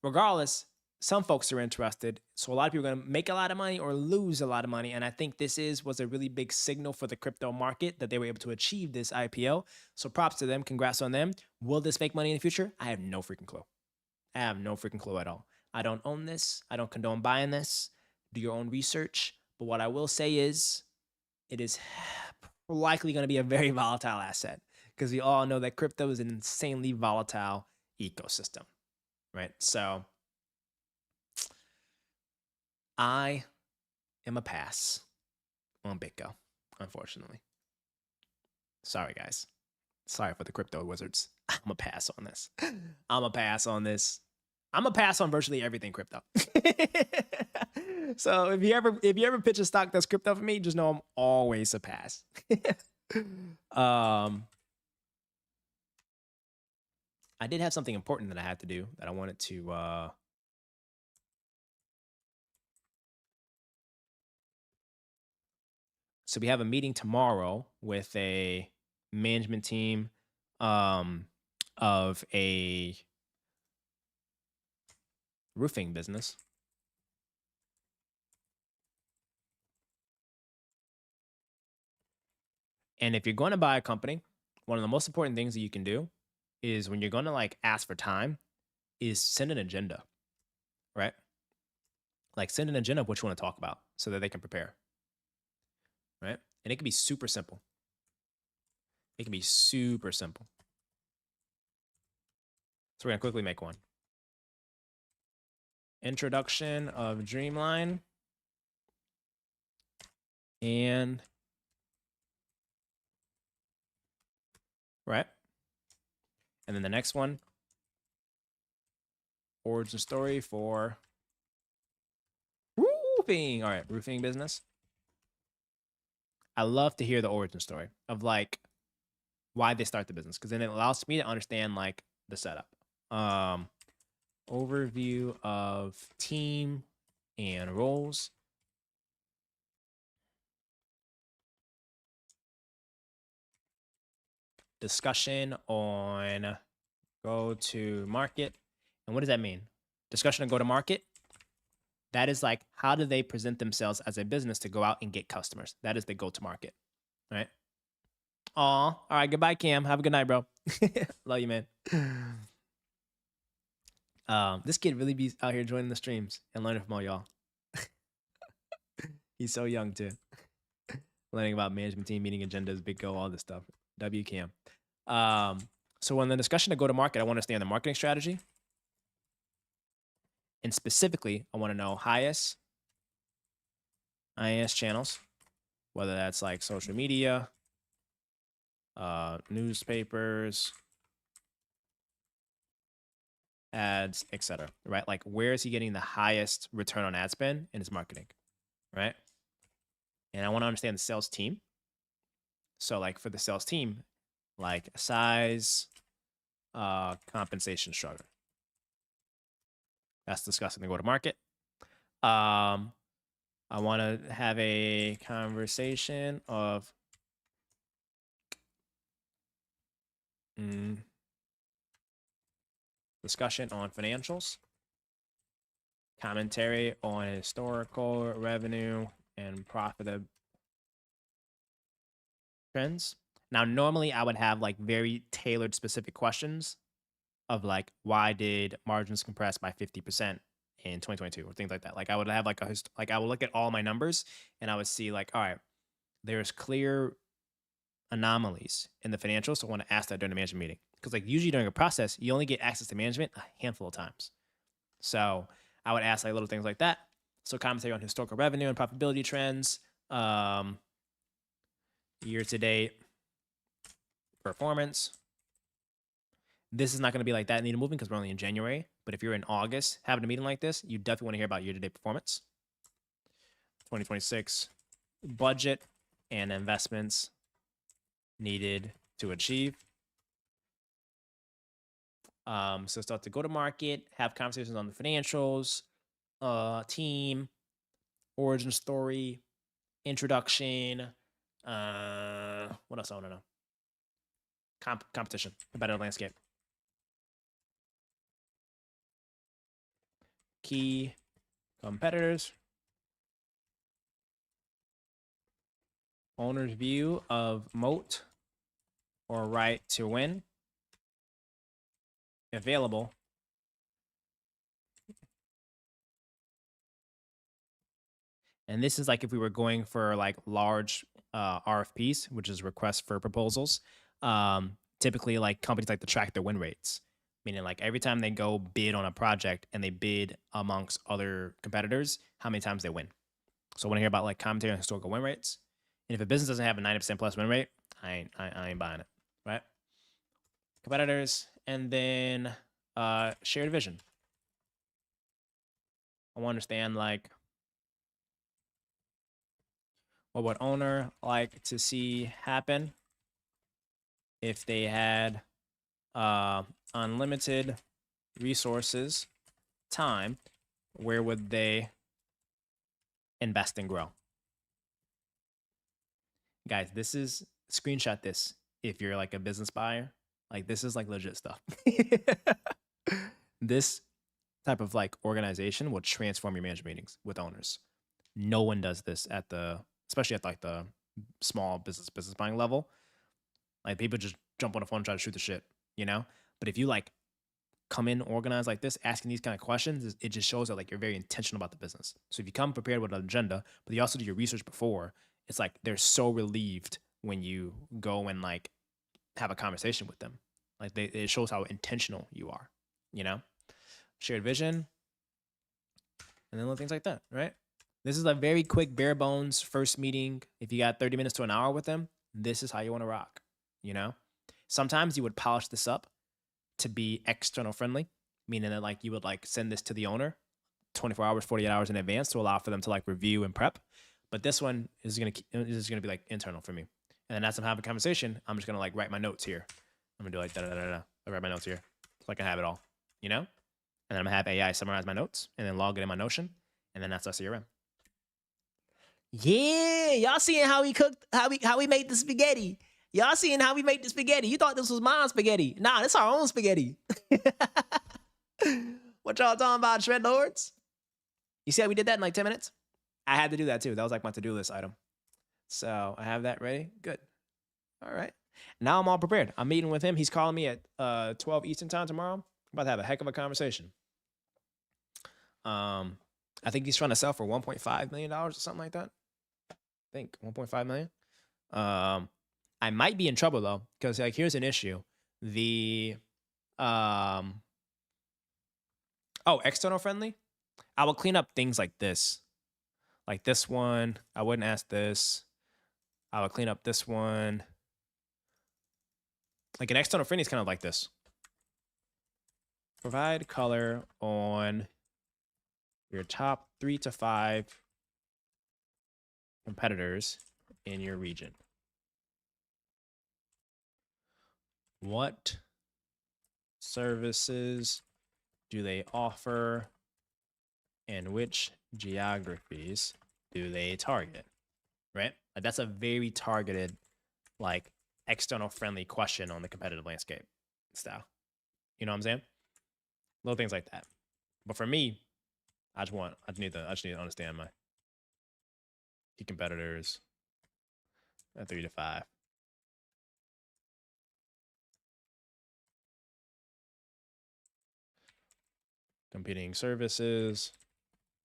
Regardless, some folks are interested. So a lot of people are going to make a lot of money or lose a lot of money. And I think this was a really big signal for the crypto market that they were able to achieve this IPO. So props to them. Congrats on them. Will this make money in the future? I have no freaking clue. I have no freaking clue at all. I don't own this. I don't condone buying this. Do your own research. But what I will say is it is likely going to be a very volatile asset because we all know that crypto is an insanely volatile ecosystem, right? So I am a pass on Bitgo, unfortunately. Sorry, guys. Sorry for the crypto wizards. I'm a pass on this. I'm a pass on this. I'm a pass on virtually everything crypto. So if you ever pitch a stock that's crypto for me, just know I'm always a pass. I did have something important that I had to do that I wanted to so we have a meeting tomorrow with a management team of a roofing business. And if you're going to buy a company, one of the most important things that you can do is when you're going to like ask for time is send an agenda, right? Like send an agenda of what you want to talk about so that they can prepare, right? And it can be super simple. It can be super simple. So we're going to quickly make one. Introduction of Dreamline and right. And then the next one, origin story for roofing. All right, roofing business. I love to hear the origin story of like why they start the business because then it allows me to understand like the setup. Overview of team and roles. Discussion on go to market. And what does that mean? Discussion on go to market. That is like, how do they present themselves as a business to go out and get customers? That is the go to market, right? Aw, all right, goodbye, Cam. Have a good night, bro. Love you, man. This kid really be out here joining the streams and learning from all y'all. He's so young too. Learning about management team, meeting agendas, Bitgo, all this stuff. WCam. So when the discussion to go to market, I want to understand the marketing strategy. And specifically, I want to know highest channels, whether that's like social media, newspapers, ads, etc. Right? Like, where is he getting the highest return on ad spend in his marketing? Right? And I want to understand the sales team. So, like, for the sales team, like size, compensation structure. That's discussing the go-to-market. I want to have a conversation of discussion on financials, commentary on historical revenue and profit trends. Now, normally I would have like very tailored specific questions of like, why did margins compress by 50% in 2022 or things like that. Like I would have like I would look at all my numbers and I would see like, all right, there's clear anomalies in the financials. So I want to ask that during the management meeting. Because like usually during a process, you only get access to management a handful of times. So I would ask like little things like that. So commentary on historical revenue and profitability trends, year to date performance. This is not going to be like that needle moving because we're only in January. But if you're in August having a meeting like this, you definitely want to hear about year to date performance. 2026 budget and investments needed to achieve. So start to go to market, have conversations on the financials, team, origin story, introduction. What else I want to know? Competition, competitive landscape. Key competitors. Owner's view of moat or right to win. Available. And this is like if we were going for like large RFPs, which is requests for proposals. Typically, like companies like to track their win rates, meaning like every time they go bid on a project and they bid amongst other competitors, how many times they win. So I want to hear about like commentary on historical win rates. And if a business doesn't have a 90% plus win rate, I ain't buying it, right? Competitors, and then shared vision. I want to understand like what would owner like to see happen if they had unlimited resources, time, where would they invest and grow? Guys, this is screenshot this if you're like a business buyer. Like this is like legit stuff. This type of like organization will transform your management meetings with owners. No one does this at especially at like the small business buying level. Like people just jump on the phone and try to shoot the shit, you know? But if you like come in organized like this, asking these kind of questions, it just shows that like you're very intentional about the business. So if you come prepared with an agenda, but you also do your research before, it's like they're so relieved when you go and like have a conversation with them. Like it shows how intentional you are, you know? Shared vision, and then little things like that, right? This is a very quick, bare bones first meeting. If you got 30 minutes to an hour with them, this is how you want to rock, you know? Sometimes you would polish this up to be external friendly, meaning that like you would like send this to the owner 24 hours, 48 hours in advance to allow for them to like review and prep. But this one is gonna be like internal for me. And then as I'm having a conversation, I'm just gonna like write my notes here. I'm gonna do like I write my notes here so I can have it all, you know? And then I'm gonna have AI summarize my notes and then log it in my Notion, and then that's our CRM. Yeah, y'all seeing how he cooked, how we made the spaghetti. Y'all seeing how we make the spaghetti. You thought this was mom's spaghetti. Nah, this our own spaghetti. What y'all talking about, Shred Lords? You see how we did that in like 10 minutes? I had to do that too. That was like my to-do list item. So I have that ready. Good. All right. Now I'm all prepared. I'm meeting with him. He's calling me at 12 Eastern time tomorrow. I'm about to have a heck of a conversation. I think he's trying to sell for $1.5 million or something like that. I think 1.5 million. I might be in trouble though, because like here's an issue. The external friendly. I will clean up things like this. Like this one, I wouldn't ask this. I would clean up this one. Like an external friendly is kind of like this. Provide color on your top 3 to 5 competitors in your region. What services do they offer, and which geographies do they target? Right? Like, that's a very targeted, like, external friendly question on the competitive landscape style. You know what I'm saying? Little things like that. But for me, I just need to understand my key competitors at 3 to 5. Competing services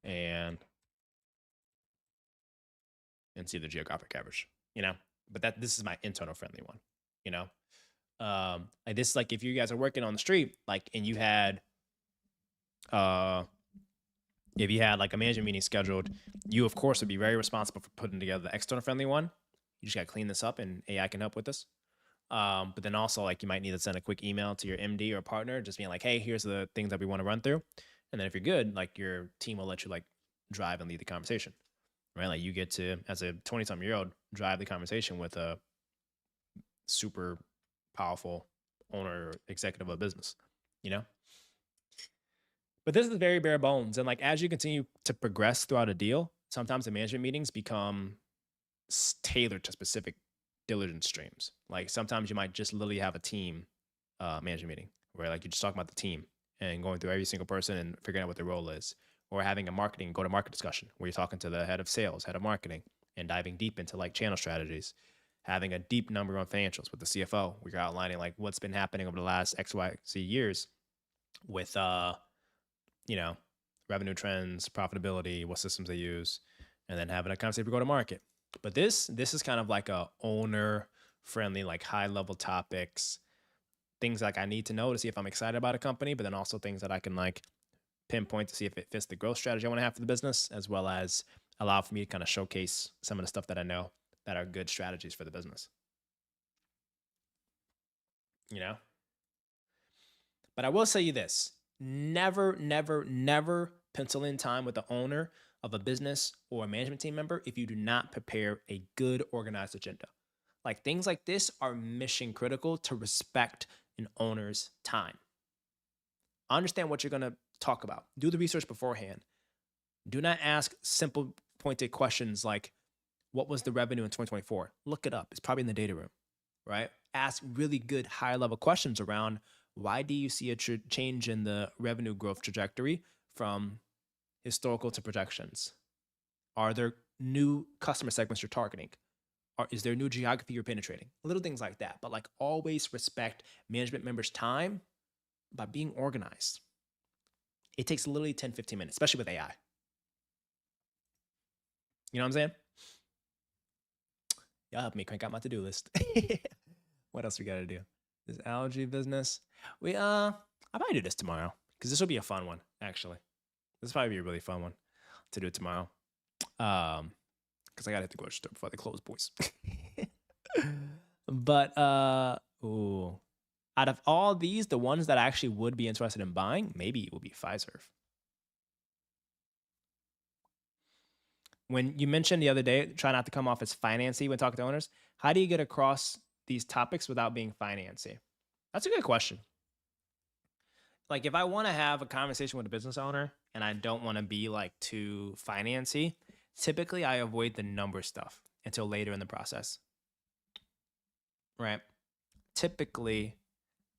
and see the geographic coverage, you know. But this is my internal friendly one, you know. Like this, like if you guys are working on the street, like, and you had if you had like a management meeting scheduled, you of course would be very responsible for putting together the external friendly one. You just gotta clean this up, and AI can help with this. But then also, like, you might need to send a quick email to your MD or partner, just being like, hey, here's the things that we want to run through. And then if you're good, like, your team will let you like drive and lead the conversation, right? Like, you get to, as a 20-something-year-old, drive the conversation with a super powerful owner or executive of a business, you know? But this is very bare bones. And like, as you continue to progress throughout a deal, sometimes the management meetings become tailored to specific diligence streams. Like sometimes you might just literally have a team management meeting where like you just talk about the team and going through every single person and figuring out what their role is, or having a marketing go to market discussion where you're talking to the head of sales, head of marketing, and diving deep into like channel strategies, having a deep number on financials with the CFO where you're outlining like what's been happening over the last XYZ years with revenue trends, profitability, what systems they use, and then having a conversation go to market. But this is kind of like a owner friendly, like high level topics, things like I need to know to see if I'm excited about a company, but then also things that I can like pinpoint to see if it fits the growth strategy I want to have for the business, as well as allow for me to kind of showcase some of the stuff that I know that are good strategies for the business. You know? But I will say you this, never, never, never pencil in time with the owner of a business or a management team member if you do not prepare a good organized agenda. Like things like this are mission critical to respect an owner's time. Understand what you're going to talk about. Do the research beforehand. Do not ask simple pointed questions like, what was the revenue in 2024? Look it up. It's probably in the data room, right? Ask really good high level questions around, why do you see a change in the revenue growth trajectory from historical to projections? Are there new customer segments you're targeting? Is there a new geography you're penetrating? Little things like that. But like always respect management members' time by being organized. It takes literally 10, 15 minutes, especially with AI. You know what I'm saying? Y'all help me crank out my to-do list. What else we got to do? This algae business. I might do this tomorrow because this will be a fun one, actually. This will probably be a really fun one to do tomorrow. Because I gotta hit the grocery store before they close, boys. But out of all these, the ones that I actually would be interested in buying, maybe it would be Fiserv. When you mentioned the other day, try not to come off as financy when talking to owners, how do you get across these topics without being financy? That's a good question. Like if I want to have a conversation with a business owner and I don't want to be like too financy, typically I avoid the number stuff until later in the process, right? Typically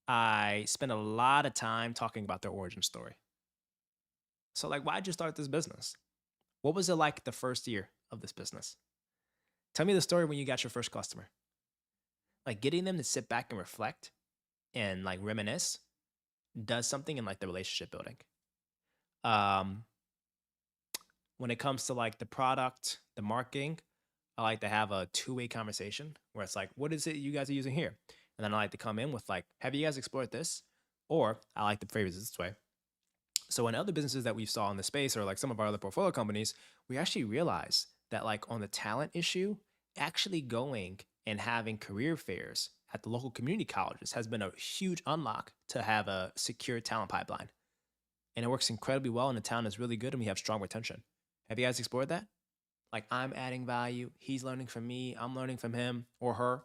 I spend a lot of time talking about their origin story. So like, why'd you start this business? What was it like the first year of this business? Tell me the story when you got your first customer. Like getting them to sit back and reflect and like reminisce does something in like the relationship building. When it comes to like the product, the marketing, I like to have a two-way conversation where it's like, what is it you guys are using here? And then I like to come in with like, have you guys explored this? Or I like to phrase it this way. So in other businesses that we saw in the space or like some of our other portfolio companies, we actually realized that like on the talent issue, actually going and having career fairs at the local community colleges has been a huge unlock to have a secure talent pipeline. And it works incredibly well, and the town is really good, and we have strong retention. Have you guys explored that? Like, I'm adding value, he's learning from me, I'm learning from him or her.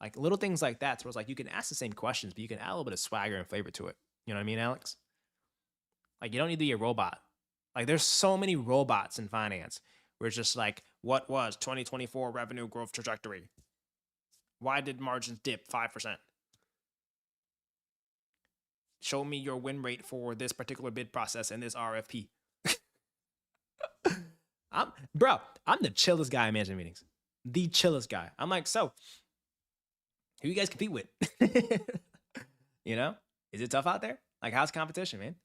Like, little things like that. So it's like you can ask the same questions, but you can add a little bit of swagger and flavor to it. You know what I mean, Alex? Like, you don't need to be a robot. Like, there's so many robots in finance where it's just like, what was 2024 revenue growth trajectory? Why did margins dip 5%? Show me your win rate for this particular bid process and this RFP. I'm the chillest guy in management meetings. The chillest guy. I'm like, so, who you guys compete with? You know? Is it tough out there? Like, how's competition, man?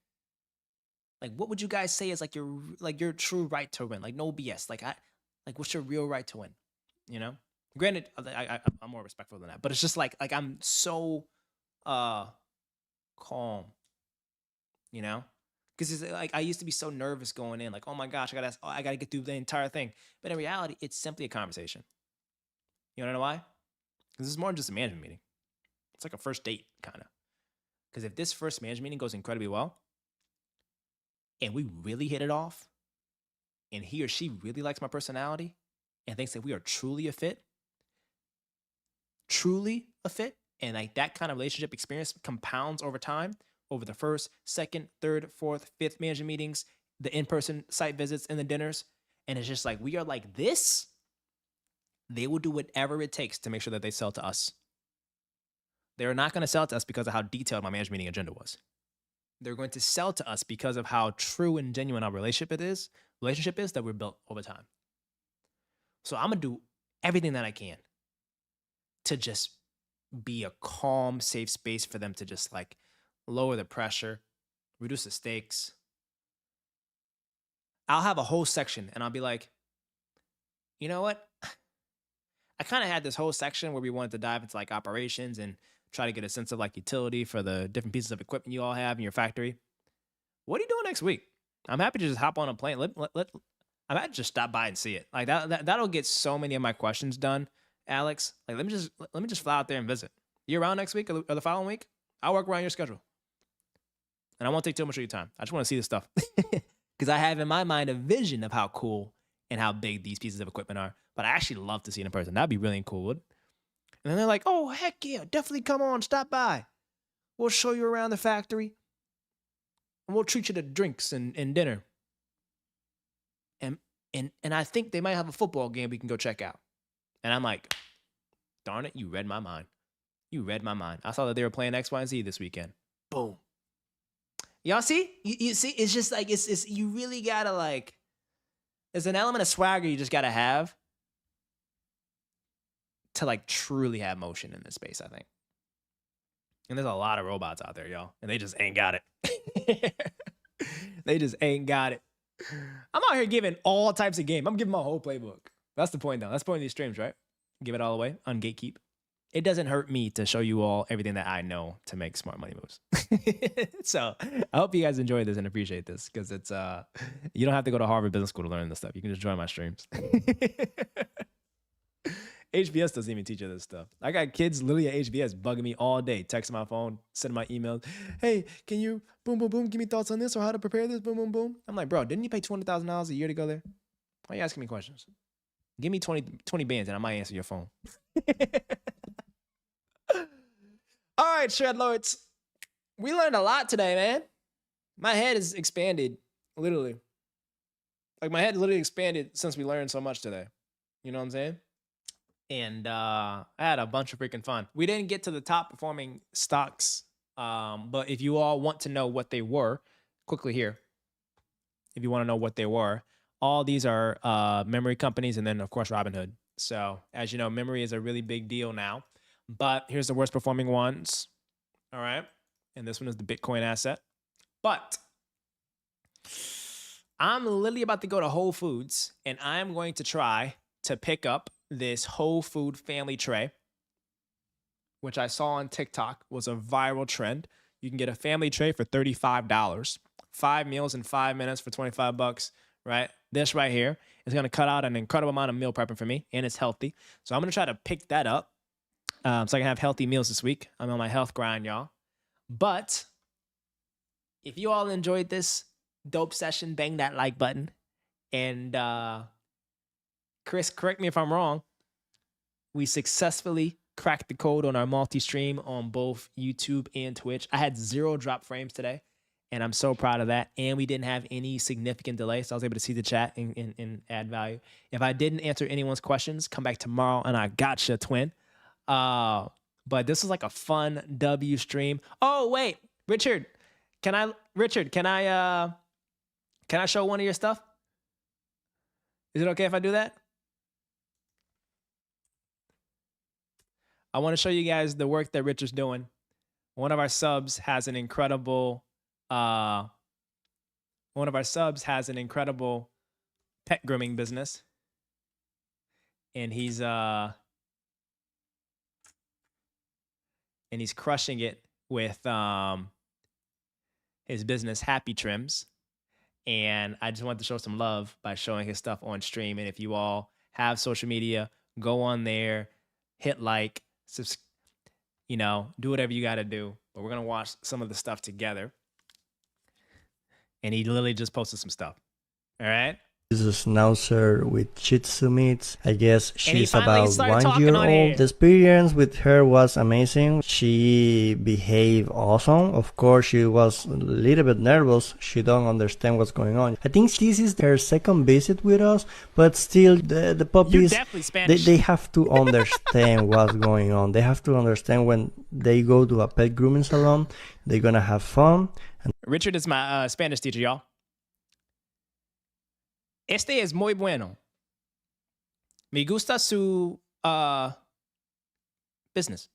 Like, what would you guys say is like your true right to win? Like, no BS. Like, what's your real right to win? You know? Granted, I'm more respectful than that, but it's just like I'm so calm, you know? Because it's like I used to be so nervous going in, like, oh my gosh, I gotta get through the entire thing. But in reality, it's simply a conversation. You wanna know why? Because it's more than just a management meeting. It's like a first date, kind of. Because if this first management meeting goes incredibly well, and we really hit it off, and he or she really likes my personality, and thinks that we are truly a fit, and like that kind of relationship experience compounds over time, over the first, second, third, fourth, fifth management meetings, the in-person site visits, and the dinners, and it's just like, we are like this, they will do whatever it takes to make sure that they sell to us. They're not going to sell to us because of how detailed my management meeting agenda was. They're going to sell to us because of how true and genuine our relationship is that we're built over time. So I'm going to do everything that I can to just be a calm, safe space for them to just like lower the pressure, reduce the stakes. I'll have a whole section and I'll be like, you know what? I kind of had this whole section where we wanted to dive into like operations and try to get a sense of like utility for the different pieces of equipment you all have in your factory. What are you doing next week? I'm happy to just hop on a plane. I'm happy to just stop by and see it. Like that'll get so many of my questions done, Alex. Like let me just fly out there and visit. You around next week or the following week? I'll work around your schedule. And I won't take too much of your time. I just want to see this stuff. Because I have in my mind a vision of how cool and how big these pieces of equipment are. But I actually love to see it in person. That'd be really cool. And then they're like, oh, heck yeah, definitely come on, stop by. We'll show you around the factory. And we'll treat you to drinks and dinner. And I think they might have a football game we can go check out. And I'm like, darn it, you read my mind. You read my mind. I saw that they were playing X, Y, and Z this weekend. Boom. Y'all see? You see? It's just like, it's you really gotta like, there's an element of swagger you just gotta have to like truly have motion in this space, I think. And there's a lot of robots out there, y'all. And they just ain't got it. They just ain't got it. I'm out here giving all types of game. I'm giving my whole playbook. That's the point, though. That's the point of these streams, right? Give it all away, ungatekeep. It doesn't hurt me to show you all everything that I know to make smart money moves. So I hope you guys enjoy this and appreciate this because it's you don't have to go to Harvard Business School to learn this stuff. You can just join my streams. HBS doesn't even teach you this stuff. I got kids literally at HBS bugging me all day, texting my phone, sending my emails. Hey, can you boom, boom, boom, give me thoughts on this or how to prepare this, boom, boom, boom. I'm like, bro, didn't you pay $200,000 a year to go there? Why are you asking me questions? Give me 20 bands and I might answer your phone. All right, Shred Lords. We learned a lot today, man. My head is expanded, literally. Like, my head literally expanded since we learned so much today. You know what I'm saying? And I had a bunch of freaking fun. We didn't get to the top performing stocks, but if you all want to know what they were, quickly here, if you want to know what they were, all these are memory companies and then, of course, Robinhood. So, as you know, memory is a really big deal now. But here's the worst performing ones. All right. And this one is the Bitcoin asset. But I'm literally about to go to Whole Foods and I'm going to try to pick up this Whole Food family tray, which I saw on TikTok was a viral trend. You can get a family tray for $35. 5 meals in 5 minutes for $25, right? this right here is going to cut out an incredible amount of meal prepping for me, and it's healthy. So I'm going to try to pick that up so I can have healthy meals this week. I'm on my health grind, y'all. But if you all enjoyed this dope session, bang that like button. And Chris, correct me if I'm wrong. We successfully cracked the code on our multi-stream on both YouTube and Twitch. I had 0 drop frames today, and I'm so proud of that. And we didn't have any significant delay, so I was able to see the chat and add value. If I didn't answer anyone's questions, come back tomorrow, and I gotcha, twin. But this is like a fun W stream. Oh, wait, Richard, can I show one of your stuff? Is it okay if I do that? I want to show you guys the work that Richard's doing. One of our subs has an incredible pet grooming business. And he's crushing it with his business Happy Trims. And I just wanted to show some love by showing his stuff on stream. And if you all have social media, go on there, hit like, do whatever you got to do. But we're going to watch some of the stuff together. And he literally just posted some stuff. All right. This is a schnauzer with Shih Tzu meets. I guess she's finally about started 1 year talking on old. here. The experience with her was amazing. She behaved awesome. Of course, she was a little bit nervous. She don't understand what's going on. I think this is her second visit with us, but still, the puppies, definitely Spanish. they have to understand what's going on. They have to understand when they go to a pet grooming salon, they're gonna have fun. Richard is my Spanish teacher, y'all. Este es muy bueno. Me gusta su business.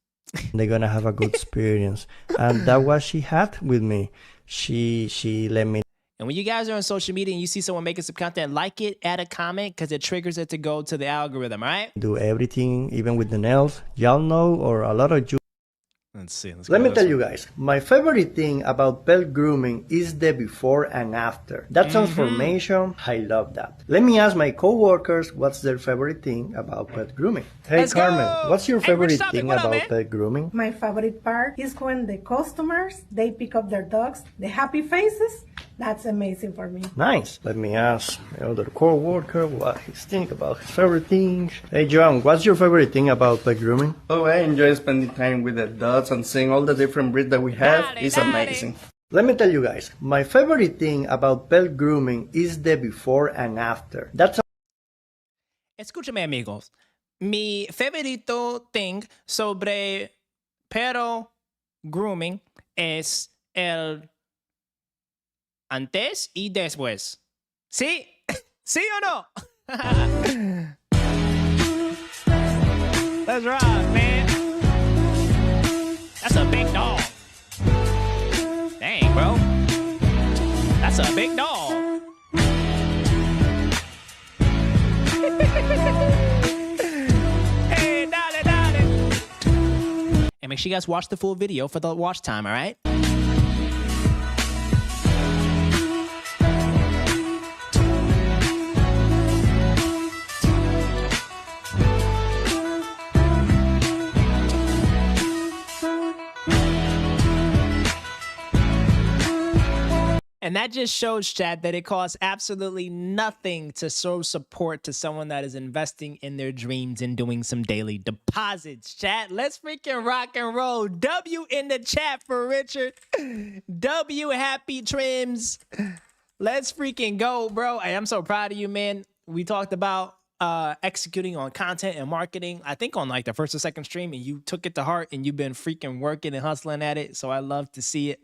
They're gonna have a good experience. And that's what she had with me. She let me And when you guys are on social media and you see someone making some content, like it, add a comment, because it triggers it to go to the algorithm, all right? do everything, even with the nails. Y'all know, or a lot of you. Let's see. Let me tell you guys, my favorite thing about pet grooming is the before and after. That transformation, I love that. Let me ask my co-workers what's their favorite thing about pet grooming. Hey Let's Carmen, go. what's your Hey, favorite Rich Topic, thing what up, about man? pet grooming? My favorite part is when the customers, they pick up their dogs, the happy faces. That's amazing for me. Nice. Let me ask my other co-worker what he thinks about his favorite things. Hey John, what's your favorite thing about pet grooming? Oh, I enjoy spending time with the dogs and seeing all the different breeds that we have. It's amazing. Let me tell you guys, my favorite thing about pet grooming is the before and after. That's Escúchame, amigos. Mi favorito thing sobre perro grooming es el antes y después. ¿Sí? ¿Sí o no? Let's rock, man. That's a big dog. Dang, bro. That's a big dog. Hey, dale, dale. And make sure you guys watch the full video for the watch time, all right? And that just shows, Chad, that it costs absolutely nothing to show support to someone that is investing in their dreams and doing some daily deposits, Chad. Let's freaking rock and roll. W in the chat for Richard. W Happy Trims. Let's freaking go, bro. I am so proud of you, man. We talked about executing on content and marketing, I think on like the first or second stream, and you took it to heart and you've been freaking working and hustling at it. So I love to see it.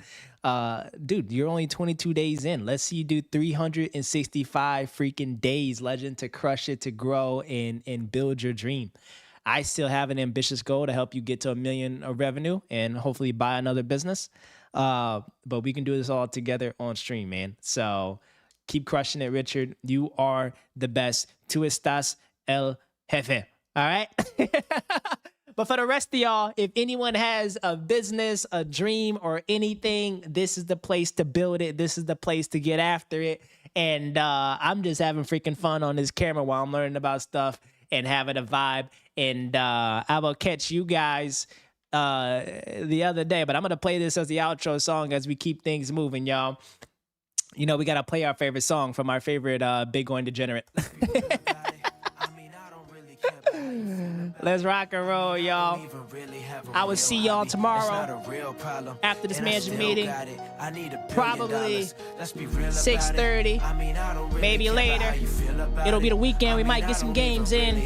Dude, you're only 22 days in. Let's see you do 365 freaking days, legend, to crush it, to grow and build your dream. I still have an ambitious goal to help you get to $1 million of revenue and hopefully buy another business. But we can do this all together on stream, man. So keep crushing it, Richard. You are the best. Tú estás el jefe. All right? But for the rest of y'all, if anyone has a business, a dream, or anything, this is the place to build it. This is the place to get after it. And I'm just having freaking fun on this camera while I'm learning about stuff and having a vibe. And I will catch you guys the other day. But I'm going to play this as the outro song as we keep things moving, y'all. You know, we got to play our favorite song from our favorite Bitcoin degenerate. Let's rock and roll, y'all. I will see y'all tomorrow after this management meeting. Probably 6:30, maybe later. It'll be the weekend. We might get some games in.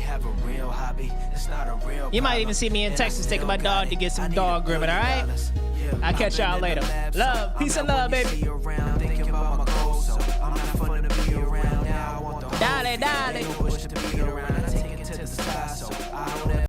You might even see me in Texas taking my dog to get some dog grooming, all right? I'll catch y'all later. Love. Peace and love, baby. Dale, dale.